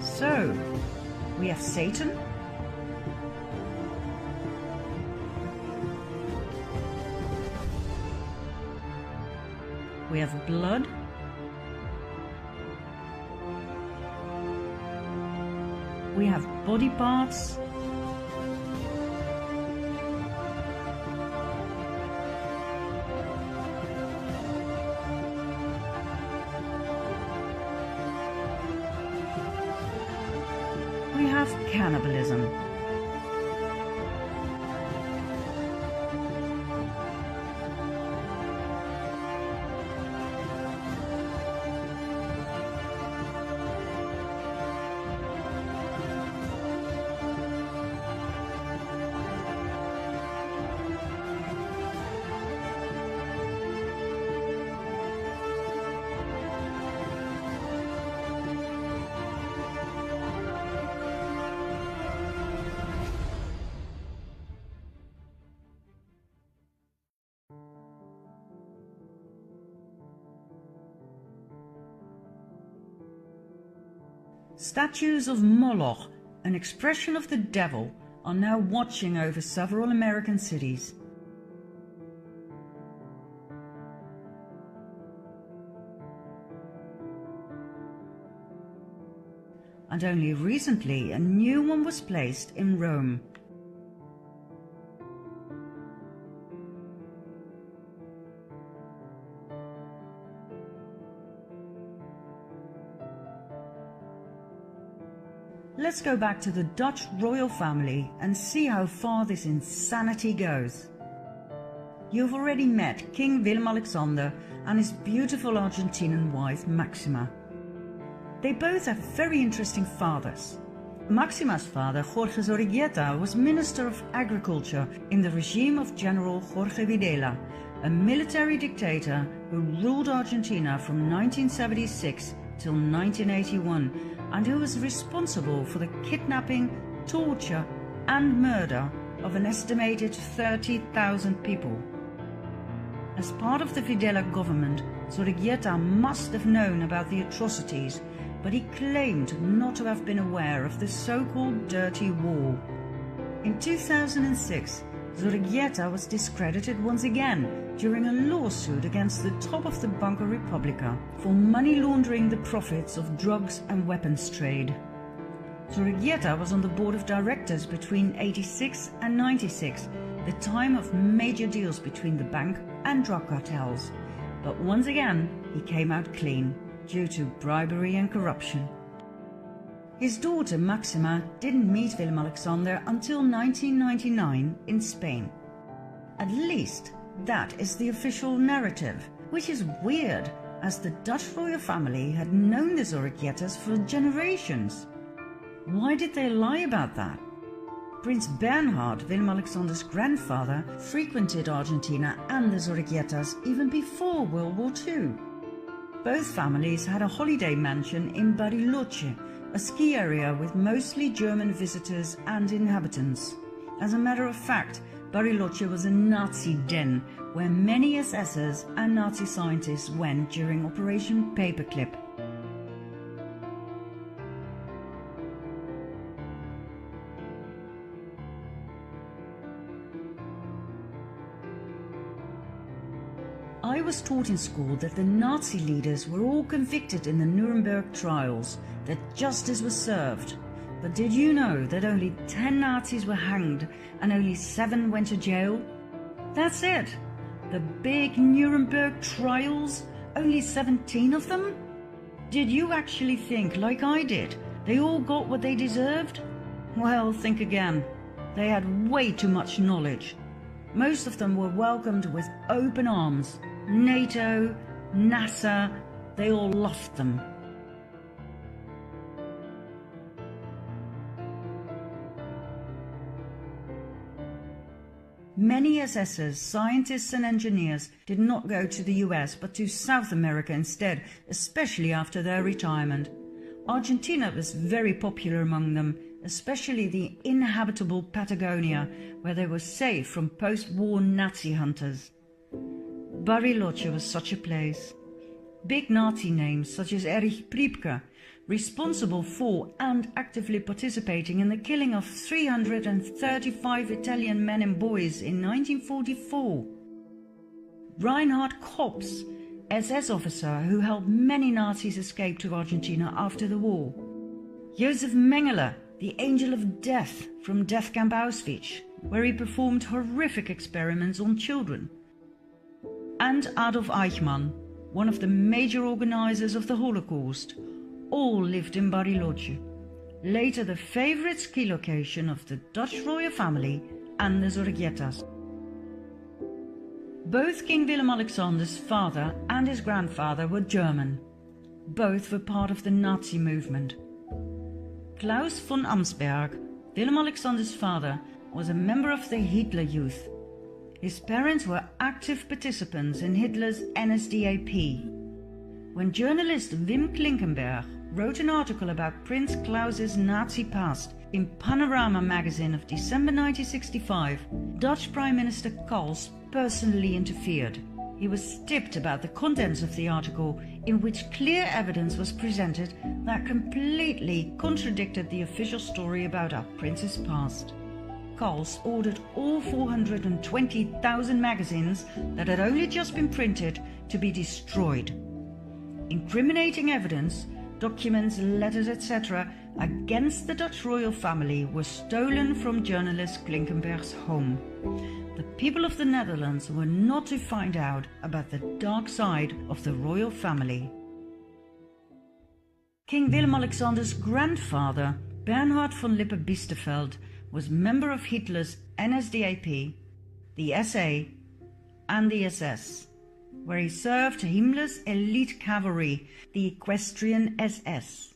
So, we have Satan, we have blood, we have body parts, we have cannibalism. Statues of Moloch, an expression of the devil, are now watching over several American cities. And only recently a new one was placed in Rome. Let's go back to the Dutch royal family and see how far this insanity goes. you've already met King Willem-Alexander and his beautiful Argentinian wife Maxima. They both have very interesting fathers. Maxima's father, Jorge Zorrigueta, was Minister of Agriculture in the regime of General Jorge Videla, a military dictator who ruled Argentina from 1976 till 1981, and who was responsible for the kidnapping, torture and murder of an estimated 30,000 people. As part of the Videla government, Zorrigueta must have known about the atrocities, but he claimed not to have been aware of the so-called Dirty War. In 2006, Zorrigueta was discredited once again during a lawsuit against the top of the Banca Repubblica for money laundering the profits of drugs and weapons trade. Zorrigueta was on the board of directors between 86 and 96, the time of major deals between the bank and drug cartels. But once again, he came out clean due to bribery and corruption. His daughter Maxima didn't meet Willem-Alexander until 1999 in Spain. At least that is the official narrative, which is weird as the Dutch royal family had known the Zorriguetas for generations. Why did they lie about that? Prince Bernhard, Willem-Alexander's grandfather, frequented Argentina and the Zorriguetas even before World War II. Both families had a holiday mansion in Bariloche, a ski area with mostly German visitors and inhabitants. As a matter of fact, Bariloche was a Nazi den where many SSers and Nazi scientists went during Operation Paperclip. I was taught in school that the Nazi leaders were all convicted in the Nuremberg trials, that justice was served. But did you know that only 10 Nazis were hanged and only 7 went to jail? That's it. The big Nuremberg trials, only 17 of them? Did you actually think, like I did, they all got what they deserved? Well, think again. They had way too much knowledge. Most of them were welcomed with open arms. NATO, NASA, they all loved them. Many SSers, scientists and engineers did not go to the US but to South America instead, especially after their retirement. Argentina was very popular among them, especially the inhabitable Patagonia, where they were safe from post-war Nazi hunters. Bariloche was such a place. Big Nazi names such as Erich Priebke, responsible for and actively participating in the killing of 335 Italian men and boys in 1944. Reinhard Kops, SS officer who helped many Nazis escape to Argentina after the war. Josef Mengele, the angel of death from death camp Auschwitz, where he performed horrific experiments on children. And Adolf Eichmann, one of the major organizers of the Holocaust, all lived in Bariloche, later the favorite ski location of the Dutch royal family and the Zorriguetas. Both King Willem-Alexander's father and his grandfather were German. Both were part of the Nazi movement. Klaus von Amsberg, Willem-Alexander's father, was a member of the Hitler Youth. His parents were active participants in Hitler's NSDAP. When journalist Wim Klinkenberg wrote an article about Prince Klaus's Nazi past in Panorama magazine of December 1965, Dutch Prime Minister Kals personally interfered. He was tipped about the contents of the article, in which clear evidence was presented that completely contradicted the official story about our prince's past. Kals ordered all 420,000 magazines that had only just been printed to be destroyed. Incriminating evidence, documents, letters, etc. against the Dutch royal family were stolen from journalist Klinkenberg's home. The people of the Netherlands were not to find out about the dark side of the royal family. King Willem-Alexander's grandfather, Bernhard von Lippe-Biesterfeld, was member of Hitler's NSDAP, the SA, and the SS, where he served Himmler's elite cavalry, the Equestrian SS.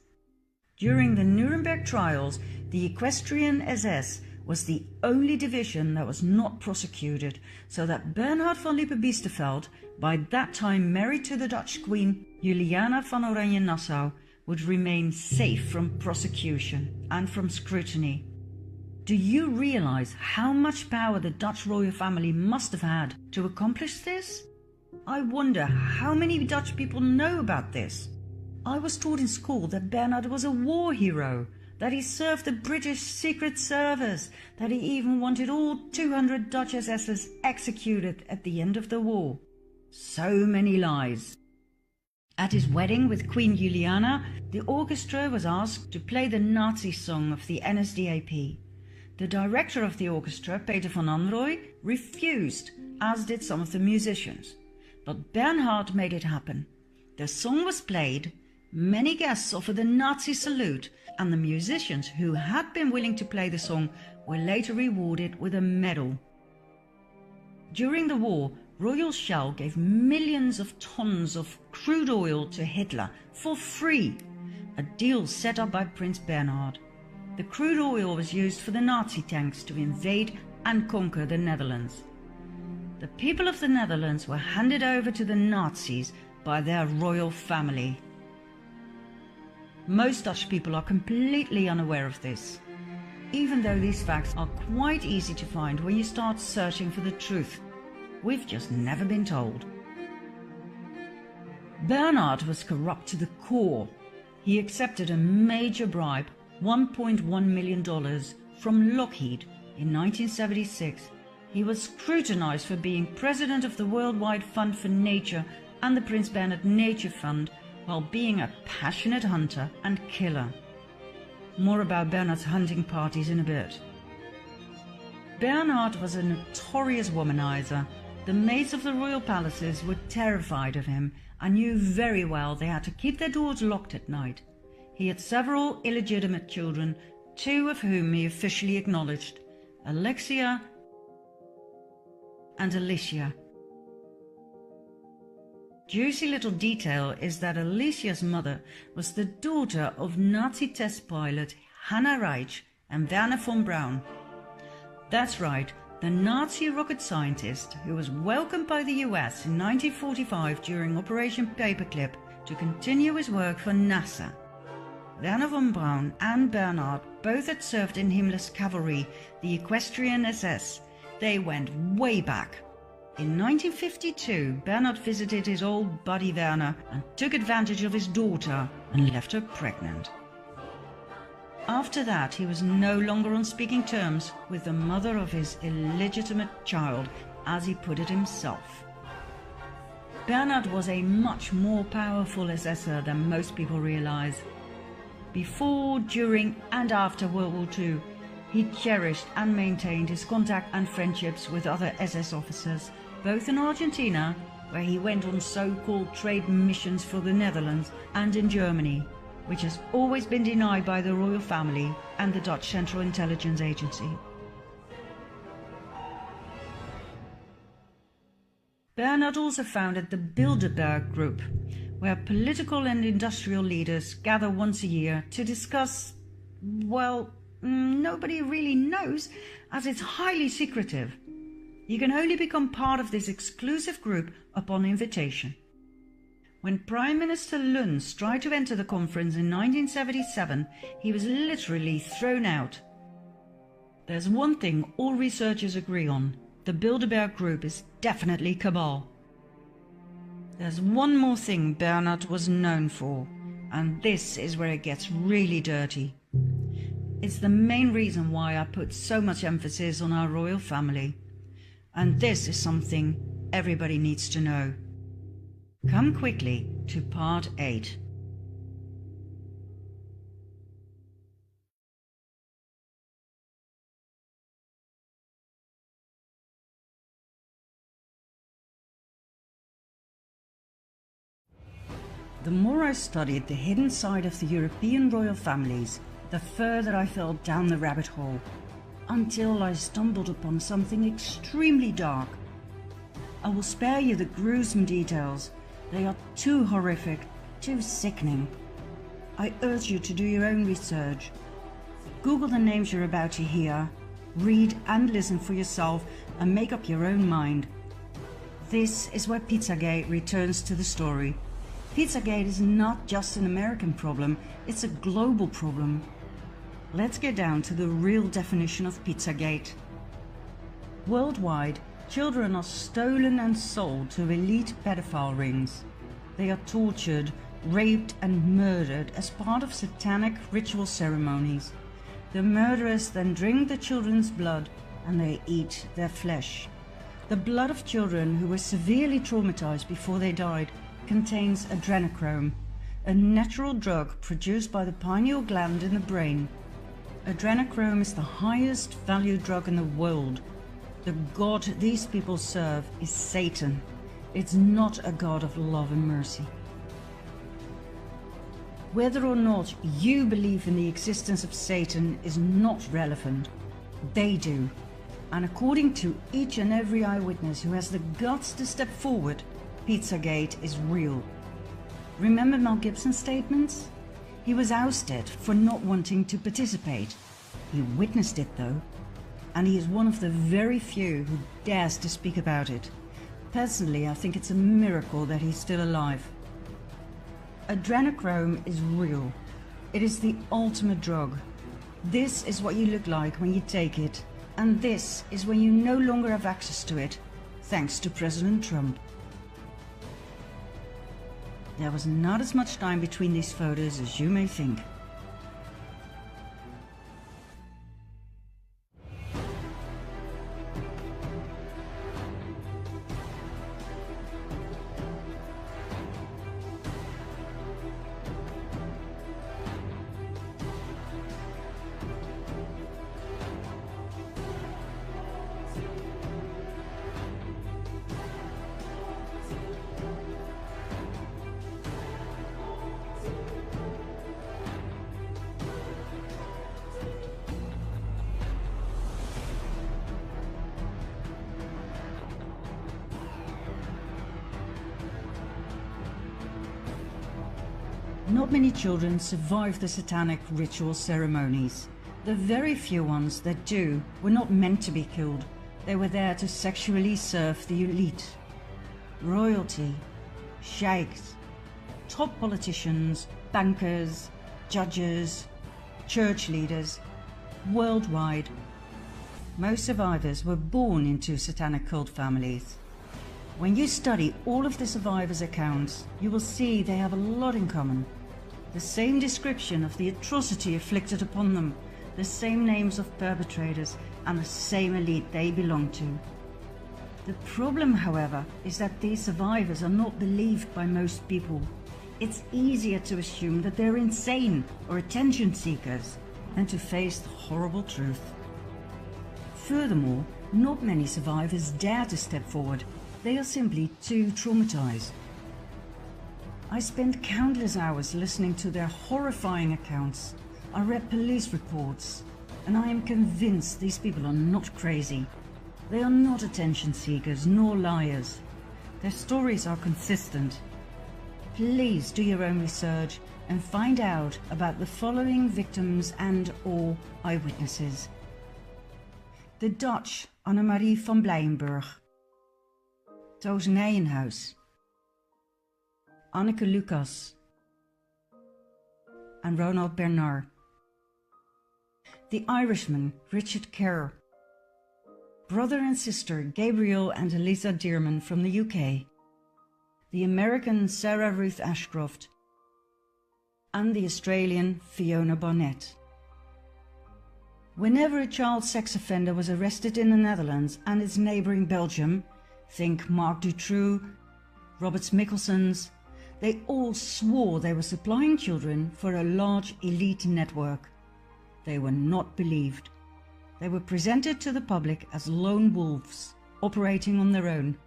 During the Nuremberg trials, the Equestrian SS was the only division that was not prosecuted, so that Bernhard von Lippe-Biesterfeld, by that time married to the Dutch Queen Juliana van Oranje-Nassau, would remain safe from prosecution and from scrutiny. Do you realize how much power the Dutch royal family must have had to accomplish this? I wonder how many Dutch people know about this. I was taught in school that Bernhard was a war hero, that he served the British Secret Service, that he even wanted all 200 Dutch SSers executed at the end of the war. So many lies. At his wedding with Queen Juliana, the orchestra was asked to play the Nazi song of the NSDAP. The director of the orchestra, Peter van Anrooy, refused, as did some of the musicians. But Bernhard made it happen. The song was played, many guests offered the Nazi salute, and the musicians who had been willing to play the song were later rewarded with a medal. During the war, Royal Shell gave millions of tons of crude oil to Hitler for free, a deal set up by Prince Bernhard. The crude oil was used for the Nazi tanks to invade and conquer the Netherlands. The people of the Netherlands were handed over to the Nazis by their royal family. Most Dutch people are completely unaware of this, even though these facts are quite easy to find when you start searching for the truth. We've just never been told. Bernhard was corrupt to the core. He accepted a major bribe, $1.1 million, from Lockheed in 1976. He was scrutinized for being president of the Worldwide Fund for Nature and the Prince Bernhard Nature Fund, while being a passionate hunter and killer. More about Bernhard's hunting parties in a bit. Bernhard was a notorious womanizer. The maids of the royal palaces were terrified of him and knew very well they had to keep their doors locked at night. He had several illegitimate children, two of whom he officially acknowledged, Alexia and Alicia. Juicy little detail is that Alicia's mother was the daughter of Nazi test pilot Hannah Reich and Werner von Braun. That's right, the Nazi rocket scientist who was welcomed by the US in 1945 during Operation Paperclip to continue his work for NASA. Werner von Braun and Bernhard both had served in Himmler's cavalry, the Equestrian SS. They went way back. In 1952, Bernhard visited his old buddy Werner and took advantage of his daughter and left her pregnant. After that, he was no longer on speaking terms with the mother of his illegitimate child, as he put it himself. Bernhard was a much more powerful SSer than most people realize. Before, during and after World War II, he cherished and maintained his contact and friendships with other SS officers, both in Argentina, where he went on so-called trade missions for the Netherlands, and in Germany, which has always been denied by the royal family and the Dutch Central Intelligence Agency. Bernhard also founded the Bilderberg Group, where political and industrial leaders gather once a year to discuss, well, nobody really knows, as it's highly secretive. You can only become part of this exclusive group upon invitation. When Prime Minister Luns tried to enter the conference in 1977, he was literally thrown out. There's one thing all researchers agree on: the Bilderberg Group is definitely cabal. There's one more thing Bernhard was known for, and this is where it gets really dirty. It's the main reason why I put so much emphasis on our royal family. And this is something everybody needs to know. Come quickly to part 8. The more I studied the hidden side of the European royal families, the further I fell down the rabbit hole, until I stumbled upon something extremely dark. I will spare you the gruesome details. They are too horrific, too sickening. I urge you to do your own research. Google the names you're about to hear, read and listen for yourself, and make up your own mind. This is where Pizzagate returns to the story. Pizzagate is not just an American problem, it's a global problem. Let's get down to the real definition of Pizzagate. Worldwide, children are stolen and sold to elite pedophile rings. They are tortured, raped and murdered as part of satanic ritual ceremonies. The murderers then drink the children's blood and they eat their flesh. The blood of children who were severely traumatized before they died contains adrenochrome, a natural drug produced by the pineal gland in the brain. Adrenochrome is the highest valued drug in the world. The god these people serve is Satan. It's not a god of love and mercy. Whether or not you believe in the existence of Satan is not relevant. They do. And according to each and every eyewitness who has the guts to step forward, Pizzagate is real. Remember Mel Gibson's statements? He was ousted for not wanting to participate. He witnessed it though, and he is one of the very few who dares to speak about it. Personally, I think it's a miracle that he's still alive. Adrenochrome is real. It is the ultimate drug. This is what you look like when you take it, and this is when you no longer have access to it, thanks to President Trump. There was not as much time between these photos as you may think. Not many children survive the satanic ritual ceremonies. The very few ones that do were not meant to be killed. They were there to sexually serve the elite. Royalty, sheikhs, top politicians, bankers, judges, church leaders, worldwide. Most survivors were born into satanic cult families. When you study all of the survivors' accounts, you will see they have a lot in common. The same description of the atrocity inflicted upon them, the same names of perpetrators, and the same elite they belong to. The problem, however, is that these survivors are not believed by most people. It's easier to assume that they're insane or attention seekers than to face the horrible truth. Furthermore, not many survivors dare to step forward. They are simply too traumatized. I spent countless hours listening to their horrifying accounts. I read police reports, and I am convinced these people are not crazy. They are not attention seekers nor liars. Their stories are consistent. Please do your own research and find out about the following victims and/or eyewitnesses. The Dutch Annemarie van Blijenburg, Toos Nijenhuis, Anneke Lucas, and Ronald Bernard. The Irishman Richard Kerr, brother and sister Gabriel and Eliza Dearman from the UK, the American Sarah Ruth Ashcroft, and the Australian Fiona Barnett. Whenever a child sex offender was arrested in the Netherlands and its neighbouring Belgium, think Mark Dutroux, Roberts Mikkelsons, they all swore they were supplying children for a large elite network. They were not believed. They were presented to the public as lone wolves, operating on their own.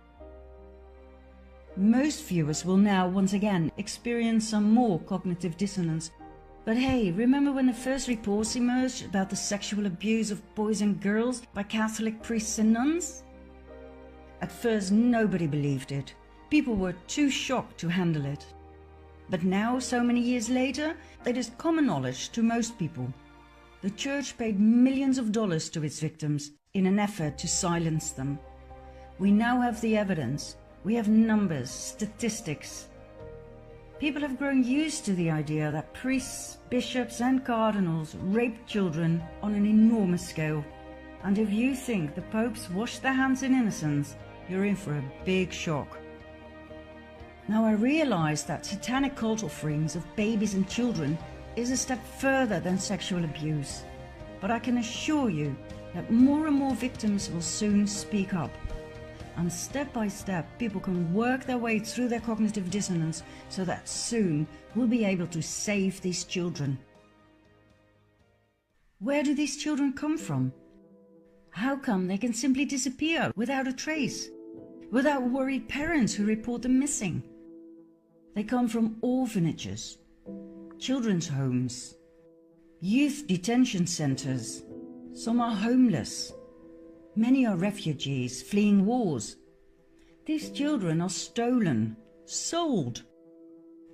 Most viewers will now once again experience some more cognitive dissonance. But hey, remember when the first reports emerged about the sexual abuse of boys and girls by Catholic priests and nuns? At first, nobody believed it. People were too shocked to handle it. But now, so many years later, it is common knowledge to most people. The church paid millions of dollars to its victims in an effort to silence them. We now have the evidence. We have numbers, statistics. People have grown used to the idea that priests, bishops and cardinals raped children on an enormous scale. And if you think the popes washed their hands in innocence, you're in for a big shock. Now I realize that satanic cult offerings of babies and children is a step further than sexual abuse. But I can assure you that more and more victims will soon speak up. And step by step, people can work their way through their cognitive dissonance so that soon we'll be able to save these children. Where do these children come from? How come they can simply disappear without a trace, without worried parents who report them missing? They come from orphanages, children's homes, youth detention centers. Some are homeless. Many are refugees fleeing wars. These children are stolen, sold.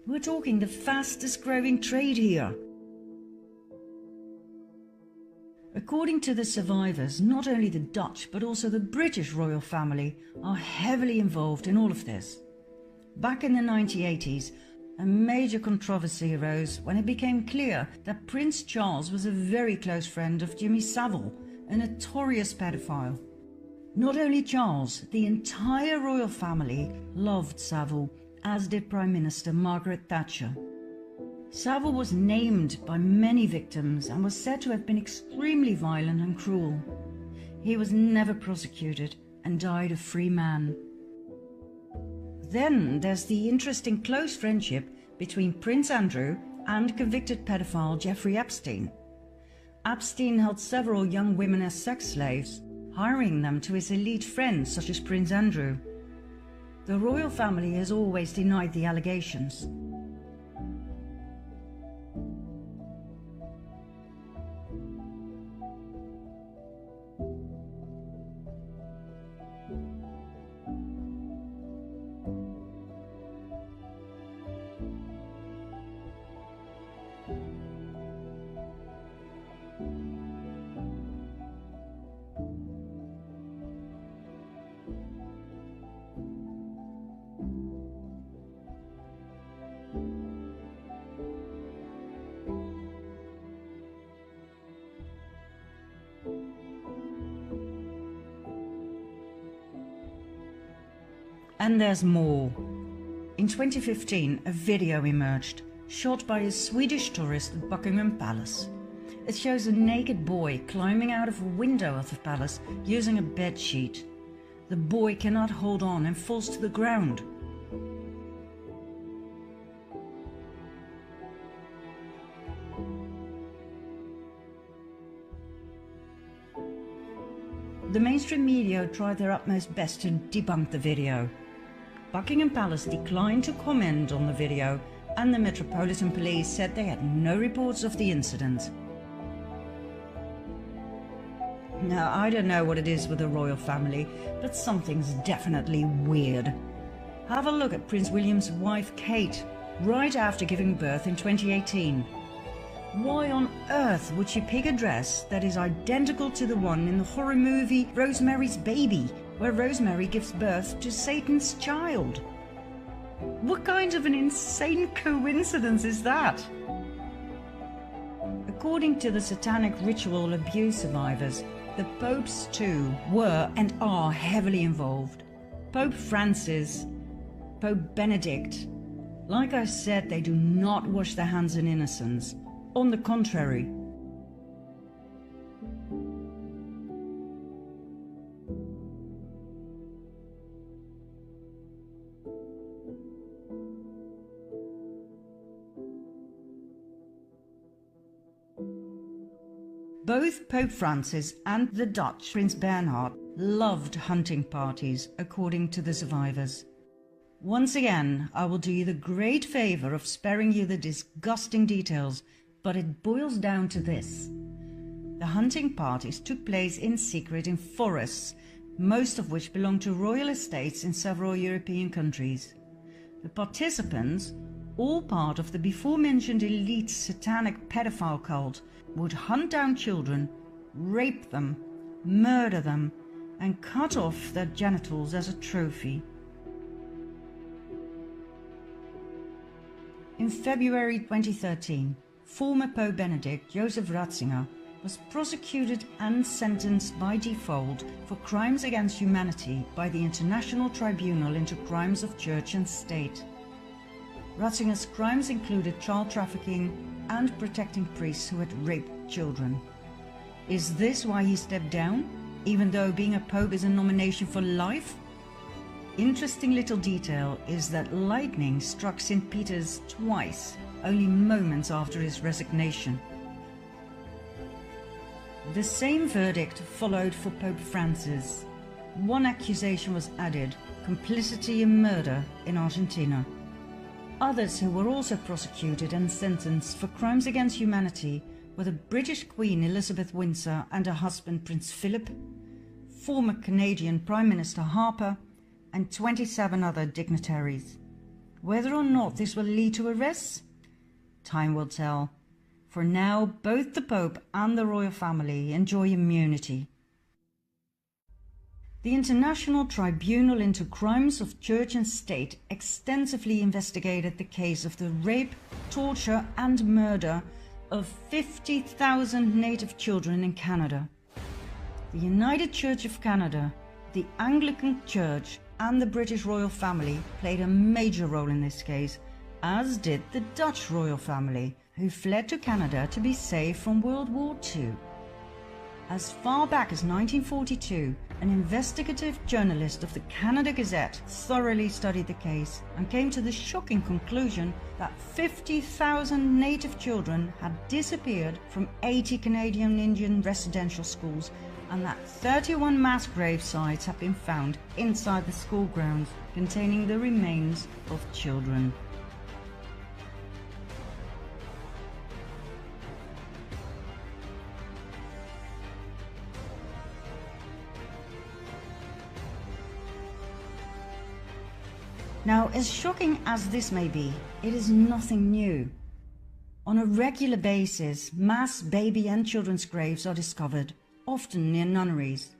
We're talking the fastest growing trade here. According to the survivors, not only the Dutch but also the British royal family are heavily involved in all of this. Back in the 1980s, a major controversy arose when it became clear that Prince Charles was a very close friend of Jimmy Savile, a notorious pedophile. Not only Charles, the entire royal family loved Savile, as did Prime Minister Margaret Thatcher. Savile was named by many victims and was said to have been extremely violent and cruel. He was never prosecuted and died a free man. Then there's the interesting close friendship between Prince Andrew and convicted pedophile Jeffrey Epstein. Epstein held several young women as sex slaves, hiring them to his elite friends such as Prince Andrew. The royal family has always denied the allegations. And there's more. In 2015, a video emerged, shot by a Swedish tourist at Buckingham Palace. It shows a naked boy climbing out of a window of the palace using a bedsheet. The boy cannot hold on and falls to the ground. The mainstream media tried their utmost best to debunk the video. Buckingham Palace declined to comment on the video, and the Metropolitan Police said they had no reports of the incident. Now, I don't know what it is with the royal family, but something's definitely weird. Have a look at Prince William's wife Kate, right after giving birth in 2018. Why on earth would she pick a dress that is identical to the one in the horror movie Rosemary's Baby, where Rosemary gives birth to Satan's child? What kind of an insane coincidence is that? According to the satanic ritual abuse survivors, the popes too were and are heavily involved. Pope Francis, Pope Benedict. Like I said, they do not wash their hands in innocence. On the contrary. Both Pope Francis and the Dutch Prince Bernhard loved hunting parties, according to the survivors. Once again, I will do you the great favor of sparing you the disgusting details, but it boils down to this. The hunting parties took place in secret in forests most of which belonged to royal estates in several European countries. The participants, all part of the before-mentioned elite satanic pedophile cult, would hunt down children, rape them, murder them, and cut off their genitals as a trophy. In February 2013, former Pope Benedict Joseph Ratzinger was prosecuted and sentenced by default for crimes against humanity by the International Tribunal into Crimes of Church and State. Ratzinger's crimes included child trafficking and protecting priests who had raped children. Is this why he stepped down, even though being a pope is a nomination for life? Interesting little detail is that lightning struck St. Peter's twice, only moments after his resignation. The same verdict followed for Pope Francis. One accusation was added: complicity in murder in Argentina. Others who were also prosecuted and sentenced for crimes against humanity were the British Queen Elizabeth Windsor and her husband Prince Philip, former Canadian Prime Minister Harper, and 27 other dignitaries. Whether or not this will lead to arrests? Time will tell. For now, both the Pope and the royal family enjoy immunity. The International Tribunal into Crimes of Church and State extensively investigated the case of the rape, torture, and murder of 50,000 native children in Canada. The United Church of Canada, the Anglican Church, and the British royal family played a major role in this case, as did the Dutch royal family, who fled to Canada to be safe from World War II. As far back as 1942, an investigative journalist of the Canada Gazette thoroughly studied the case and came to the shocking conclusion that 50,000 native children had disappeared from 80 Canadian Indian residential schools, and that 31 mass grave sites have been found inside the school grounds containing the remains of children. Now, as shocking as this may be, it is nothing new. On a regular basis, mass baby and children's graves are discovered, often near nunneries.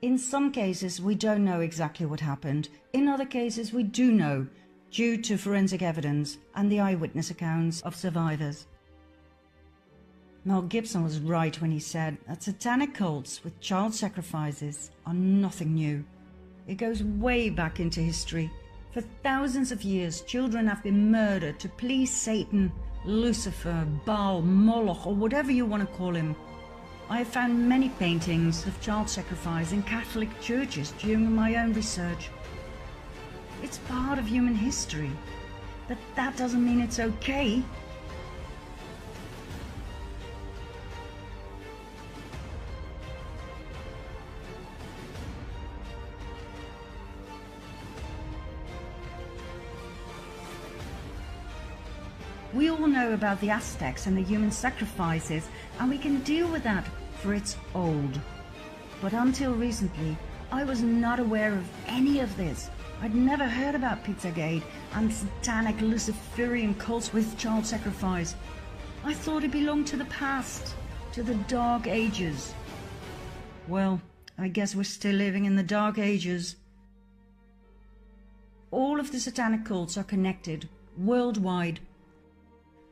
In some cases, we don't know exactly what happened. In other cases, we do know, due to forensic evidence and the eyewitness accounts of survivors. Mel Gibson was right when he said that satanic cults with child sacrifices are nothing new. It goes way back into history. For thousands of years, children have been murdered to please Satan, Lucifer, Baal, Moloch, or whatever you want to call him. I have found many paintings of child sacrifice in Catholic churches during my own research. It's part of human history, but that doesn't mean it's okay. We all know about the Aztecs and the human sacrifices, and we can deal with that, for it's old. But until recently, I was not aware of any of this. I'd never heard about Pizzagate and satanic Luciferian cults with child sacrifice. I thought it belonged to the past, to the Dark Ages. Well, I guess we're still living in the Dark Ages. All of the satanic cults are connected, worldwide.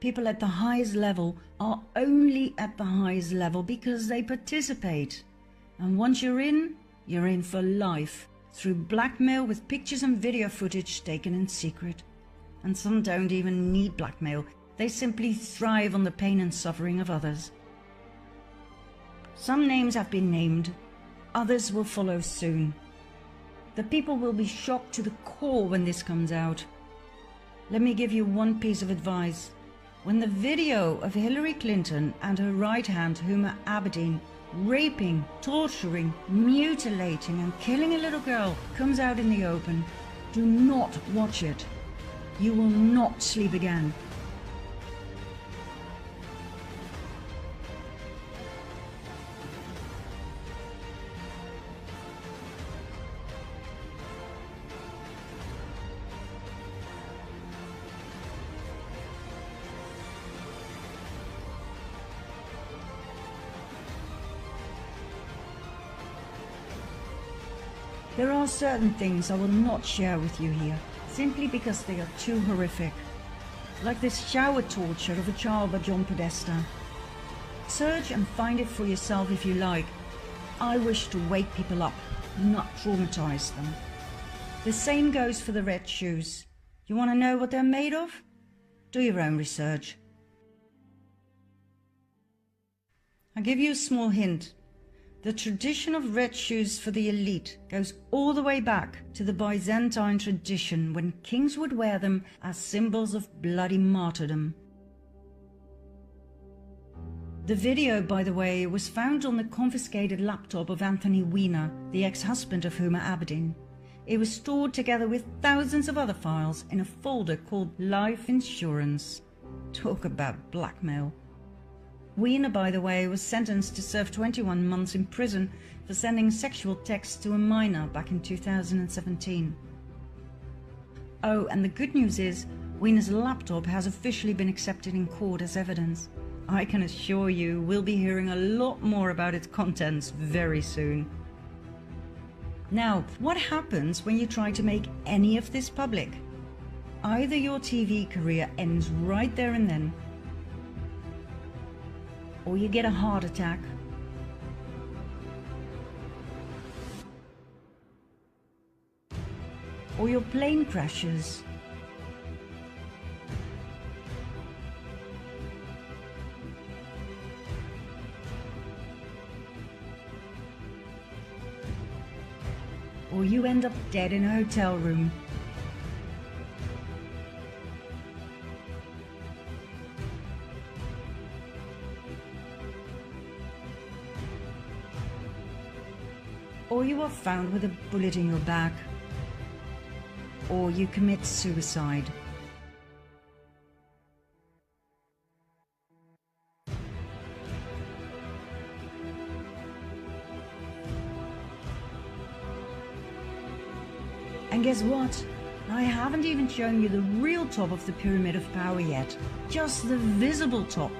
People at the highest level are only at the highest level because they participate. And once you're in for life, through blackmail with pictures and video footage taken in secret. And some don't even need blackmail, they simply thrive on the pain and suffering of others. Some names have been named, others will follow soon. The people will be shocked to the core when this comes out. Let me give you one piece of advice. When the video of Hillary Clinton and her right hand, Huma Abedin, raping, torturing, mutilating and killing a little girl comes out in the open, do not watch it. You will not sleep again. There are certain things I will not share with you here, simply because they are too horrific. Like this shower torture of a child by John Podesta. Search and find it for yourself if you like. I wish to wake people up, not traumatize them. The same goes for the red shoes. You want to know what they're made of? Do your own research. I'll give you a small hint. The tradition of red shoes for the elite goes all the way back to the Byzantine tradition when kings would wear them as symbols of bloody martyrdom. The video, by the way, was found on the confiscated laptop of Anthony Weiner, the ex-husband of Huma Abedin. It was stored together with thousands of other files in a folder called Life Insurance. Talk about blackmail. Weiner, by the way, was sentenced to serve 21 months in prison for sending sexual texts to a minor back in 2017. Oh, and the good news is, Weiner's laptop has officially been accepted in court as evidence. I can assure you we'll be hearing a lot more about its contents very soon. Now, what happens when you try to make any of this public? Either your TV career ends right there and then, or you get a heart attack, or your plane crashes, or you end up dead in a hotel room. Or you are found with a bullet in your back, or you commit suicide. And guess what? I haven't even shown you the real top of the pyramid of power yet, just the visible top.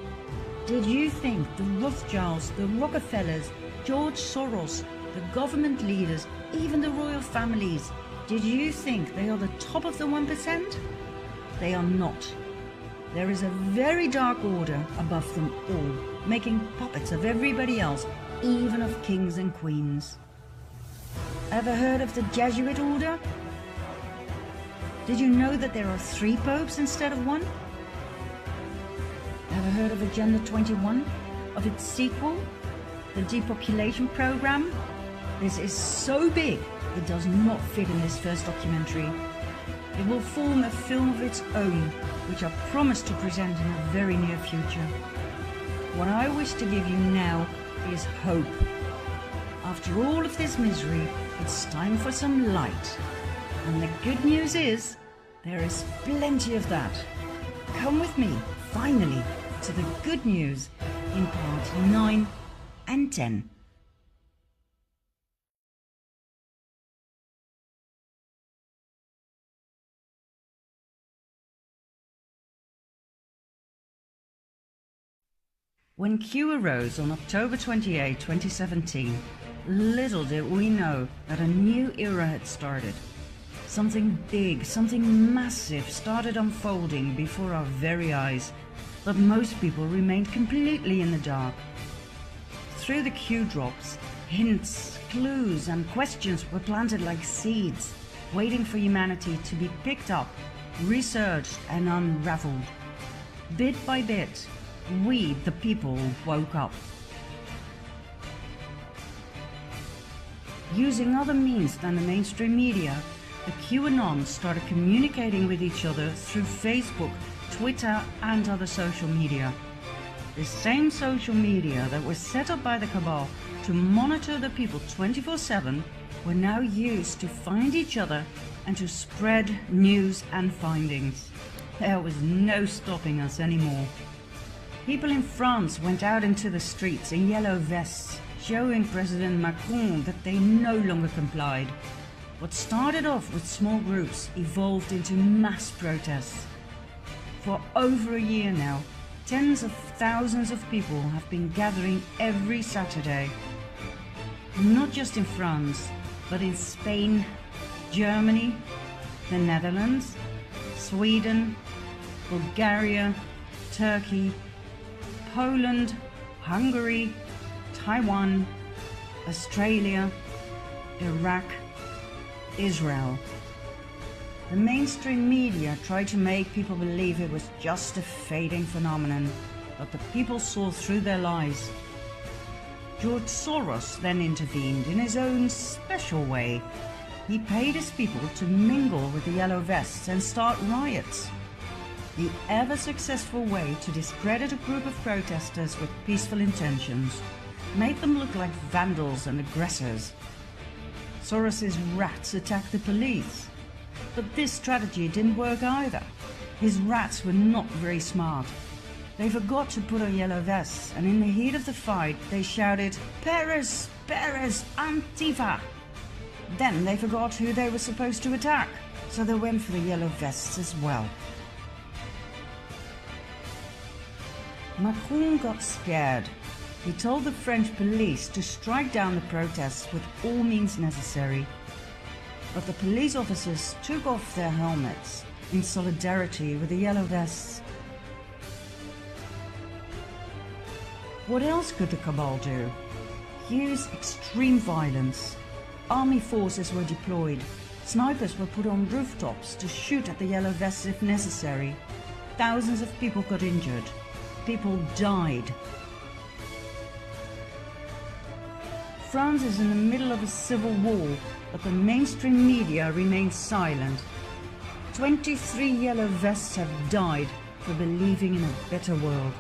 Did you think the Rothschilds, the Rockefellers, George Soros, the government leaders, even the royal families, did you think they are the top of the 1%? They are not. There is a very dark order above them all, making puppets of everybody else, even of kings and queens. Ever heard of the Jesuit order? Did you know that there are 3 popes instead of 1? Ever heard of Agenda 21? Of its sequel? The depopulation program? This is so big, it does not fit in this first documentary. It will form a film of its own, which I promise to present in a very near future. What I wish to give you now is hope. After all of this misery, it's time for some light. And the good news is, there is plenty of that. Come with me, finally, to the good news in part 9 and 10. When Q arose on October 28, 2017, little did we know that a new era had started. Something big, something massive started unfolding before our very eyes, but most people remained completely in the dark. Through the Q drops, hints, clues, and questions were planted like seeds, waiting for humanity to be picked up, researched, and unraveled. Bit by bit, we, the people, woke up. Using other means than the mainstream media, the QAnons started communicating with each other through Facebook, Twitter, and other social media. The same social media that was set up by the Cabal to monitor the people 24/7 were now used to find each other and to spread news and findings. There was no stopping us anymore. People in France went out into the streets in yellow vests, showing President Macron that they no longer complied. What started off with small groups evolved into mass protests. For over a year now, tens of thousands of people have been gathering every Saturday. Not just in France, but in Spain, Germany, the Netherlands, Sweden, Bulgaria, Turkey, Poland, Hungary, Taiwan, Australia, Iraq, Israel. The mainstream media tried to make people believe it was just a fading phenomenon, but the people saw through their lies. George Soros then intervened in his own special way. He paid his people to mingle with the yellow vests and start riots. The ever-successful way to discredit a group of protesters with peaceful intentions, made them look like vandals and aggressors. Soros's rats attacked the police. But this strategy didn't work either. His rats were not very smart. They forgot to put on yellow vests, and in the heat of the fight, they shouted, "Paris! Paris! Antifa!" Then they forgot who they were supposed to attack, so they went for the yellow vests as well. Macron got scared. He told the French police to strike down the protests with all means necessary. But the police officers took off their helmets in solidarity with the yellow vests. What else could the cabal do? Use extreme violence. Army forces were deployed. Snipers were put on rooftops to shoot at the yellow vests if necessary. Thousands of people got injured. People died. France is in the middle of a civil war, but the mainstream media remains silent. 23 yellow vests have died for believing in a better world.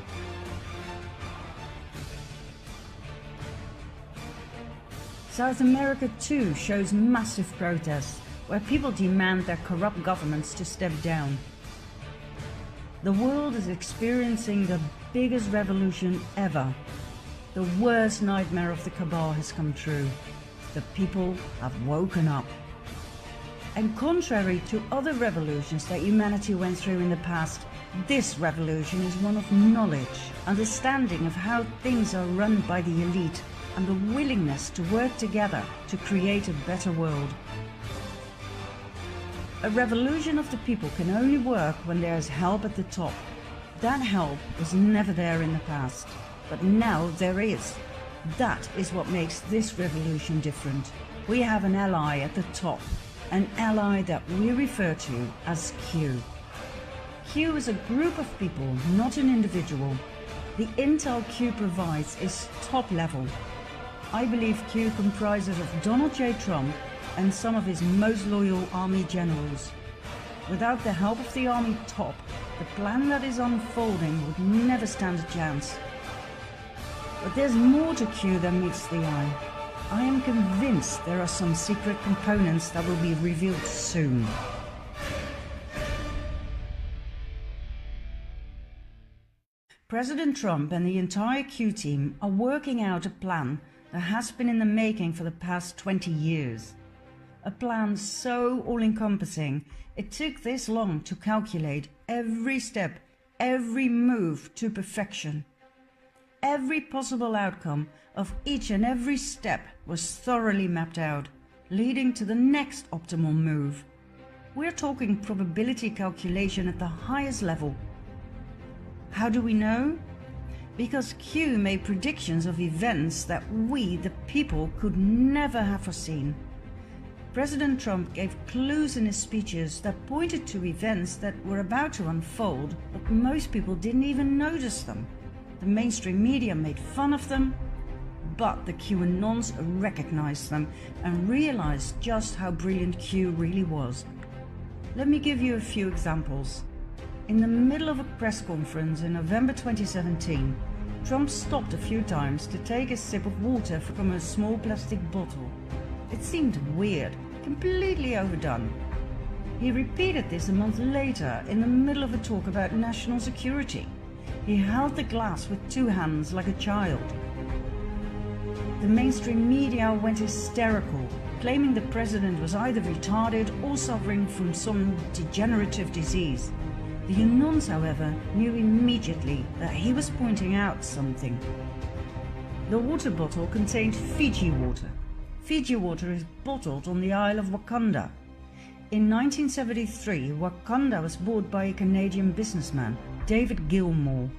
South America too shows massive protests, where people demand their corrupt governments to step down. The world is experiencing the biggest revolution ever. The worst nightmare of the cabal has come true. The people have woken up. And contrary to other revolutions that humanity went through in the past, this revolution is one of knowledge, understanding of how things are run by the elite, and the willingness to work together to create a better world. A revolution of the people can only work when there is help at the top. That help was never there in the past, but now there is. That is what makes this revolution different. We have an ally at the top, an ally that we refer to as Q. Q is a group of people, not an individual. The intel Q provides is top level. I believe Q comprises of Donald J. Trump and some of his most loyal army generals. Without the help of the army top, the plan that is unfolding would never stand a chance. But there's more to Q than meets the eye. I am convinced there are some secret components that will be revealed soon. President Trump and the entire Q team are working out a plan that has been in the making for the past 20 years. A plan so all-encompassing, it took this long to calculate every step, every move to perfection. Every possible outcome of each and every step was thoroughly mapped out, leading to the next optimal move. We're talking probability calculation at the highest level. How do we know? Because Q made predictions of events that we, the people, could never have foreseen. President Trump gave clues in his speeches that pointed to events that were about to unfold, but most people didn't even notice them. The mainstream media made fun of them, but the QAnons recognized them and realized just how brilliant Q really was. Let me give you a few examples. In the middle of a press conference in November 2017, Trump stopped a few times to take a sip of water from a small plastic bottle. It seemed weird, completely overdone. He repeated this a month later in the middle of a talk about national security. He held the glass with two hands like a child. The mainstream media went hysterical, claiming the president was either retarded or suffering from some degenerative disease. The Unons, however, knew immediately that he was pointing out something. The water bottle contained Fiji water. Fiji water is bottled on the Isle of Wakanda. In 1973, Wakanda was bought by a Canadian businessman, David Gilmour.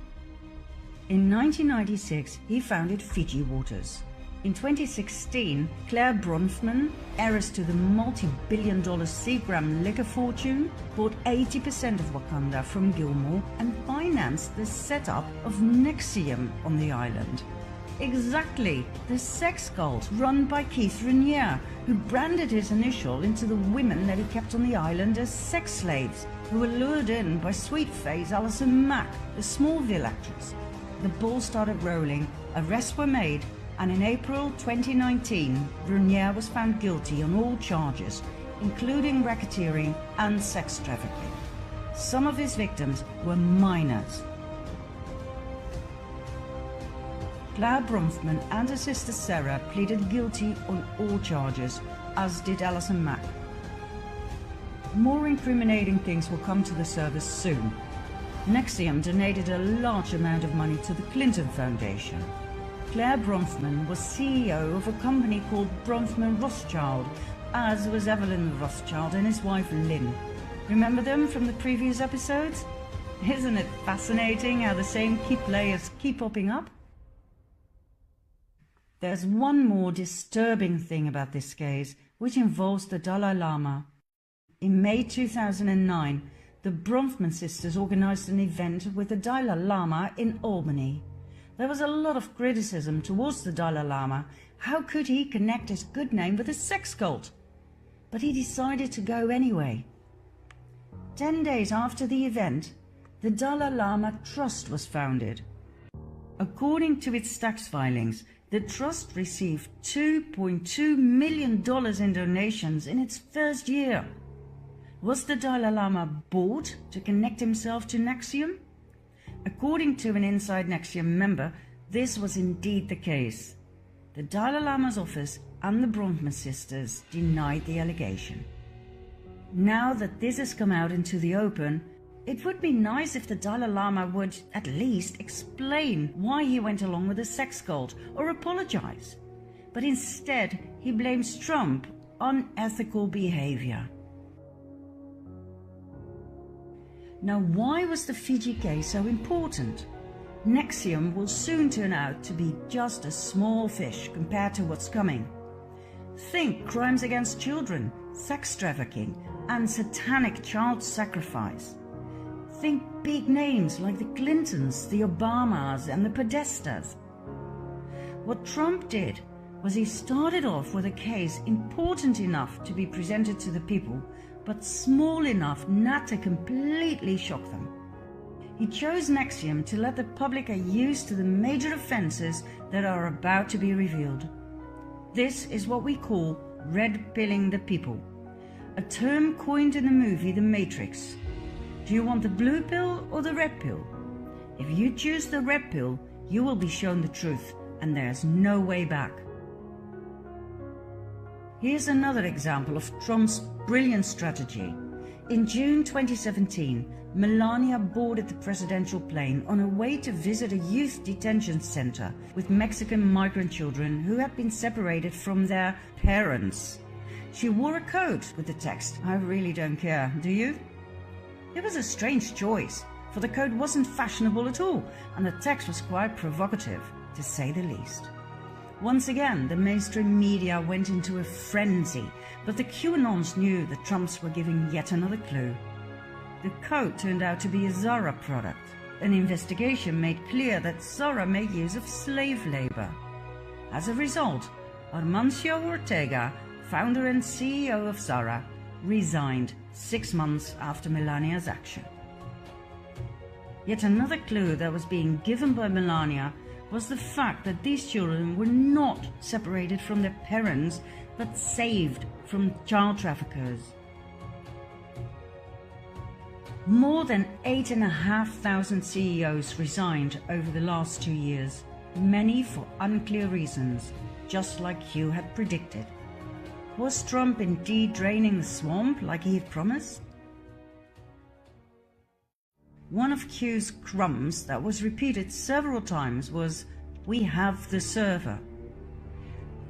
In 1996, he founded Fiji Waters. In 2016, Claire Bronfman, heiress to the multi-billion-dollar Seagram liquor fortune, bought 80% of Wakanda from Gilmour and financed the setup of NXIVM on the island. Exactly, the sex cult run by Keith Raniere, who branded his initial into the women that he kept on the island as sex slaves, who were lured in by sweet-faced Alison Mack, the Smallville actress. The ball started rolling, arrests were made, and in April 2019, Raniere was found guilty on all charges, including racketeering and sex trafficking. Some of his victims were minors. Claire Bronfman and her sister Sarah pleaded guilty on all charges, as did Alison Mack. More incriminating things will come to the surface soon. NXIVM donated a large amount of money to the Clinton Foundation. Claire Bronfman was CEO of a company called Bronfman Rothschild, as was Evelyn Rothschild and his wife Lynn. Remember them from the previous episodes? Isn't it fascinating how the same key players keep popping up? There's one more disturbing thing about this case, which involves the Dalai Lama. In May 2009, the Bronfman sisters organized an event with the Dalai Lama in Albany. There was a lot of criticism towards the Dalai Lama. How could he connect his good name with a sex cult? But he decided to go anyway. 10 days after the event, the Dalai Lama Trust was founded. According to its tax filings, the trust received $2.2 million in donations in its first year. Was the Dalai Lama bought to connect himself to NXIVM? According to an inside NXIVM member, this was indeed the case. The Dalai Lama's office and the Bronfman sisters denied the allegation. Now that this has come out into the open, it would be nice if the Dalai Lama would at least explain why he went along with the sex cult or apologize. But instead, he blames Trump on unethical behavior. Now, why was the Fiji case so important? NXIVM will soon turn out to be just a small fish compared to what's coming. Think crimes against children, sex trafficking, and satanic child sacrifice. Think big names like the Clintons, the Obamas, and the Podestas. What Trump did was he started off with a case important enough to be presented to the people, but small enough not to completely shock them. He chose NXIVM to let the public get used to the major offences that are about to be revealed. This is what we call red-pilling the people, a term coined in the movie The Matrix. Do you want the blue pill or the red pill? If you choose the red pill, you will be shown the truth, and there's no way back. Here's another example of Trump's brilliant strategy. In June 2017, Melania boarded the presidential plane on her way to visit a youth detention center with Mexican migrant children who had been separated from their parents. She wore a coat with the text, "I really don't care, do you?" It was a strange choice, for the coat wasn't fashionable at all, and the text was quite provocative, to say the least. Once again, the mainstream media went into a frenzy, but the QAnons knew the Trumps were giving yet another clue. The coat turned out to be a Zara product. An investigation made clear that Zara made use of slave labor. As a result, Armancio Ortega, founder and CEO of Zara, resigned 6 months after Melania's action. Yet another clue that was being given by Melania was the fact that these children were not separated from their parents, but saved from child traffickers. More than 8,500 CEOs resigned over the last 2 years, many for unclear reasons, just like Hugh had predicted. Was Trump indeed draining the swamp like he had promised? One of Q's crumbs that was repeated several times was, "We have the server."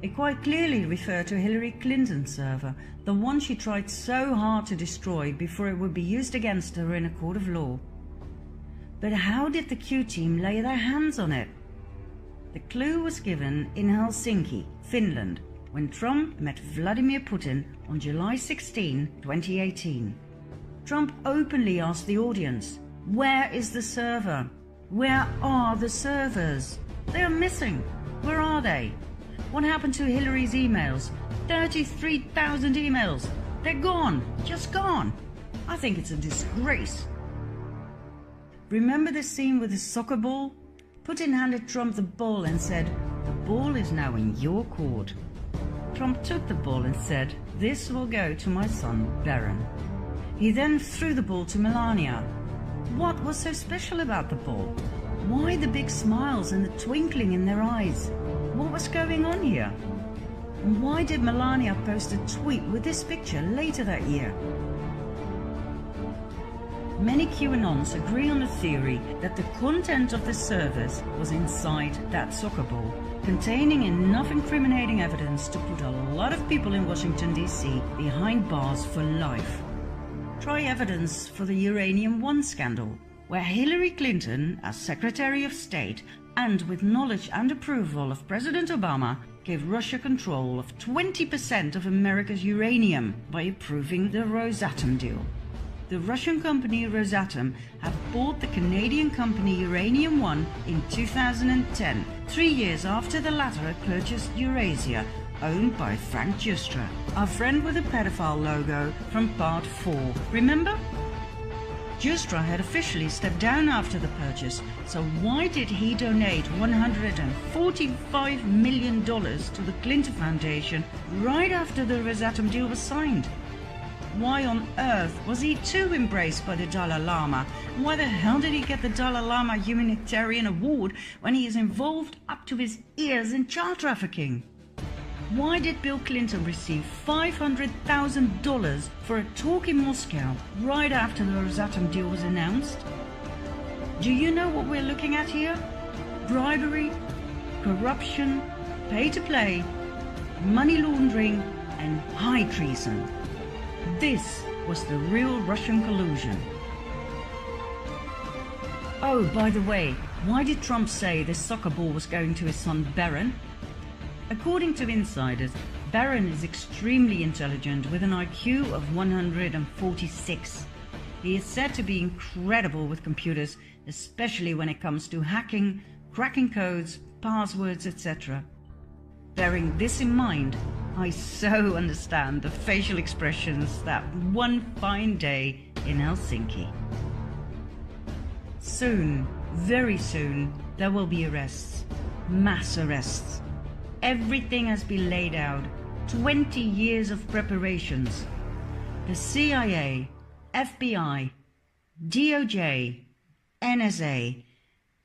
It quite clearly referred to Hillary Clinton's server, the one she tried so hard to destroy before it would be used against her in a court of law. But how did the Q team lay their hands on it? The clue was given in Helsinki, Finland, when Trump met Vladimir Putin on July 16, 2018. Trump openly asked the audience, "Where is the server? Where are the servers? They are missing. Where are they? What happened to Hillary's emails? 33,000 emails. They're gone. Just gone. I think it's a disgrace." Remember the scene with the soccer ball? Putin handed Trump the ball and said, "The ball is now in your court." Trump took the ball and said, "This will go to my son, Barron." He then threw the ball to Melania. What was so special about the ball? Why the big smiles and the twinkling in their eyes? What was going on here? And why did Melania post a tweet with this picture later that year? Many QAnons agree on the theory that the content of the servers was inside that soccer ball, containing enough incriminating evidence to put a lot of people in Washington, D.C. behind bars for life. Try evidence for the Uranium One scandal, where Hillary Clinton, as Secretary of State, and with knowledge and approval of President Obama, gave Russia control of 20% of America's uranium by approving the Rosatom deal. The Russian company Rosatom had bought the Canadian company Uranium One in 2010, 3 years after the latter had purchased Eurasia, owned by Frank Justra, our friend with the pedophile logo from Part 4. Remember? Justra had officially stepped down after the purchase, so why did he donate $145 million to the Clinton Foundation right after the Rosatom deal was signed? Why on earth was he too embraced by the Dalai Lama? Why the hell did he get the Dalai Lama Humanitarian Award when he is involved up to his ears in child trafficking? Why did Bill Clinton receive $500,000 for a talk in Moscow right after the Rosatom deal was announced? Do you know what we're looking at here? Bribery, corruption, pay-to-play, money laundering, and high treason. This was the real Russian collusion. Oh, by the way, why did Trump say this soccer ball was going to his son Barron? According to insiders, Barron is extremely intelligent with an IQ of 146. He is said to be incredible with computers, especially when it comes to hacking, cracking codes, passwords, etc. Bearing this in mind, I so understand the facial expressions that one fine day in Helsinki. Soon, very soon, there will be arrests. Mass arrests. Everything has been laid out. 20 years of preparations. The CIA, FBI, DOJ, NSA,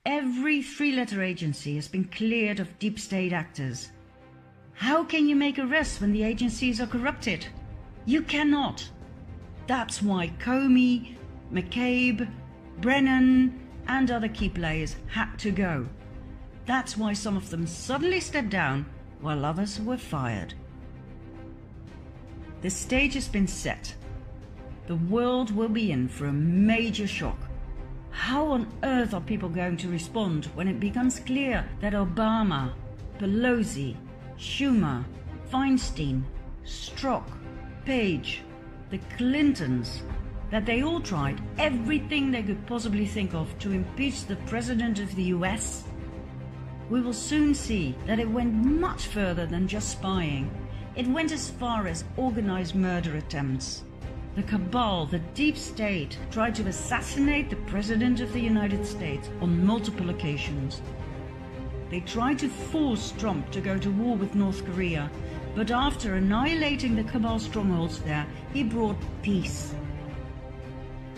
every three-letter agency has been cleared of deep state actors. How can you make arrests when the agencies are corrupted? You cannot. That's why Comey, McCabe, Brennan, and other key players had to go. That's why some of them suddenly stepped down while others were fired. The stage has been set. The world will be in for a major shock. How on earth are people going to respond when it becomes clear that Obama, Pelosi, Schumer, Feinstein, Strzok, Page, the Clintons, that they all tried everything they could possibly think of to impeach the President of the US? We will soon see that it went much further than just spying. It went as far as organized murder attempts. The cabal, the deep state, tried to assassinate the President of the United States on multiple occasions. They tried to force Trump to go to war with North Korea, but after annihilating the cabal strongholds there, he brought peace.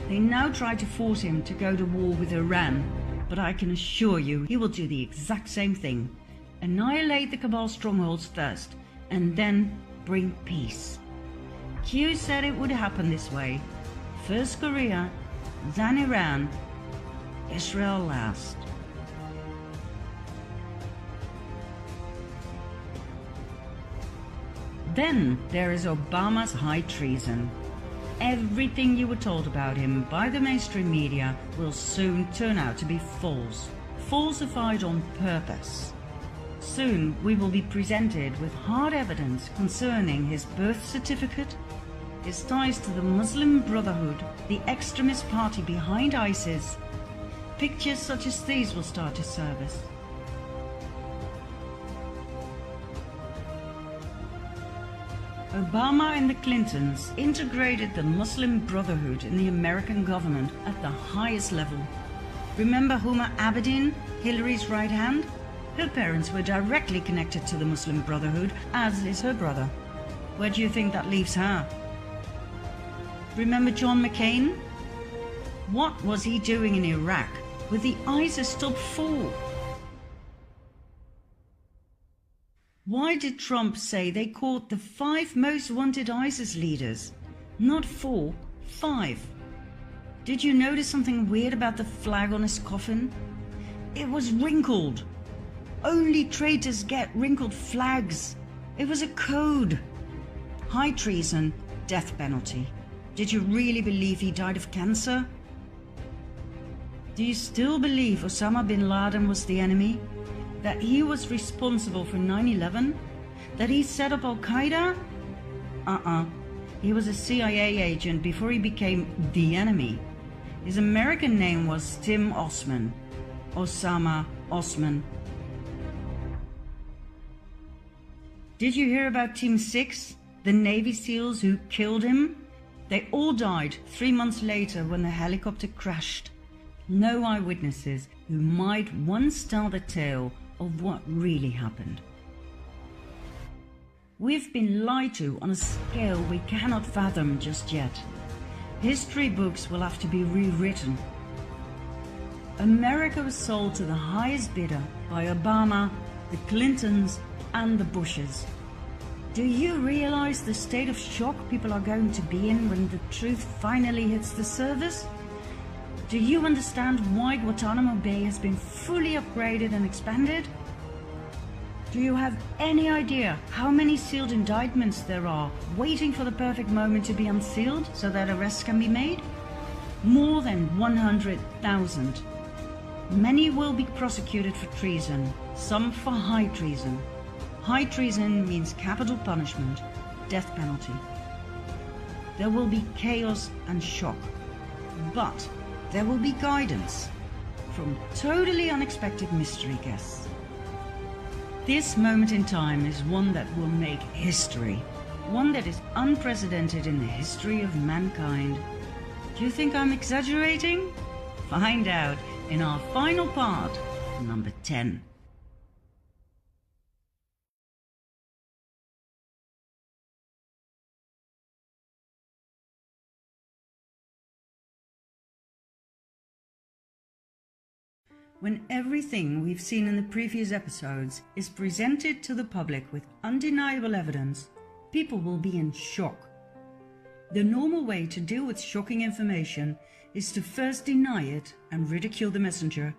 They now try to force him to go to war with Iran, but I can assure you he will do the exact same thing. Annihilate the cabal strongholds first, and then bring peace. Q said it would happen this way. First Korea, then Iran, Israel last. Then there is Obama's high treason. Everything you were told about him by the mainstream media will soon turn out to be false, falsified on purpose. Soon we will be presented with hard evidence concerning his birth certificate, his ties to the Muslim Brotherhood, the extremist party behind ISIS. Pictures such as these will start to surface. Obama and the Clintons integrated the Muslim Brotherhood in the American government at the highest level. Remember Huma Abedin, Hillary's right hand? Her parents were directly connected to the Muslim Brotherhood, as is her brother. Where do you think that leaves her? Remember John McCain? What was he doing in Iraq with the ISIS top 4? Why did Trump say they caught the 5 most wanted ISIS leaders? Not 4, 5. Did you notice something weird about the flag on his coffin? It was wrinkled. Only traitors get wrinkled flags. It was a code. High treason, death penalty. Did you really believe he died of cancer? Do you still believe Osama bin Laden was the enemy? That he was responsible for 9/11? That he set up Al-Qaeda? He was a CIA agent before he became the enemy. His American name was Tim Osman. Osama Osman. Did you hear about Team 6? The Navy SEALs who killed him? They all died 3 months later when the helicopter crashed. No eyewitnesses who might once tell the tale of what really happened. We've been lied to on a scale we cannot fathom just yet. History books will have to be rewritten. America was sold to the highest bidder by Obama, the Clintons, and the Bushes. Do you realize the state of shock people are going to be in when the truth finally hits the surface? Do you understand why Guantanamo Bay has been fully upgraded and expanded? Do you have any idea how many sealed indictments there are waiting for the perfect moment to be unsealed so that arrests can be made? More than 100,000. Many will be prosecuted for treason, some for high treason. High treason means capital punishment, death penalty. There will be chaos and shock, but there will be guidance from totally unexpected mystery guests. This moment in time is one that will make history, one that is unprecedented in the history of mankind. Do you think I'm exaggerating? Find out in our final part, number 10. When everything we've seen in the previous episodes is presented to the public with undeniable evidence, people will be in shock. The normal way to deal with shocking information is to first deny it and ridicule the messenger,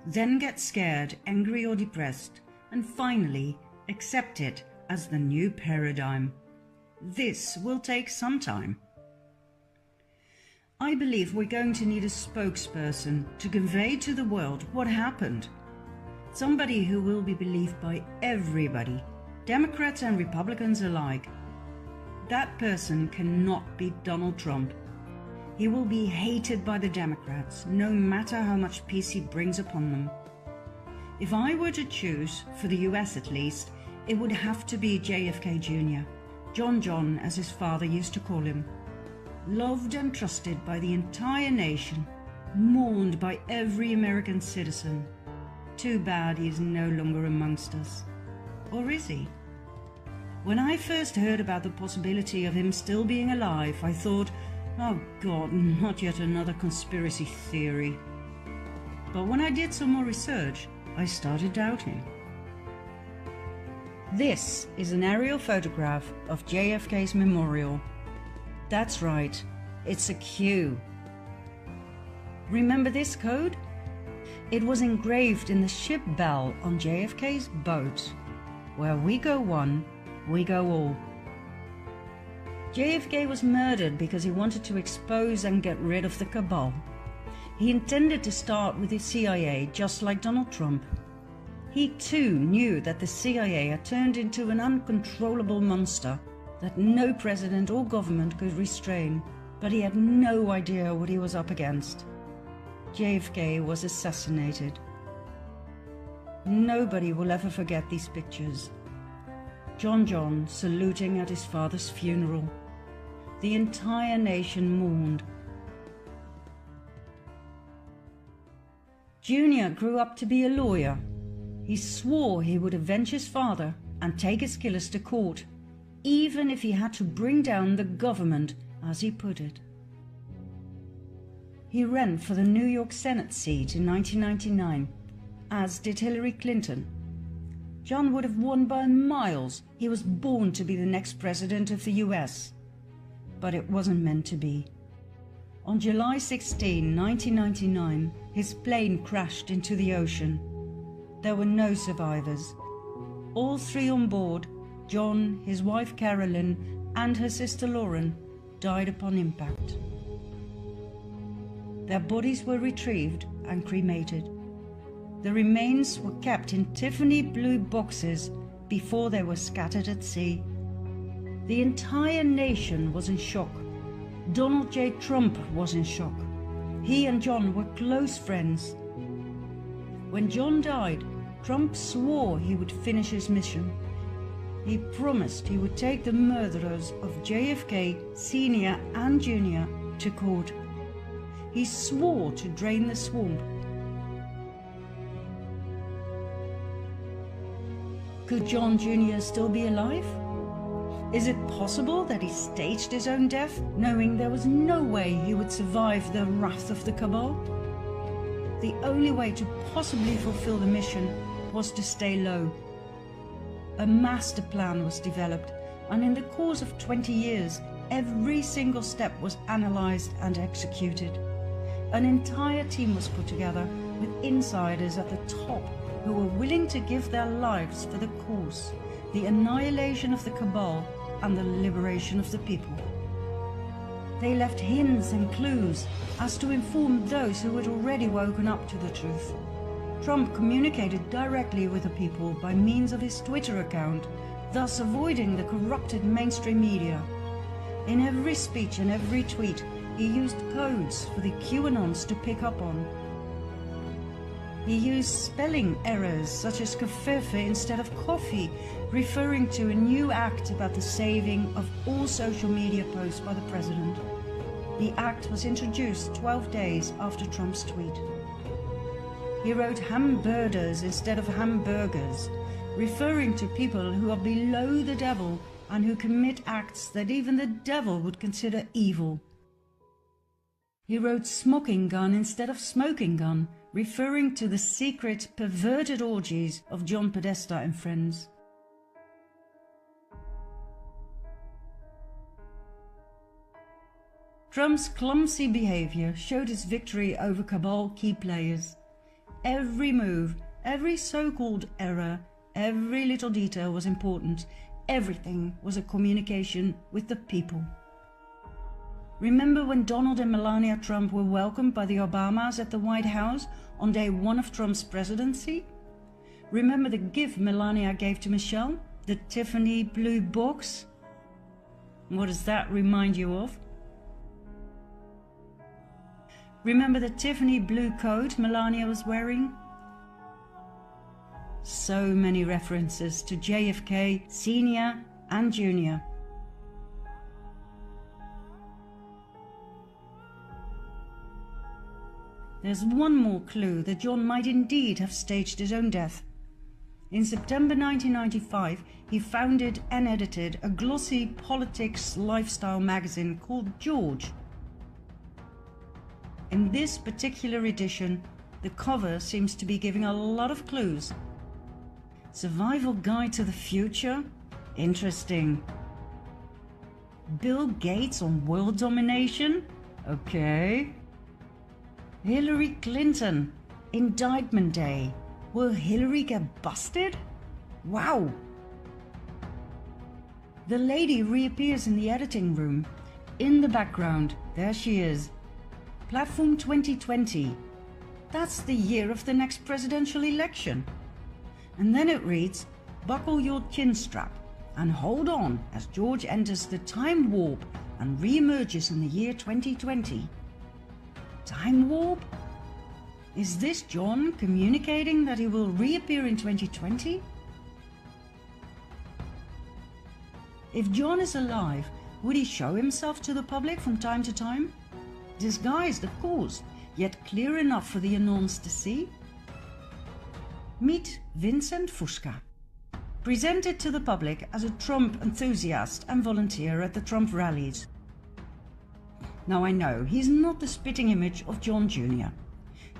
then get scared, angry or depressed, and finally accept it as the new paradigm. This will take some time. I believe we're going to need a spokesperson to convey to the world what happened. Somebody who will be believed by everybody, Democrats and Republicans alike. That person cannot be Donald Trump. He will be hated by the Democrats, no matter how much peace he brings upon them. If I were to choose, for the US at least, it would have to be JFK Jr., John as his father used to call him. Loved and trusted by the entire nation, mourned by every American citizen. Too bad he is no longer amongst us. Or is he? When I first heard about the possibility of him still being alive, I thought, oh God, not yet another conspiracy theory. But when I did some more research, I started doubting. This is an aerial photograph of JFK's memorial. That's right, it's a Q. Remember this code? It was engraved in the ship bell on JFK's boat. Where we go one, we go all. JFK was murdered because he wanted to expose and get rid of the cabal. He intended to start with the CIA, just like Donald Trump. He too knew that the CIA had turned into an uncontrollable monster that no president or government could restrain, but he had no idea what he was up against. JFK was assassinated. Nobody will ever forget these pictures. John saluting at his father's funeral. The entire nation mourned. Junior grew up to be a lawyer. He swore he would avenge his father and take his killers to court, even if he had to bring down the government, as he put it. He ran for the New York Senate seat in 1999, as did Hillary Clinton. John would have won by miles. He was born to be the next president of the US. But it wasn't meant to be. On July 16, 1999, his plane crashed into the ocean. There were no survivors. All three on board, John, his wife Carolyn, and her sister Lauren, died upon impact. Their bodies were retrieved and cremated. The remains were kept in Tiffany blue boxes before they were scattered at sea. The entire nation was in shock. Donald J. Trump was in shock. He and John were close friends. When John died, Trump swore he would finish his mission. He promised he would take the murderers of JFK, Senior and Junior to court. He swore to drain the swamp. Could John Jr. still be alive? Is it possible that he staged his own death, knowing there was no way he would survive the wrath of the cabal? The only way to possibly fulfill the mission was to stay low. A master plan was developed, and in the course of 20 years, every single step was analyzed and executed. An entire team was put together with insiders at the top who were willing to give their lives for the cause, the annihilation of the cabal and the liberation of the people. They left hints and clues as to inform those who had already woken up to the truth. Trump communicated directly with the people by means of his Twitter account, thus avoiding the corrupted mainstream media. In every speech and every tweet, he used codes for the QAnons to pick up on. He used spelling errors such as kafefe instead of coffee, referring to a new act about the saving of all social media posts by the president. The act was introduced 12 days after Trump's tweet. He wrote hamburgers instead of hamburgers, referring to people who are below the devil and who commit acts that even the devil would consider evil. He wrote smoking gun instead of smoking gun, referring to the secret, perverted orgies of John Podesta and friends. Trump's clumsy behavior showed his victory over cabal key players. Every move, every so-called error, every little detail was important. Everything was a communication with the people. Remember when Donald and Melania Trump were welcomed by the Obamas at the White House on day one of Trump's presidency? Remember the gift Melania gave to Michelle, the Tiffany blue box? What does that remind you of? Remember the Tiffany blue coat Melania was wearing? So many references to JFK, Senior and Junior. There's one more clue that John might indeed have staged his own death. In September 1995, he founded and edited a glossy politics lifestyle magazine called George. In this particular edition, the cover seems to be giving a lot of clues. Survival Guide to the Future? Interesting. Bill Gates on world domination? Okay. Hillary Clinton, Indictment Day. Will Hillary get busted? Wow. The lady reappears in the editing room. In the background, there she is. Platform 2020. That's the year of the next presidential election. And then it reads, buckle your chin strap and hold on as George enters the time warp and re-emerges in the year 2020. Time warp? Is this John communicating that he will reappear in 2020? If John is alive, would he show himself to the public from time to time? Disguised, of course, yet clear enough for the anons to see? Meet Vincent Fusca, presented to the public as a Trump enthusiast and volunteer at the Trump rallies. Now I know he's not the spitting image of John Jr.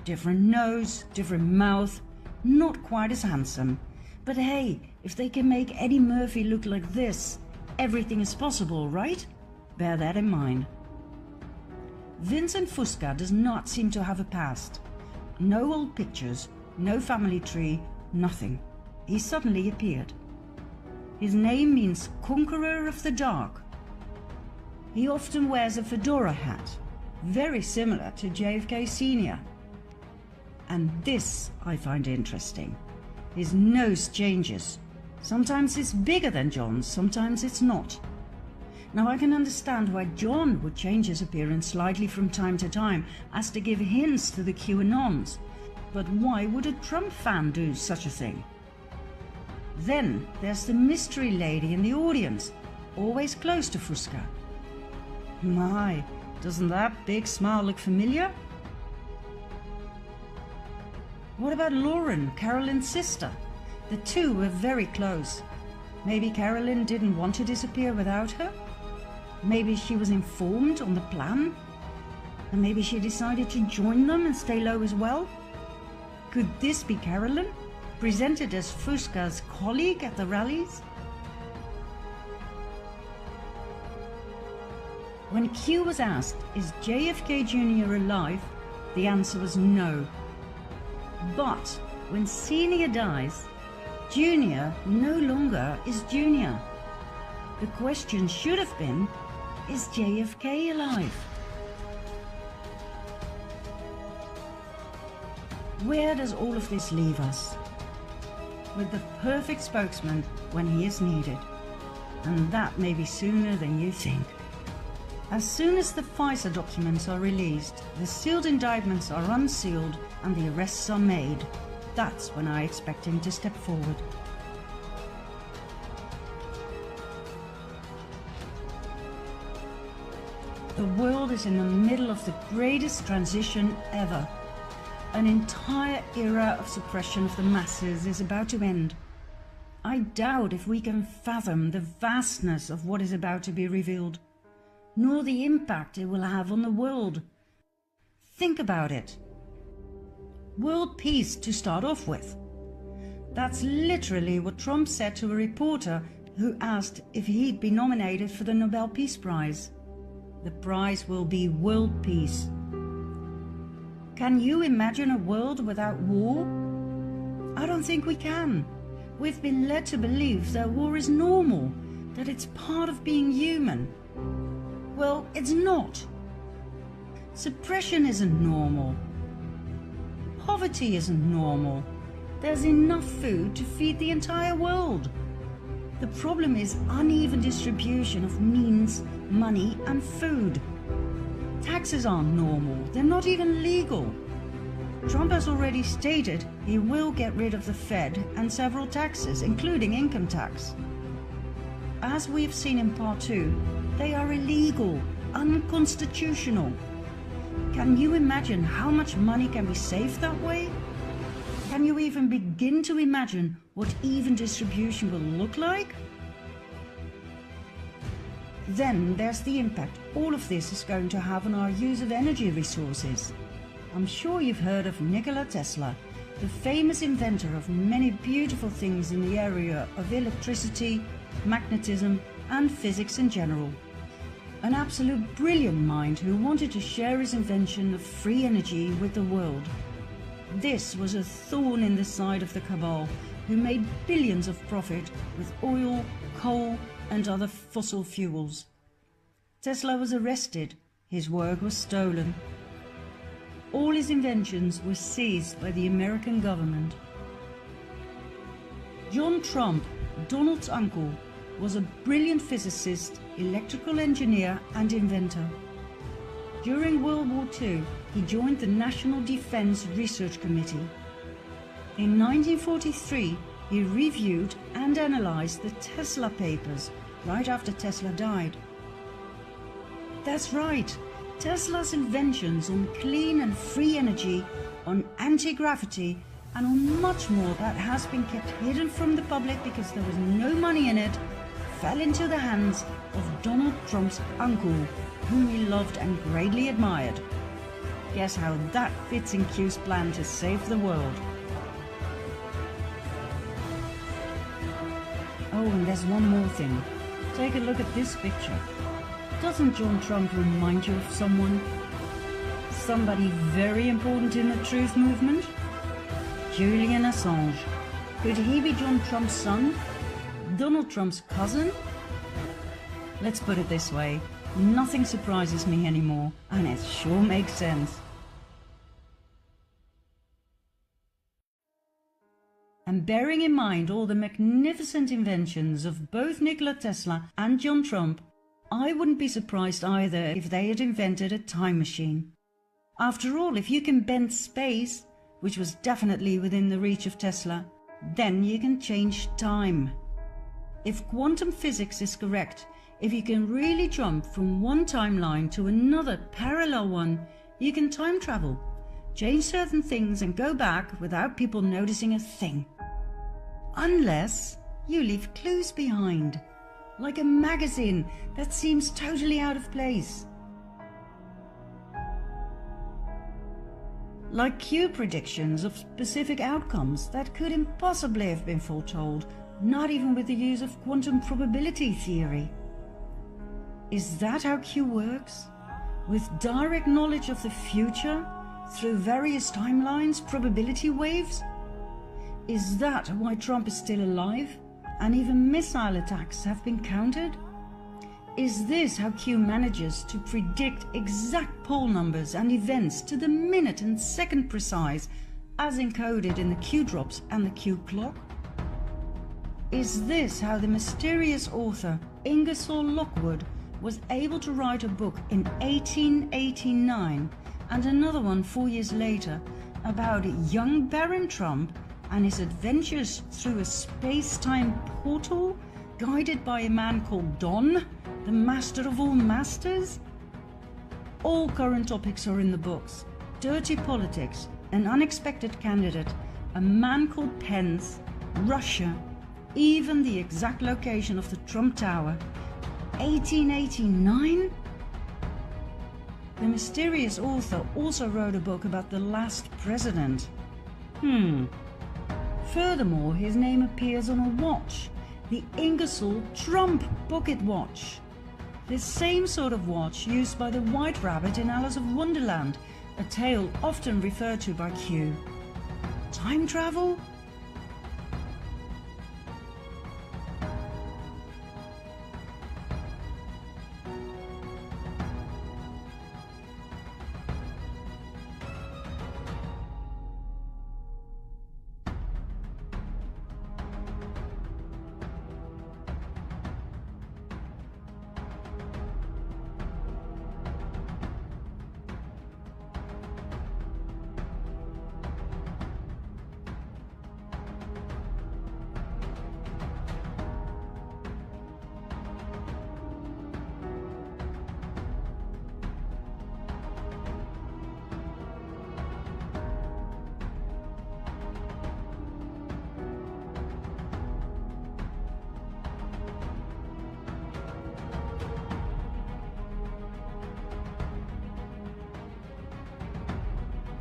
Different nose, different mouth, not quite as handsome. But hey, if they can make Eddie Murphy look like this, everything is possible, right? Bear that in mind. Vincent Fusca does not seem to have a past. No old pictures, no family tree, nothing. He suddenly appeared. His name means Conqueror of the Dark. He often wears a fedora hat, very similar to JFK Sr. And this I find interesting. His nose changes. Sometimes it's bigger than John's, sometimes it's not. Now I can understand why John would change his appearance slightly from time to time as to give hints to the QAnons, but why would a Trump fan do such a thing? Then there's the mystery lady in the audience, always close to Fusca. My, doesn't that big smile look familiar? What about Lauren, Carolyn's sister? The two were very close. Maybe Carolyn didn't want to disappear without her? Maybe she was informed on the plan? And maybe she decided to join them and stay low as well? Could this be Carolyn, presented as Fusca's colleague at the rallies? When Q was asked, is JFK Jr. alive? The answer was no. But when Senior dies, Junior no longer is Junior. The question should have been, is JFK alive? Where does all of this leave us? With the perfect spokesman when he is needed. And that may be sooner than you think. As soon as the FISA documents are released, the sealed indictments are unsealed and the arrests are made, that's when I expect him to step forward. The world is in the middle of the greatest transition ever. An entire era of suppression of the masses is about to end. I doubt if we can fathom the vastness of what is about to be revealed, nor the impact it will have on the world. Think about it. World peace to start off with. That's literally what Trump said to a reporter who asked if he'd be nominated for the Nobel Peace Prize. The prize will be world peace. Can you imagine a world without war? I don't think we can. We've been led to believe that war is normal, that it's part of being human. Well, it's not. Suppression isn't normal. Poverty isn't normal. There's enough food to feed the entire world. The problem is uneven distribution of means, money, and food. Taxes aren't normal. They're not even legal. Trump has already stated he will get rid of the Fed and several taxes, including income tax. As we've seen in Part 2, they are illegal, unconstitutional. Can you imagine how much money can be saved that way? Can you even begin to imagine what even distribution will look like? Then there's the impact all of this is going to have on our use of energy resources. I'm sure you've heard of Nikola Tesla, the famous inventor of many beautiful things in the area of electricity, magnetism, and physics in general. An absolute brilliant mind who wanted to share his invention of free energy with the world. This was a thorn in the side of the cabal, who made billions of profit with oil, coal, and other fossil fuels. Tesla was arrested, his work was stolen. All his inventions were seized by the American government. John Trump, Donald's uncle, was a brilliant physicist, electrical engineer, and inventor. During World War II, he joined the National Defense Research Committee. In 1943, he reviewed and analyzed the Tesla papers right after Tesla died. That's right, Tesla's inventions on clean and free energy, on anti-gravity, and on much more that has been kept hidden from the public because there was no money in it, fell into the hands of Donald Trump's uncle, whom he loved and greatly admired. Guess how that fits in Q's plan to save the world. Oh, and there's one more thing. Take a look at this picture. Doesn't John Trump remind you of someone? Somebody very important in the truth movement? Julian Assange. Could he be John Trump's son? Donald Trump's cousin? Let's put it this way. Nothing surprises me anymore, and it sure makes sense. And bearing in mind all the magnificent inventions of both Nikola Tesla and John Trump, I wouldn't be surprised either if they had invented a time machine. After all, if you can bend space, which was definitely within the reach of Tesla, then you can change time. If quantum physics is correct, if you can really jump from one timeline to another parallel one, you can time travel, change certain things and go back without people noticing a thing. Unless you leave clues behind, like a magazine that seems totally out of place. Like Q predictions of specific outcomes that could impossibly have been foretold, not even with the use of quantum probability theory. Is that how Q works? With direct knowledge of the future through various timelines, probability waves? Is that why Trump is still alive and even missile attacks have been countered? Is this how Q manages to predict exact poll numbers and events to the minute and second precise as encoded in the Q drops and the Q clock? Is this how the mysterious author Ingersoll Lockwood was able to write a book in 1889 and another one 4 years later about young Baron Trump and his adventures through a space-time portal guided by a man called Don, the master of all masters? All current topics are in the books. Dirty politics, an unexpected candidate, a man called Pence, Russia, even the exact location of the Trump Tower. 1889? The mysterious author also wrote a book about the last president. Furthermore, his name appears on a watch, the Ingersoll Trump Pocket Watch. The same sort of watch used by the White Rabbit in Alice of Wonderland, a tale often referred to by Q. Time travel?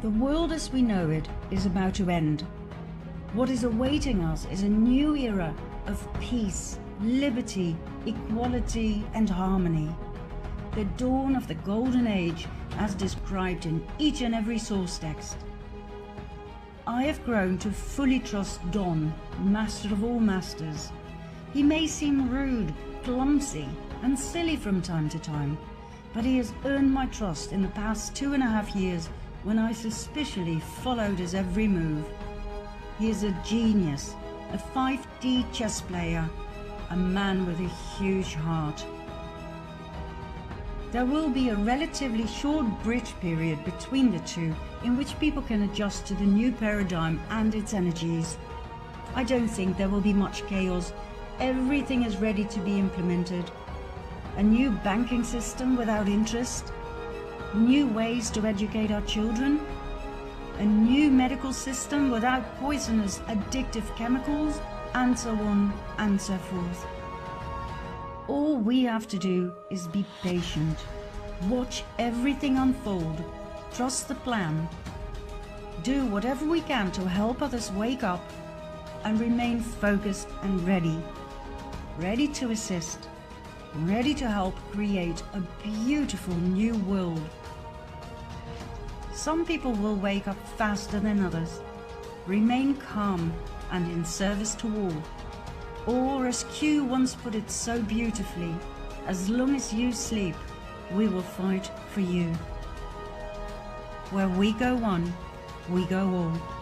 The world as we know it is about to end. What is awaiting us is a new era of peace, liberty, equality, and harmony. The dawn of the golden age as described in each and every source text. I have grown to fully trust Don, master of all masters. He may seem rude, clumsy, and silly from time to time, but he has earned my trust in the past 2.5 years when I suspiciously followed his every move. He is a genius, a 5D chess player, a man with a huge heart. There will be a relatively short bridge period between the two in which people can adjust to the new paradigm and its energies. I don't think there will be much chaos. Everything is ready to be implemented. A new banking system without interest, new ways to educate our children, a new medical system without poisonous, addictive chemicals, and so on and so forth. All we have to do is be patient, watch everything unfold, trust the plan, do whatever we can to help others wake up, and remain focused and ready to assist, ready to help create a beautiful new world. Some people will wake up faster than others, remain calm and in service to all. Or as Q once put it so beautifully, as long as you sleep, we will fight for you. Where we go one, we go all.